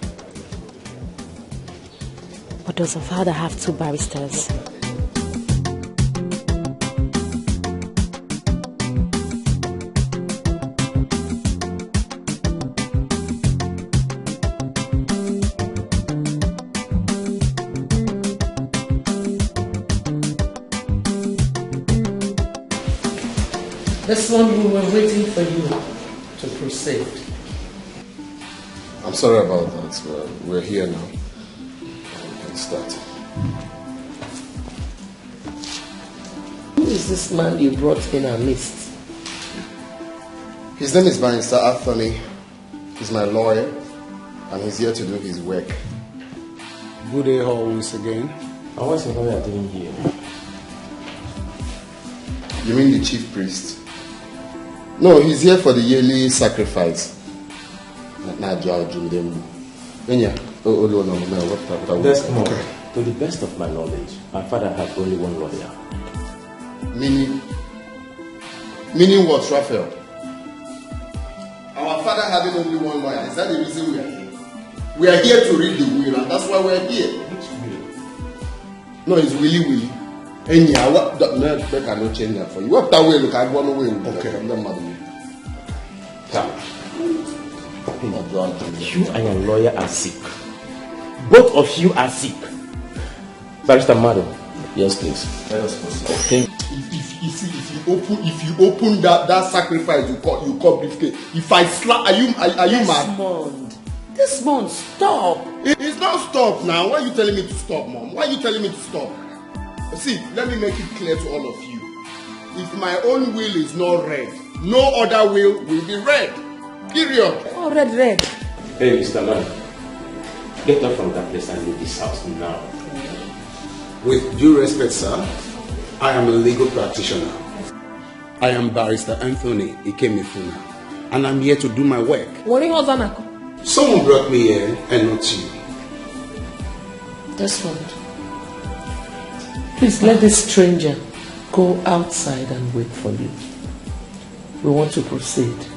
But does her father have 2 barristers? This one we were waiting for you to proceed. I'm sorry about that. We're here now. Let's start. Who is this man you brought in our midst? His name is Barrister Anthony. He's my lawyer, and he's here to do his work. Good day all once again. And what's your lawyer doing here? You mean the chief priest? No, he's here for the yearly sacrifice. Desmond, to the best of my knowledge, my father had only one lawyer. Meaning what, Raphael? Our father having only one lawyer, is that the reason we are here? We are here to read the will, and that's why we are here. Which will? No, it's Willy. And yeah, what the nerd cannot change that for you. What that way look at one way. Okay. You and your lawyer are sick. Both of you are sick. Barrister Madam. Yes, please. Let us proceed. Okay. If you open that sacrifice, you call briefcase. If I slap, are you mad? Desmond, stop. It's not stop now. Why are you telling me to stop, Mom? Why are you telling me to stop? See, let me make it clear to all of you. If my own will is not read, no other will be read. Period. Oh, red. Hey, Mr. Man. Get up from that place and leave this house now. With due respect, sir, I am a legal practitioner. I am Barrister Anthony Ikemefuna, and I'm here to do my work. Someone brought me here and not you. Desmond, please let this stranger go outside and wait for you. We want to proceed.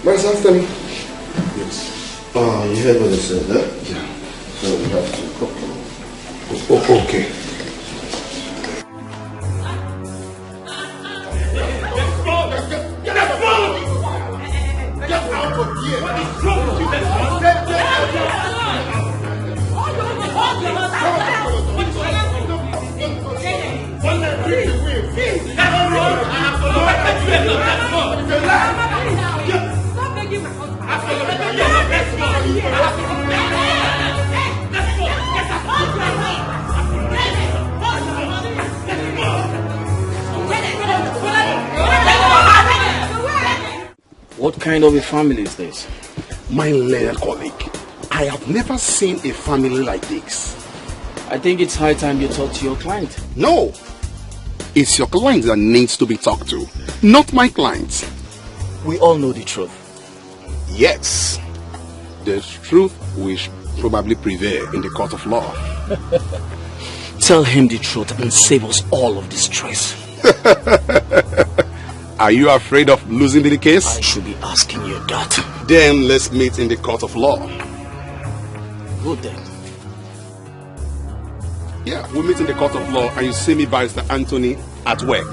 Barrister Anthony. Yes. You heard what I said, huh? Yeah. So we have to go. Okay. What kind of a family is this? My learned colleague, I have never seen a family like this. I think it's high time you talk to your client. No! It's your client that needs to be talked to, not my client. We all know the truth. Yes. The truth will probably prevail in the court of law. Tell him the truth and save us all of distress. Are you afraid of losing the case? I should be asking you that. Then let's meet in the court of law. Good then. Yeah, we'll meet in the court of law and you see me, Barrister Anthony, at work.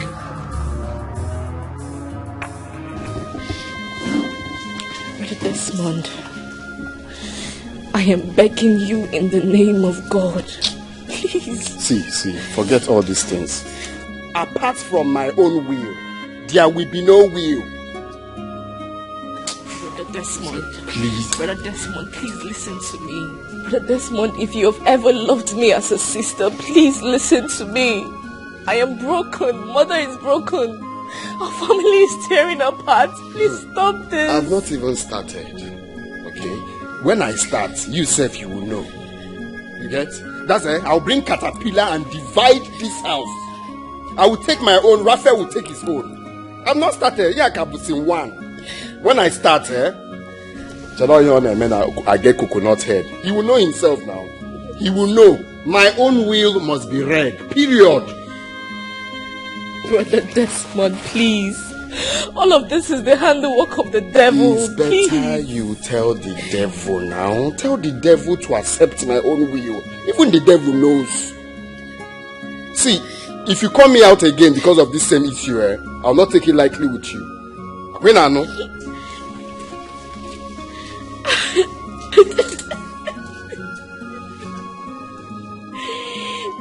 Brother Desmond, I am begging you in the name of God. Please. See, forget all these things. Apart from my own will, there will be no will. Brother Desmond, please. Brother Desmond, please listen to me. Brother Desmond, if you have ever loved me as a sister, please listen to me. I am broken. Mother is broken. Our family is tearing apart. Please stop this. I've not even started. Okay? When I start, you self, you will know. You get? That's it. I'll bring caterpillar and divide this house. I will take my own. Raphael will take his own. I've not started. Yeah, in one. When I start, I get coconut head. He will know himself now. He will know. My own will must be read. Period. Brother Desmond, please. All of this is the handiwork of the devil. It's better you tell the devil now. Tell the devil to accept my own will. Even the devil knows. See, if you call me out again because of this same issue, I'll not take it lightly with you. When I know.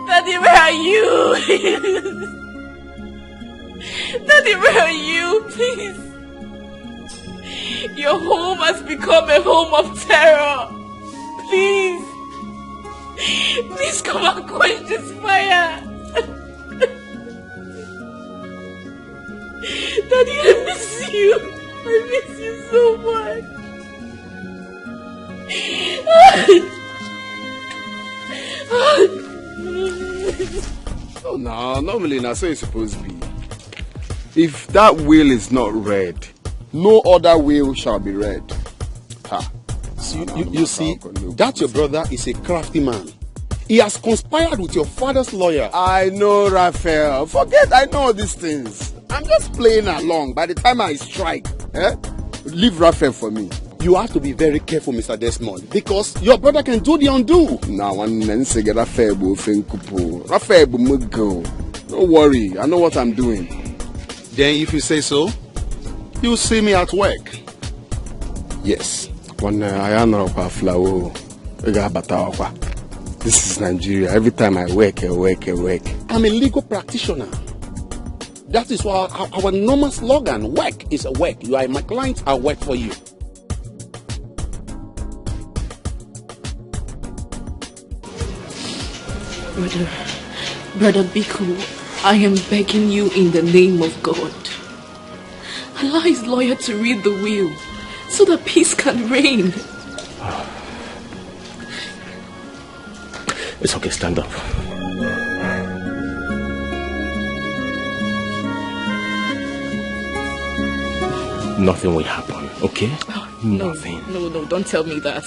Daddy, where are you? Daddy, where are you? Please. Your home has become a home of terror. Please. Please come and quench this fire. Daddy, I miss you. I miss you so much. Oh no, normally that's how it's supposed to be. If that will is not read, no other will shall be read. Ha. You see, that your brother is a crafty man. He has conspired with your father's lawyer. I know, Raphael. Forget I know all these things. I'm just playing along. By the time I strike, leave Raphael for me. You have to be very careful, Mr. Desmond, because your brother can do the undo. Now, Raphael, don't worry, I know what I'm doing. Then, if you say so, you'll see me at work. Yes. This is Nigeria. Every time I work. I'm a legal practitioner. That is why our normal slogan, work is a work. You are my client, I'll work for you. Brother Biko, I am begging you in the name of God. Allow his lawyer to read the will so that peace can reign. It's okay, stand up. Nothing will happen, okay? Nothing. No, don't tell me that.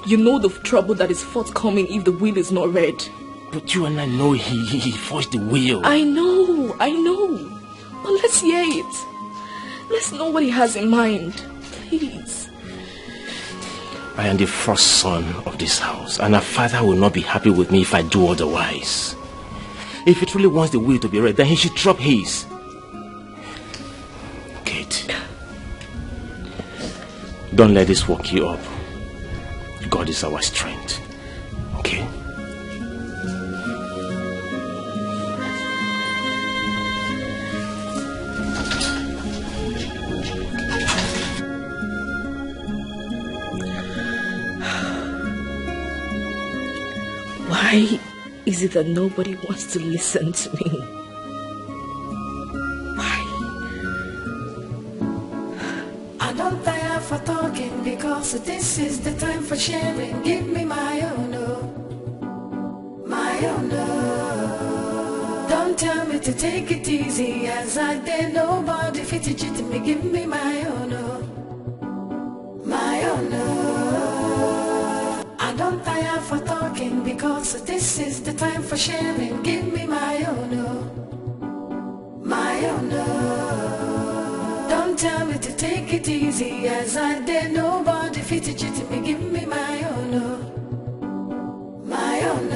You know the trouble that is forthcoming if the will is not read. But you and I know he forged the will. I know. But let's hear it. Let's know what he has in mind. Please. I am the first son of this house, and a father will not be happy with me if I do otherwise. If he truly wants the will to be read, then he should drop his. Kate, don't let this walk you up. God is our strength. Okay? Why is it that nobody wants to listen to me? Why? I don't tire for talking because this is the time for sharing. Give me my own, my own. Don't tell me to take it easy as I did. Nobody fit it to me. Give me my own, my own. I don't tire for talking because this is the time for sharing. Give me my own, my own. Don't tell me to take it easy as I did. Nobody fit it to me. Give me my own, my own.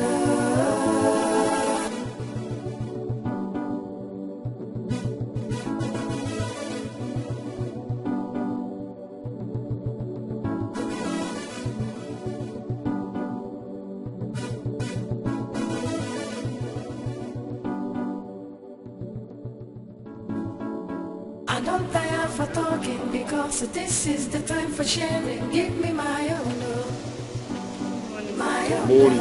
Don't tire for talking because this is the time for sharing. Give me my own, my own.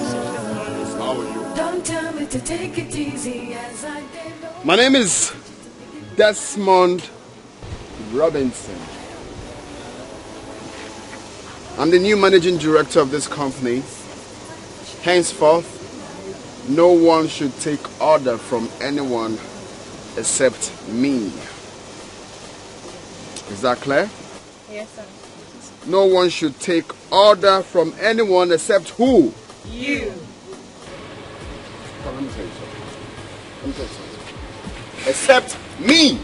How are you? Don't tell me to take it easy as I did. My name is Desmond Robinson. I'm the new managing director of this company. Henceforth, no one should take order from anyone except me. Is that clear? Yes, sir. No one should take order from anyone except who? You. Let me tell you something. except me,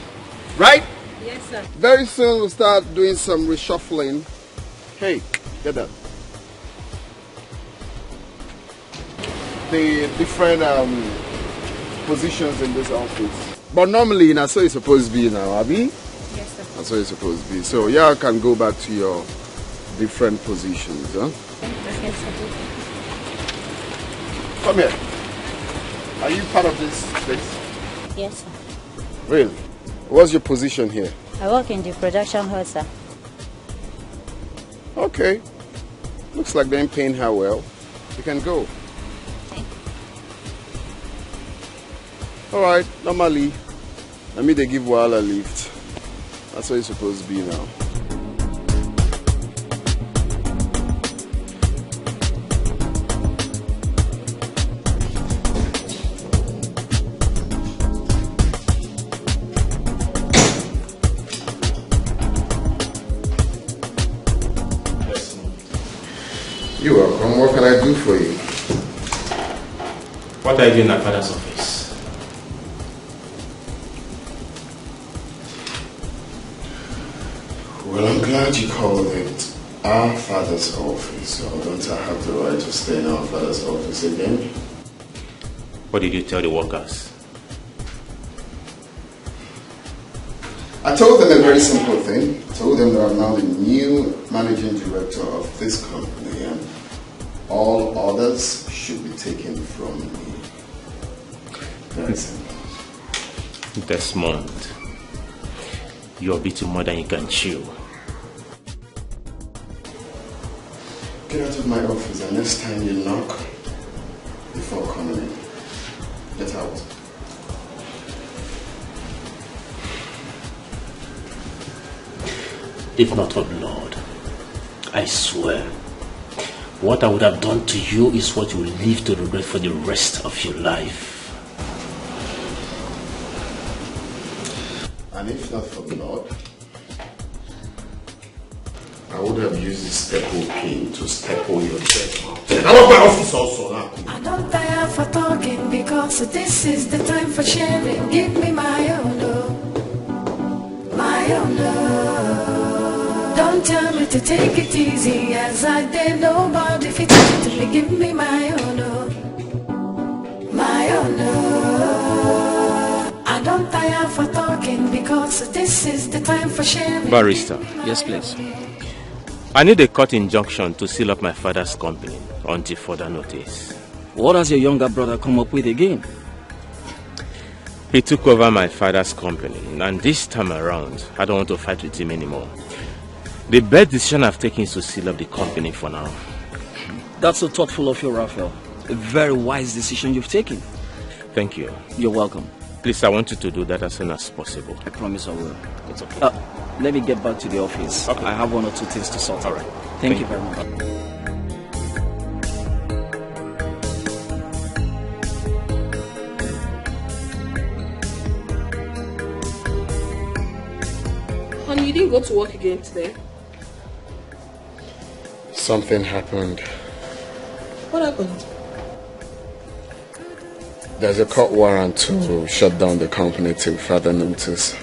right? Yes, sir. Very soon we'll start doing some reshuffling. Hey, get that. The different positions in this office. But normally, that's so it's supposed to be now, Abby? Yes, sir. That's what it's supposed to be. So, yeah, I can go back to your different positions, huh? Yes, sir. Come here. Are you part of this place? Yes, sir. Really? What's your position here? I work in the production hall, sir. Okay. Looks like they're paying her well. You can go. Alright, normally, they give Wahala a lift. That's what it's supposed to be now. You're welcome. What can I do for you? What are you doing in my father's office? Well, I'm glad you called it our father's office. So don't I have the right to stay in our father's office again? What did you tell the workers? I told them a very simple thing. I told them that I'm now the new managing director of this company and all others should be taken from me. Very simple. Desmond, you're beating more than you can chew. Get out of my office and next time you knock before coming in. Get out. If not for the Lord, I swear, what I would have done to you is what you will live to regret for the rest of your life. And if not for the Lord, I would have used the staple pin to staple your chest. Out of my office also now. I don't tire for talking because this is the time for sharing. Give me my own love, my own love. Don't tell me to take it easy as I did. Nobody fit to me. Give me my own love, my own love. I don't tire for talking because this is the time for sharing. Barrister. Yes, please. I need a court injunction to seal up my father's company until further notice. What has your younger brother come up with again? He took over my father's company, and this time around, I don't want to fight with him anymore. The best decision I've taken is to seal up the company for now. That's so thoughtful of you, Raphael. A very wise decision you've taken. Thank you. You're welcome. Please, I want you to do that as soon as possible. I promise I will. It's okay. Let me get back to the office. Okay. I have one or two things to sort out. All right. Thank you very much. Honey, you didn't go to work again today? Something happened. What happened? There's a court warrant to shut down the company till further notice.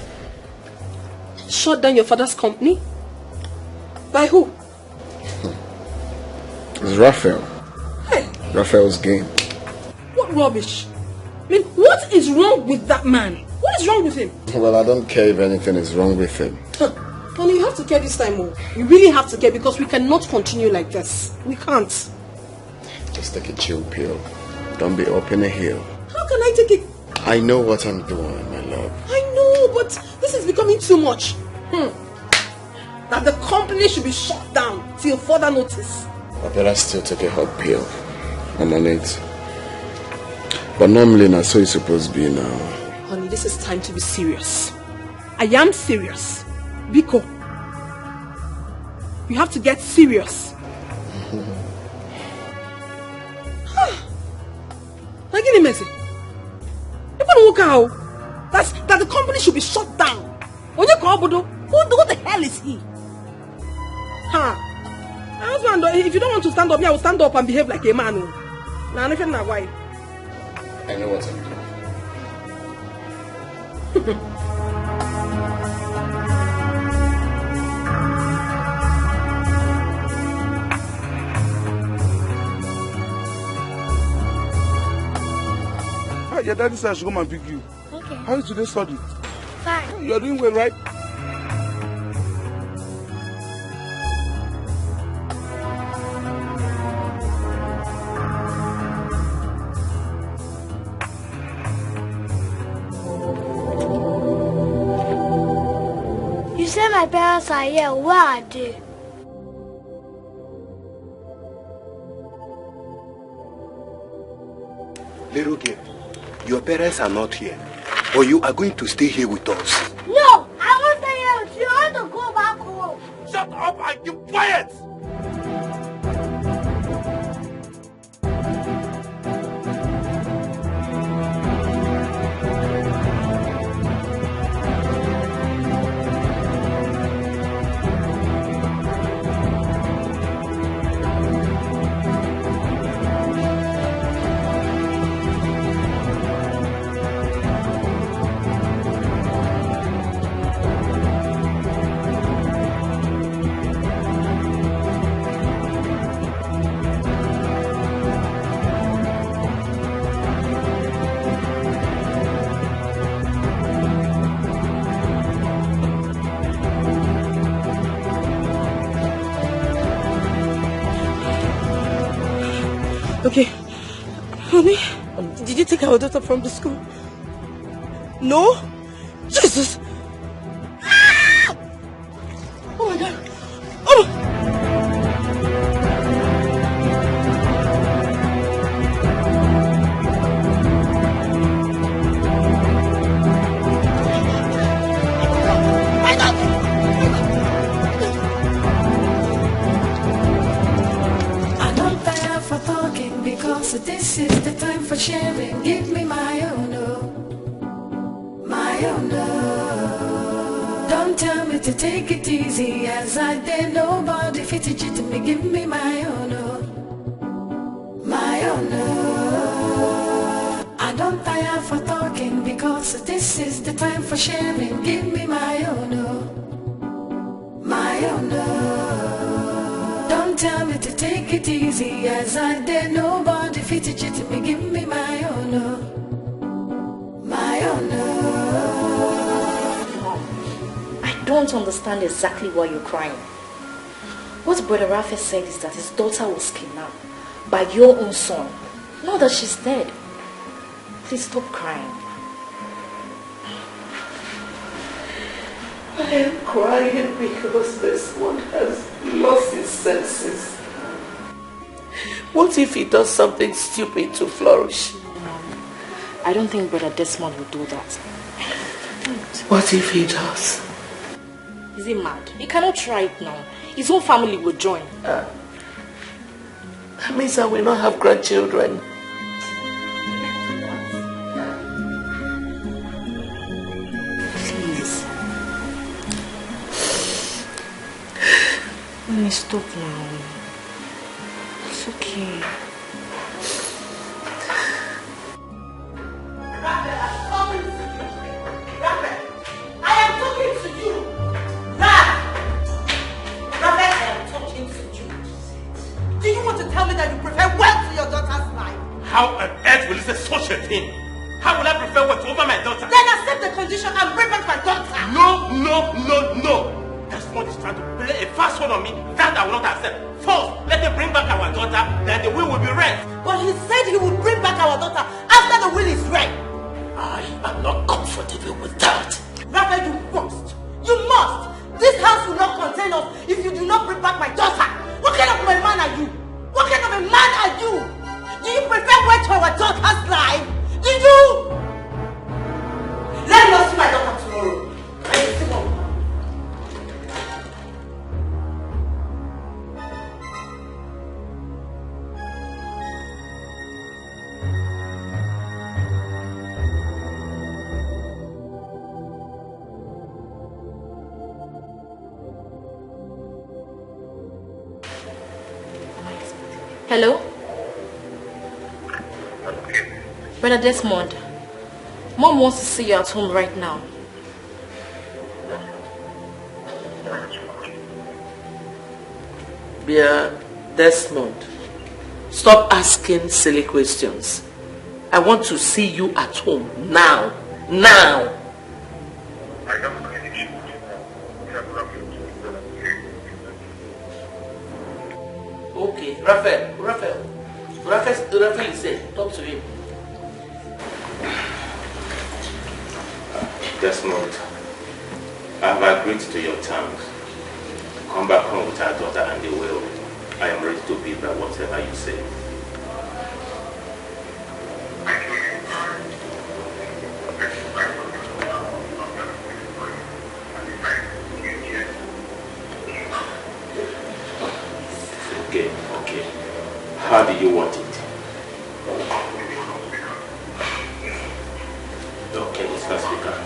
Shut down your father's company? By who? It's Raphael. Hey, Raphael's game. what rubbish? I mean, what is wrong with that man? What is wrong with him? Well, I don't care if anything is wrong with him. Honey, you have to care this time more. You really have to care because we cannot continue like this. We can't. Just take a chill pill. Don't be up in a hill. How can I take it? I know what I'm doing, my love. I know, but this is becoming too much. That the company should be shut down till further notice. I better still take a hot pill. I'm on it. But normally, that's so it's supposed to be now. Honey, this is time to be serious. I am serious. Biko, you have to get serious. Like any message. That the company should be shut down. Who the hell is he? My husband, if you don't want to stand up, I will stand up and behave like a man. Now, I know what I'm doing. Your daddy said I should come and pick you. Okay. How is today's study? Fine. You're doing well, right? You said my parents are here. Where are they? Little girl, your parents are not here, or you are going to stay here with us. No, I won't stay here with you. I want to go back home. Shut up and keep quiet! Okay. Honey, did you take our daughter from the school? No? Jesus! Ah! Oh my God! Oh! So this is the time for sharing. Give me my own, oh, my own, oh. Don't tell me to take it easy, as I did. Nobody fit it to me. Give me my own, oh, my own, oh. I don't tire for talking, because this is the time for sharing. Give me my own, oh, my own, oh. Don't tell me to take it easy, as I did. Nobody fit it to me. Give me my own, oh, my own, oh. I don't understand exactly why you're crying. What Brother Raphael said is that his daughter was kidnapped by your own son. Now that she's dead. Please stop crying. I am crying because this one has lost his senses. What if he does something stupid to flourish? I don't think Brother Desmond will do that. What if he does? Is he mad? He cannot try it now. His whole family will join. That means I will not have grandchildren. Please. Let me stop now. It's okay. How on earth will you say such a thing? How will I prefer what over my daughter? Then accept the condition and bring back my daughter. No, no, no, no. Desmond is trying to play a fast one on me. That I will not accept. First, let him bring back our daughter, then the will be read. But he said he would bring back our daughter after the will is read. I am not comfortable with that. Raphael, you must. You must. This house will not contain us if you do not bring back my daughter. What kind of a man are you? What kind of a man are you? Do you prefer wait for our daughter's life? Do you? Let me not see my daughter tomorrow. Hello? Brother Desmond, Mom wants to see you at home right now. Dear Desmond, stop asking silly questions. I want to see you at home now. Now! Okay, Raphael is there. Talk to him. Desmond, I have agreed to your terms. Come back home with our daughter and the will. I am ready to be by whatever you say. Okay. How do you want it? Okay, it's not speaker.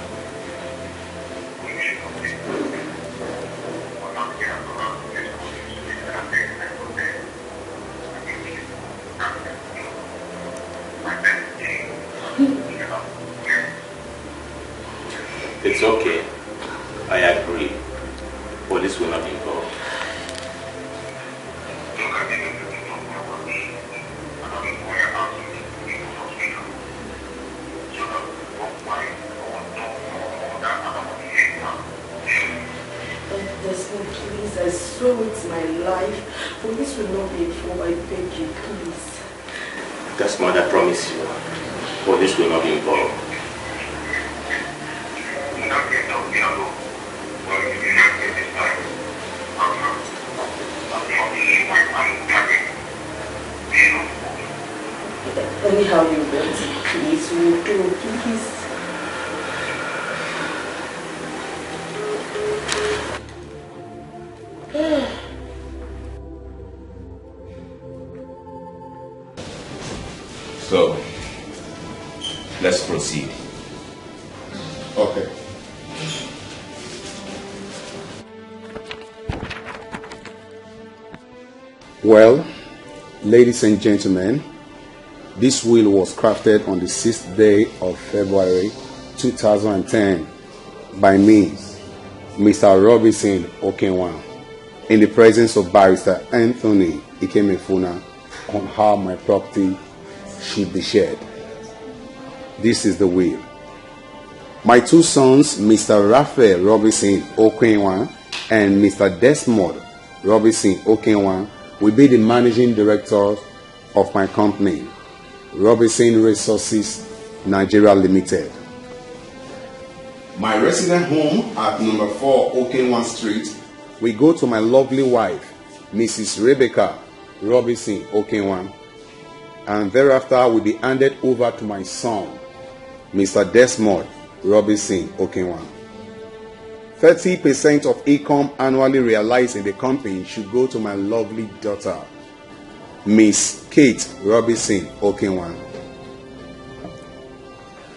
It's okay. I agree. Police will not be involved. Desmond, please, I swear it's my life. Police will not be involved. I beg you, please. Desmond, I promise you, police will not be involved. Anyhow you want, please, will do, please. So, let's proceed. Okay. Well, ladies and gentlemen, this will was crafted on the 6th day of February 2010 by me, Mr. Robinson Okenwa, in the presence of Barrister Anthony Ikemefuna, on how my property should be shared. This is the will. My two sons, Mr. Raphael Robinson Okenwa and Mr. Desmond Robinson Okenwa, will be the managing directors of my company, Robinson Resources Nigeria Limited. My resident home at number 4 Okenwa Street will go to my lovely wife, Mrs. Rebecca Robinson Okenwa, and thereafter will be handed over to my son, Mr. Desmond Robinson Okenwa. 30% of income annually realized in the company should go to my lovely daughter, Miss Kate Robinson Okenwa.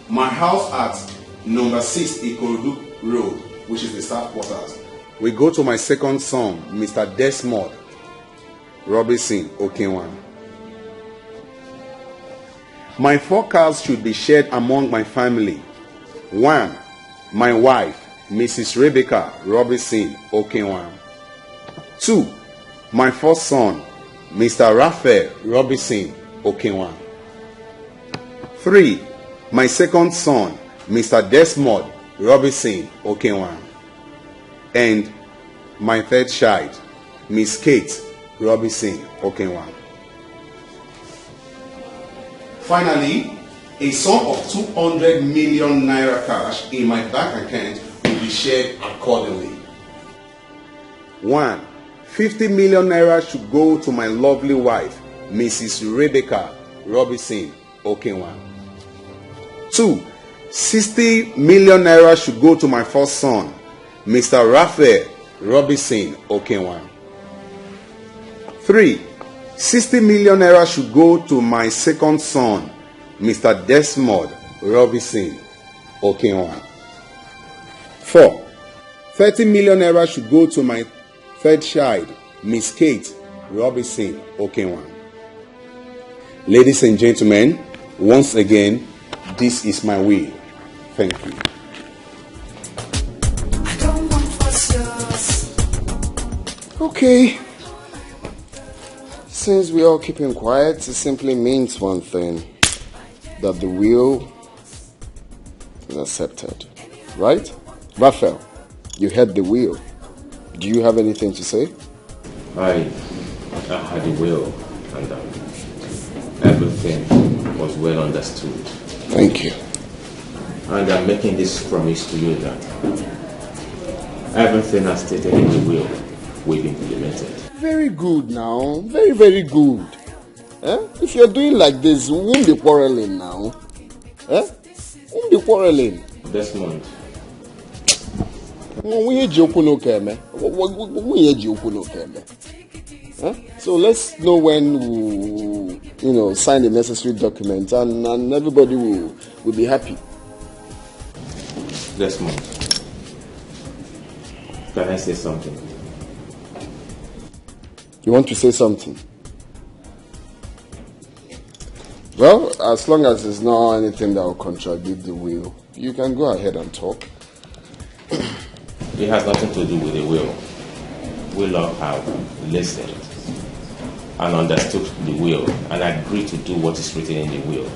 My house at number 6 Ikorodu Road, which is the staff quarters, will go to my second son, Mr. Desmond Robinson Okenwa. My 4 cars should be shared among my family. 1. My wife, Mrs. Rebecca Robinson Okenwa. 2. My first son, Mr. Raphael Robinson Okenwa. 3. My second son, Mr. Desmond Robinson Okenwa. And my third child, Miss Kate Robinson Okenwa. Finally, a sum of 200 million naira cash in my bank account will be shared accordingly. 1. 50 million naira should go to my lovely wife, Mrs. Rebecca Robinson Okenwa. 2. 60 million naira should go to my first son, Mr. Raphael Robinson Okenwa. 3. 60 million naira should go to my second son, Mr. Desmond Robinson Okenwa. 4. 30 million naira should go to my third child, Miss Kate Robinson Okenwa. Ladies and gentlemen, once again, this is my will. Thank you. I don't want what's yours. Okay. Since we all keeping quiet, it simply means one thing. That the will is accepted. Right? Raphael, you heard the will. Do you have anything to say? I had a will, and everything was well understood. Thank you. And I'm making this promise to you that everything as stated in the will be implemented. Very good now. Very, very good. If you're doing like this, we won't be quarreling now. Won't be quarreling. Desmond. So let's know when we'll, sign the necessary document, and everybody will be happy. Desmond, can I say something? You want to say something? Well, as long as there's not anything that will contradict the will, you can go ahead and talk. It has nothing to do with the will. We all have listened and understood the will and agreed to do what is written in the will.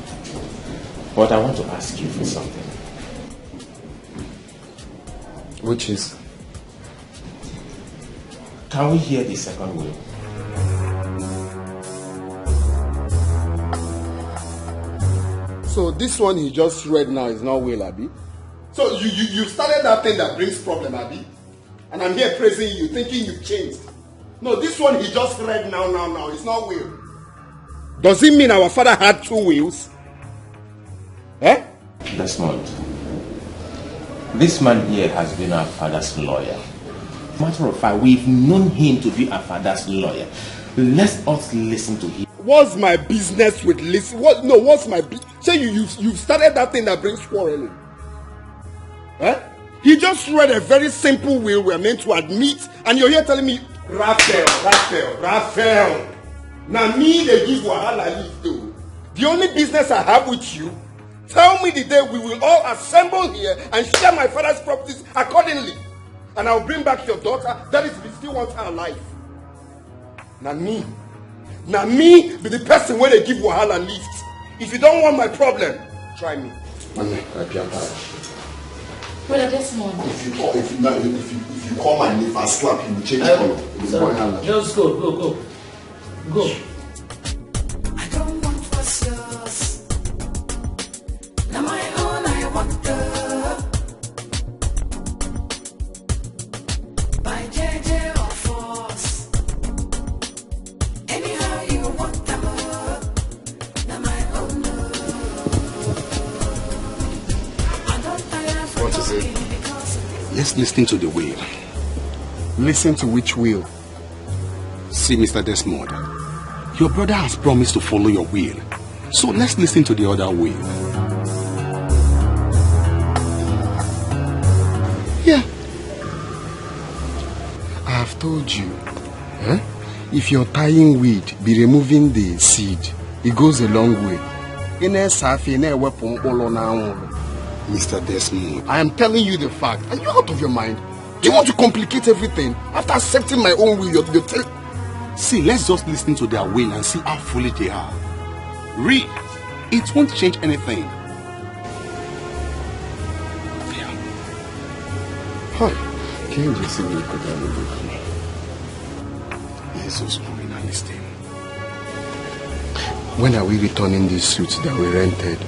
But I want to ask you for something. Which is? Can we hear the second will? So this one he just read now is not will, Abi? So you started that thing that brings problem, Abi? And I'm here praising you, thinking you've changed. No, this one he just read now. It's not will. Does it mean our father had two wills? Desmond, this man here has been our father's lawyer. Matter of fact, we've known him to be our father's lawyer. Let us listen to him. What's my business with listen? What's my business? Say you've started that thing that brings quarreling. He just read a very simple will we're meant to admit, and you're here telling me, Raphael. Now me they give wahala leave though. The only business I have with you, tell me the day we will all assemble here and share my father's properties accordingly. And I'll bring back your daughter. That is, if you still want her alive. Now me be the person where they give wahala lift. If you don't want my problem, try me. Brother Desmond. If you call my name, I'll slap you. Change color. Just go. Go. I don't want what's yours. Now my own I want by JJ or force. Anyhow you want them now my own. I don't tire for What is it? because Let's listen to the will. Listen to which will? See, Mr. Desmond, your brother has promised to follow your will. So let's listen to the other will. Yeah. I have told you, if you're tying weed, be removing the seed. It goes a long way. Mr. Desmond, I am telling you the fact. Are you out of your mind? Do you want to complicate everything? After accepting my own will, you're telling... See, let's just listen to their will and see how foolish they are. Read. It won't change anything. Yeah. Hi. Can you just see me put down the book? Jesus, listen. When are we returning these suits that we rented?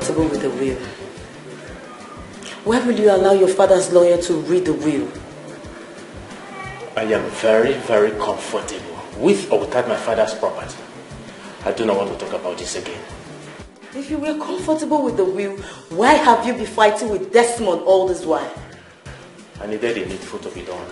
comfortable with the will? Why will you allow your father's lawyer to read the will? I am very, very comfortable with or without my father's property. I do not want to talk about this again. If you were comfortable with the will, why have you been fighting with Desmond all this while? I needed the needful to be done.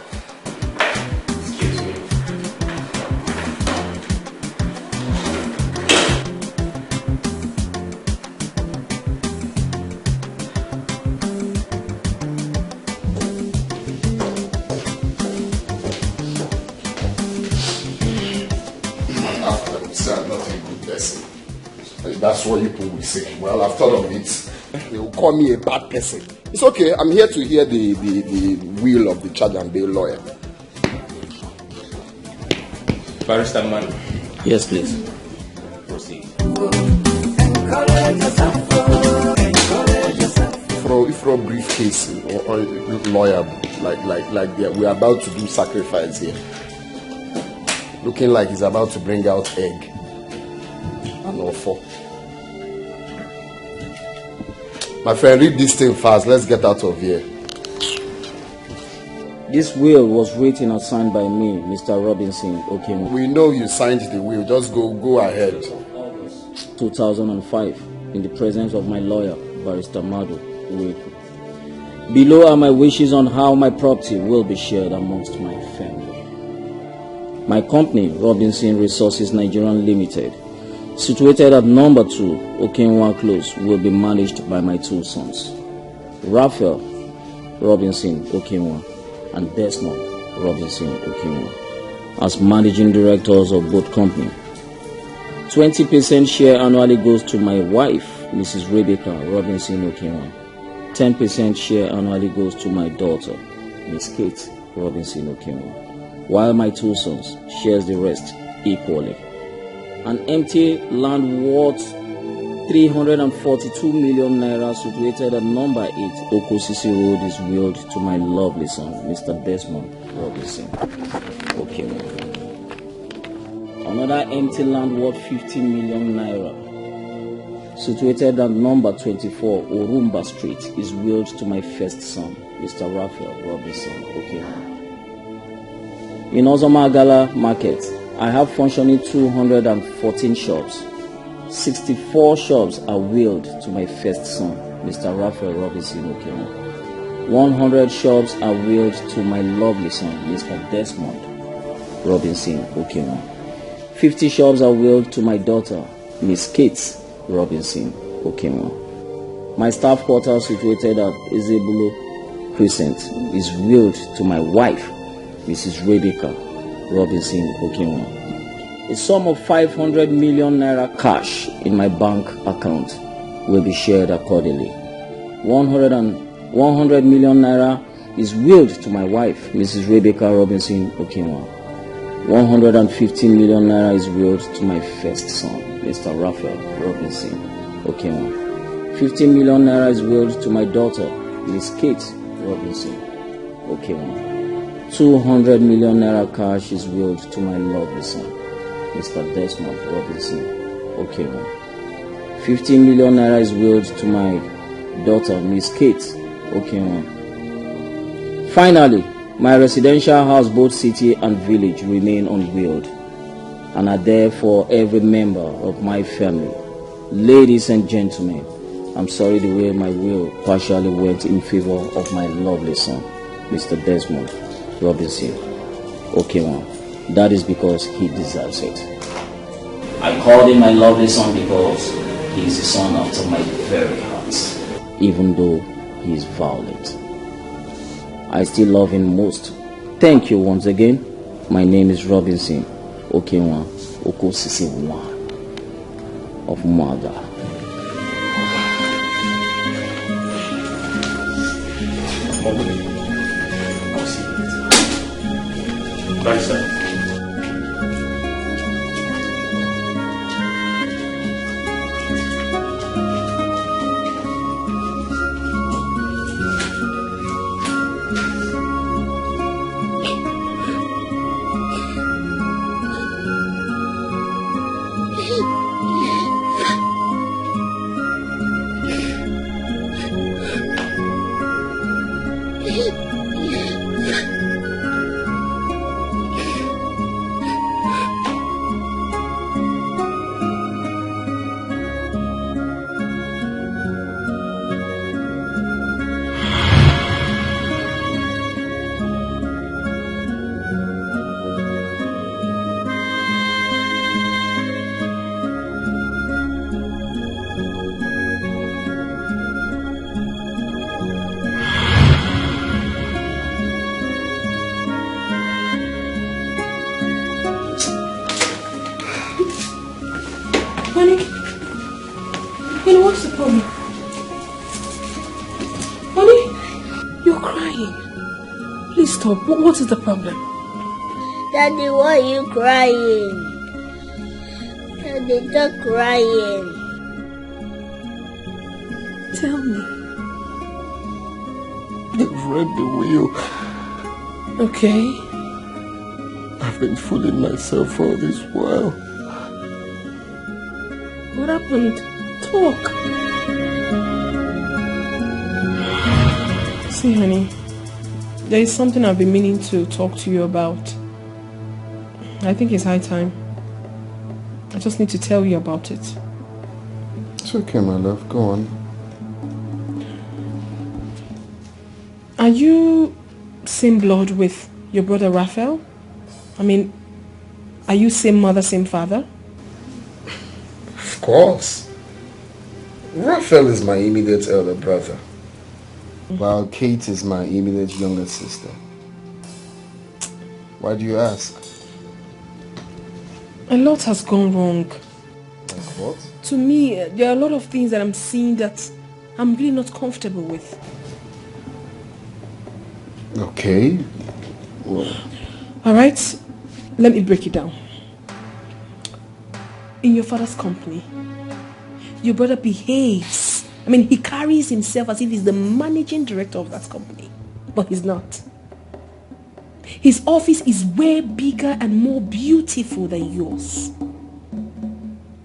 That's what people will say. Well, I've thought of it. They will call me a bad person. It's okay. I'm here to hear the will of the charge and bail lawyer. Barrister Man. Yes, please. Proceed. For a briefcase or lawyer, like we're about to do sacrifice here. Looking like he's about to bring out egg and offer. My friend, read this thing fast. Let's get out of here. This will was written and signed by me, Mr. Robinson. Okay. We know you signed the will. Just go ahead. 2005, in the presence of my lawyer, Barrister Madu. Below are my wishes on how my property will be shared amongst my family. My company, Robinson Resources Nigerian Limited, situated at number 2, Okenwa Close, will be managed by my 2 sons, Raphael Robinson Okenwa and Desmond Robinson Okenwa, as managing directors of both companies. 20% share annually goes to my wife, Mrs. Rebecca Robinson Okenwa. 10% share annually goes to my daughter, Miss Kate Robinson Okenwa, while my 2 sons shares the rest equally. An empty land worth 342 million naira situated at number 8 Okosisi Road is willed to my lovely son, Mr. Desmond Robinson. Okay. Another empty land worth 50 million naira situated at number 24 Orumba Street is willed to my first son, Mr. Raphael Robinson. Okay. In Ozomagala Market, I have functioning 214 shops. 64 shops are willed to my first son, Mr. Raphael Robinson Okenwa. 100 shops are willed to my lovely son, Mr. Desmond Robinson Okenwa. 50 shops are willed to my daughter, Miss Kate Robinson Okenwa. My staff quarters situated at Ezebulu Crescent is willed to my wife, Mrs. Rebecca Robinson Okenwa. A sum of 500 million naira cash in my bank account will be shared accordingly. 100 million naira is willed to my wife, Mrs. Rebecca Robinson Okenwa. 115 million naira is willed to my first son, Mr. Raphael Robinson Okenwa. 15 million naira is willed to my daughter, Miss Kate Robinson Okenwa. 200 million naira cash is willed to my lovely son, Mr. Desmond Robinson Okenwa. 15 million naira is willed to my daughter, Miss Kate Okenwa. Finally, my residential house, both city and village, remain unwilled and are there for every member of my family. Ladies and gentlemen, I'm sorry the way my will partially went in favor of my lovely son, Mr. Desmond Robinson Okenwa. That is because he deserves it. I called him my lovely son because he is the son after my very heart, even though he is violent. I still love him most. Thank you once again. My name is Robinson Okenwa Okosisi 1 of Mother. Barrister. Honey? Honey, what's the problem? Honey? You're crying. Please stop. What is the problem? Daddy, why are you crying? Daddy, stop crying. Tell me. They've read the will. Okay. I've been fooling myself all this while. What happened? Talk. See, honey, there is something I've been meaning to talk to you about. I think it's high time. I just need to tell you about it. It's okay, my love. Go on. Are you same blood with your brother Raphael? I mean, are you same mother, same father? Of course. Raphael is my immediate elder brother, while Kate is my immediate younger sister. Why do you ask? A lot has gone wrong. Like what? To me, there are a lot of things that I'm seeing that I'm really not comfortable with. Okay. Well. Alright, let me break it down. In your father's company, your brother behaves. I mean, he carries himself as if he's the managing director of that company. But he's not. His office is way bigger and more beautiful than yours.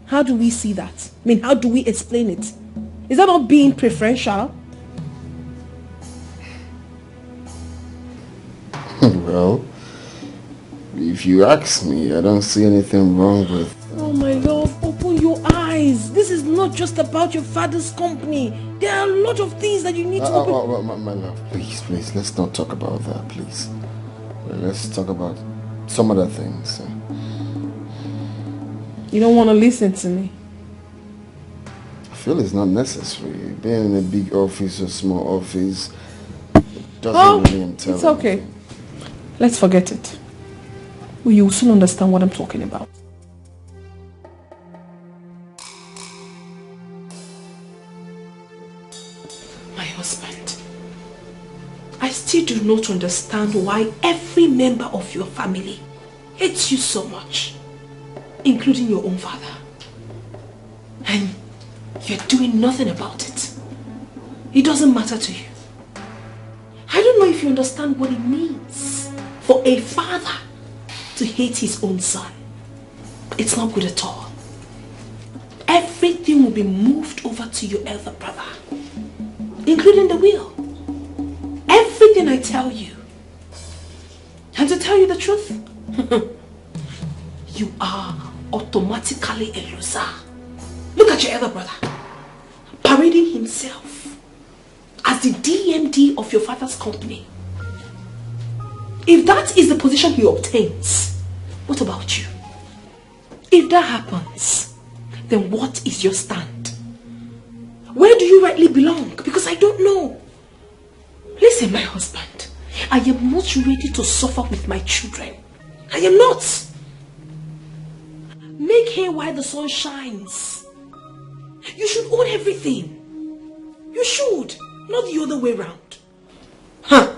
How do we see that? I mean, how do we explain it? Is that not being preferential? Well, if you ask me, I don't see anything wrong with... Oh my love, open your eyes. This is not just about your father's company. There are a lot of things that you need to open... my love, please, let's not talk about that, please. Let's talk about some other things. You don't want to listen to me? I feel it's not necessary. Being in a big office or small office doesn't really entail it's okay. anything. Let's forget it. Well, you'll soon understand what I'm talking about. My husband, I still do not understand why every member of your family hates you so much, including your own father. And you're doing nothing about it. It doesn't matter to you. I don't know if you understand what it means for a father to hate his own son. It's not good at all. Everything will be moved over to your elder brother, including the will. Everything I tell you. And to tell you the truth, you are automatically a loser. Look at your elder brother, parading himself as the DMD of your father's company. If that is the position he obtains, what about you? If that happens, then what is your stand? Where do you rightly belong? Because I don't know. Listen, my husband, I am not ready to suffer with my children. I am not. Make hay while the sun shines. You should own everything. You should, not the other way around. Huh?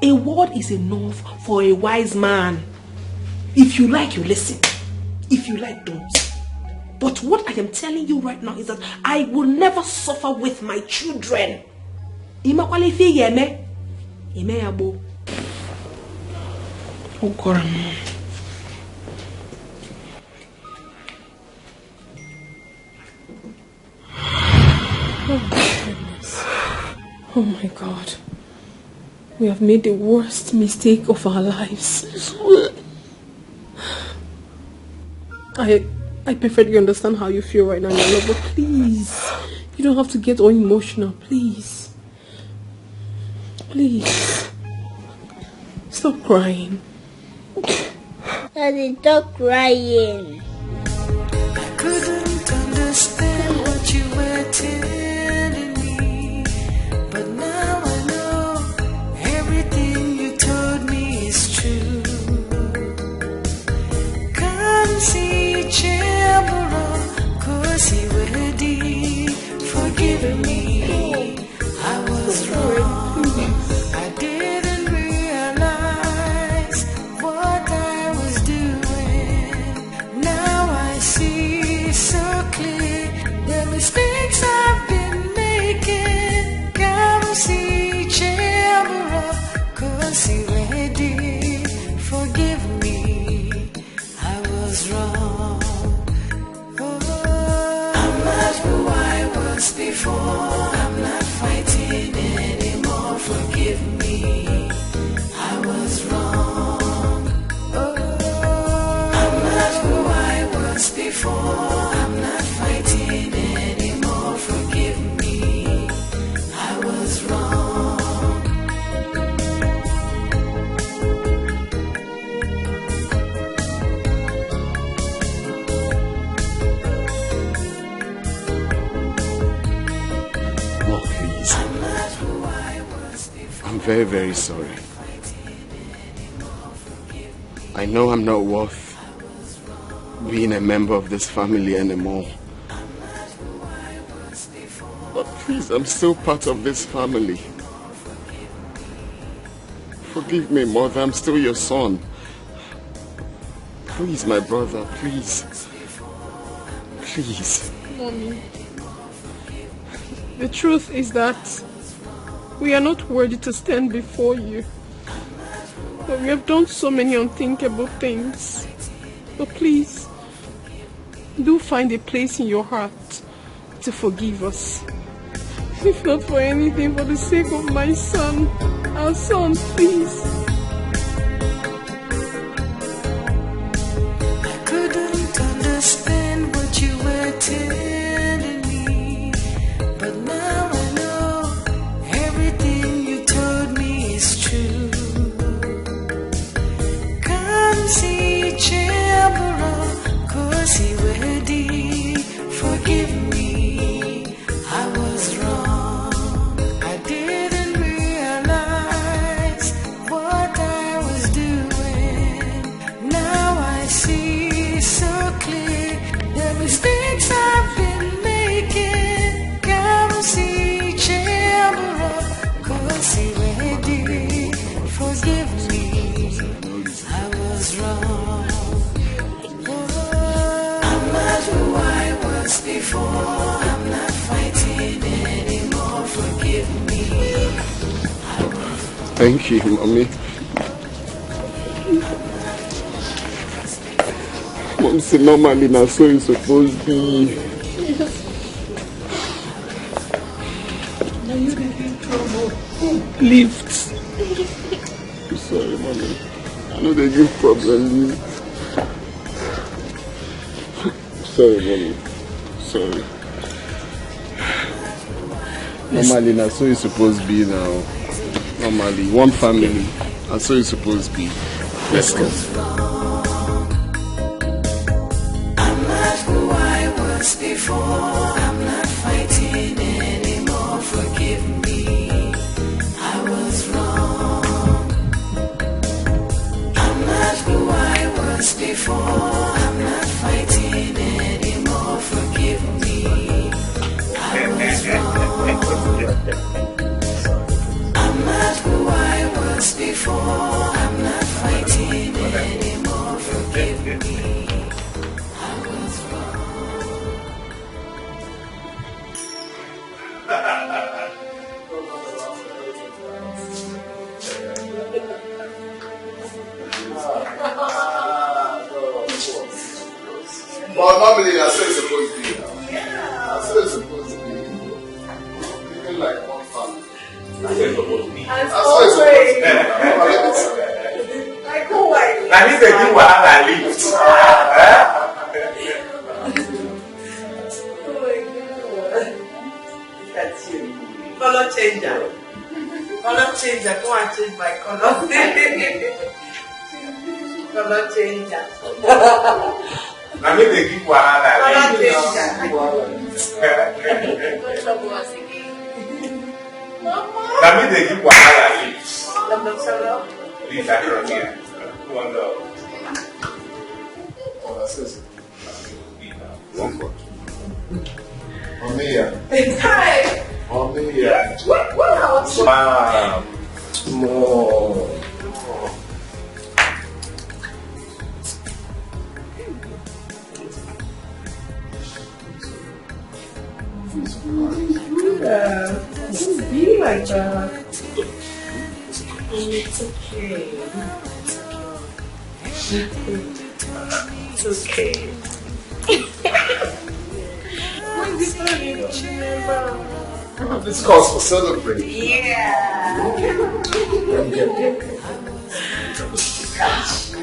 A word is enough for a wise man. If you like, you listen. If you like, don't. But what I am telling you right now is that I will never suffer with my children. Oh, God. Oh, goodness. Oh, my God. We have made the worst mistake of our lives. I perfectly understand how you feel right now, my love, but please, you don't have to get all emotional, please. Please. Stop crying. Daddy, stop crying. I couldn't understand what you were telling me, but now I know everything you told me is true. Can't see change. I'm very, very sorry. I know I'm not worth being a member of this family anymore. But please, I'm still part of this family. Forgive me, Mother, I'm still your son. Please, my brother, please. Please. Mommy, the truth is that we are not worthy to stand before you. But we have done so many unthinkable things. But please, do find a place in your heart to forgive us. If not for anything, for the sake of my son, our son, please. I couldn't understand what you were telling me, but now I know everything you told me is true. Come see Chambera, cause he ready. Forgive me, I was wrong. I didn't realize what I was doing. Now I see so clear the mistakes I've been making. Come see Chambera, cause he ready. Forgive me, I was wrong. I'm not who I was before. I'm not fighting anymore. Forgive me. Thank you, Mommy. Mom said normally now so it's supposed to be. Now you're in trouble. Lift. I'm sorry, Mommy. I know they give problem. Sorry, Mommy. Sorry. Normally now so it's supposed to be now. Normally, one family, and so it's supposed to be. Let's go. I'm not who I was before. I'm not fighting anymore. Forgive me, I was wrong. I'm not who I was before. I'm not fighting anymore. Forgive me, I was wrong. I'm not who I was before. I'm not fighting anymore. Forgive me, I was wrong. But normally that's what it's supposed to be now. That's what it's supposed to be. Living like one family. That's what it's supposed to be. That's what it's supposed to be. Like who I Now this is the wahala lift. That's you. Color changer. Color changer. Go and change my color. Color changer. Now me they give wahala Color lift. changer. Don't trouble us again. Mama. Now me they give wahala lift. Hello. Please, I don't hear. Who on the? Oh, that's it. One more. Omia. Hi. Omia. Wow. More. Don't be like that. It's okay. It's okay. This calls for celebration. Yeah.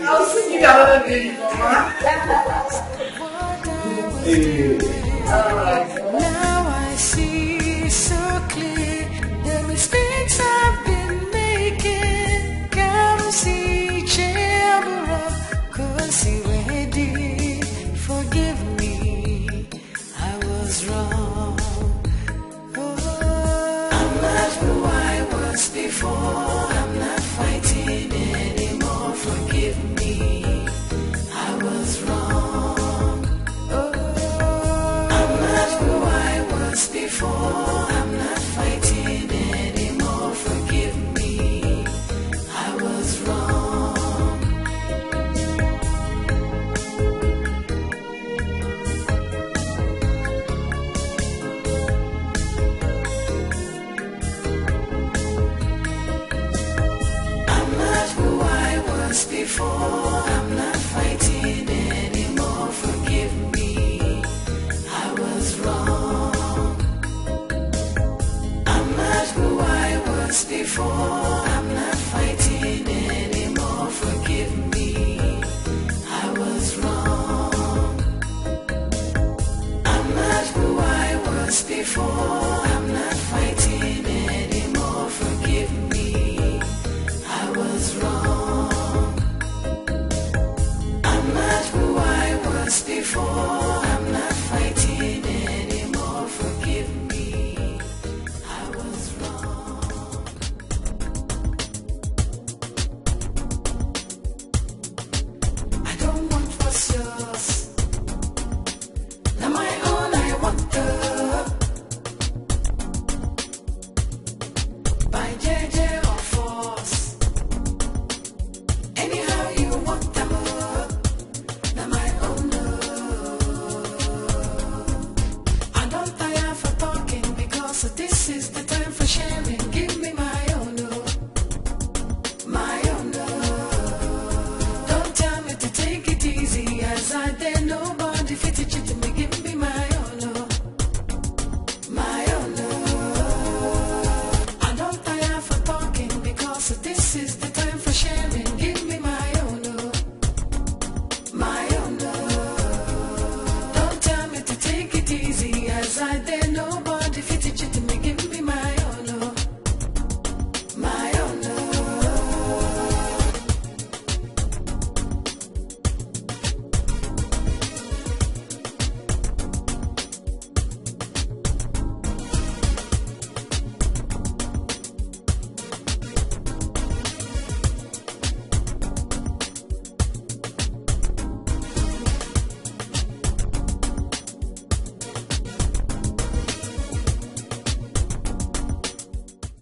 I'll sing you another day, Mama. Now I see so clear the mistakes I've been making. Come see Chambera, cause he ready. Forgive me, I was wrong. Oh, I'm not who I was before. for.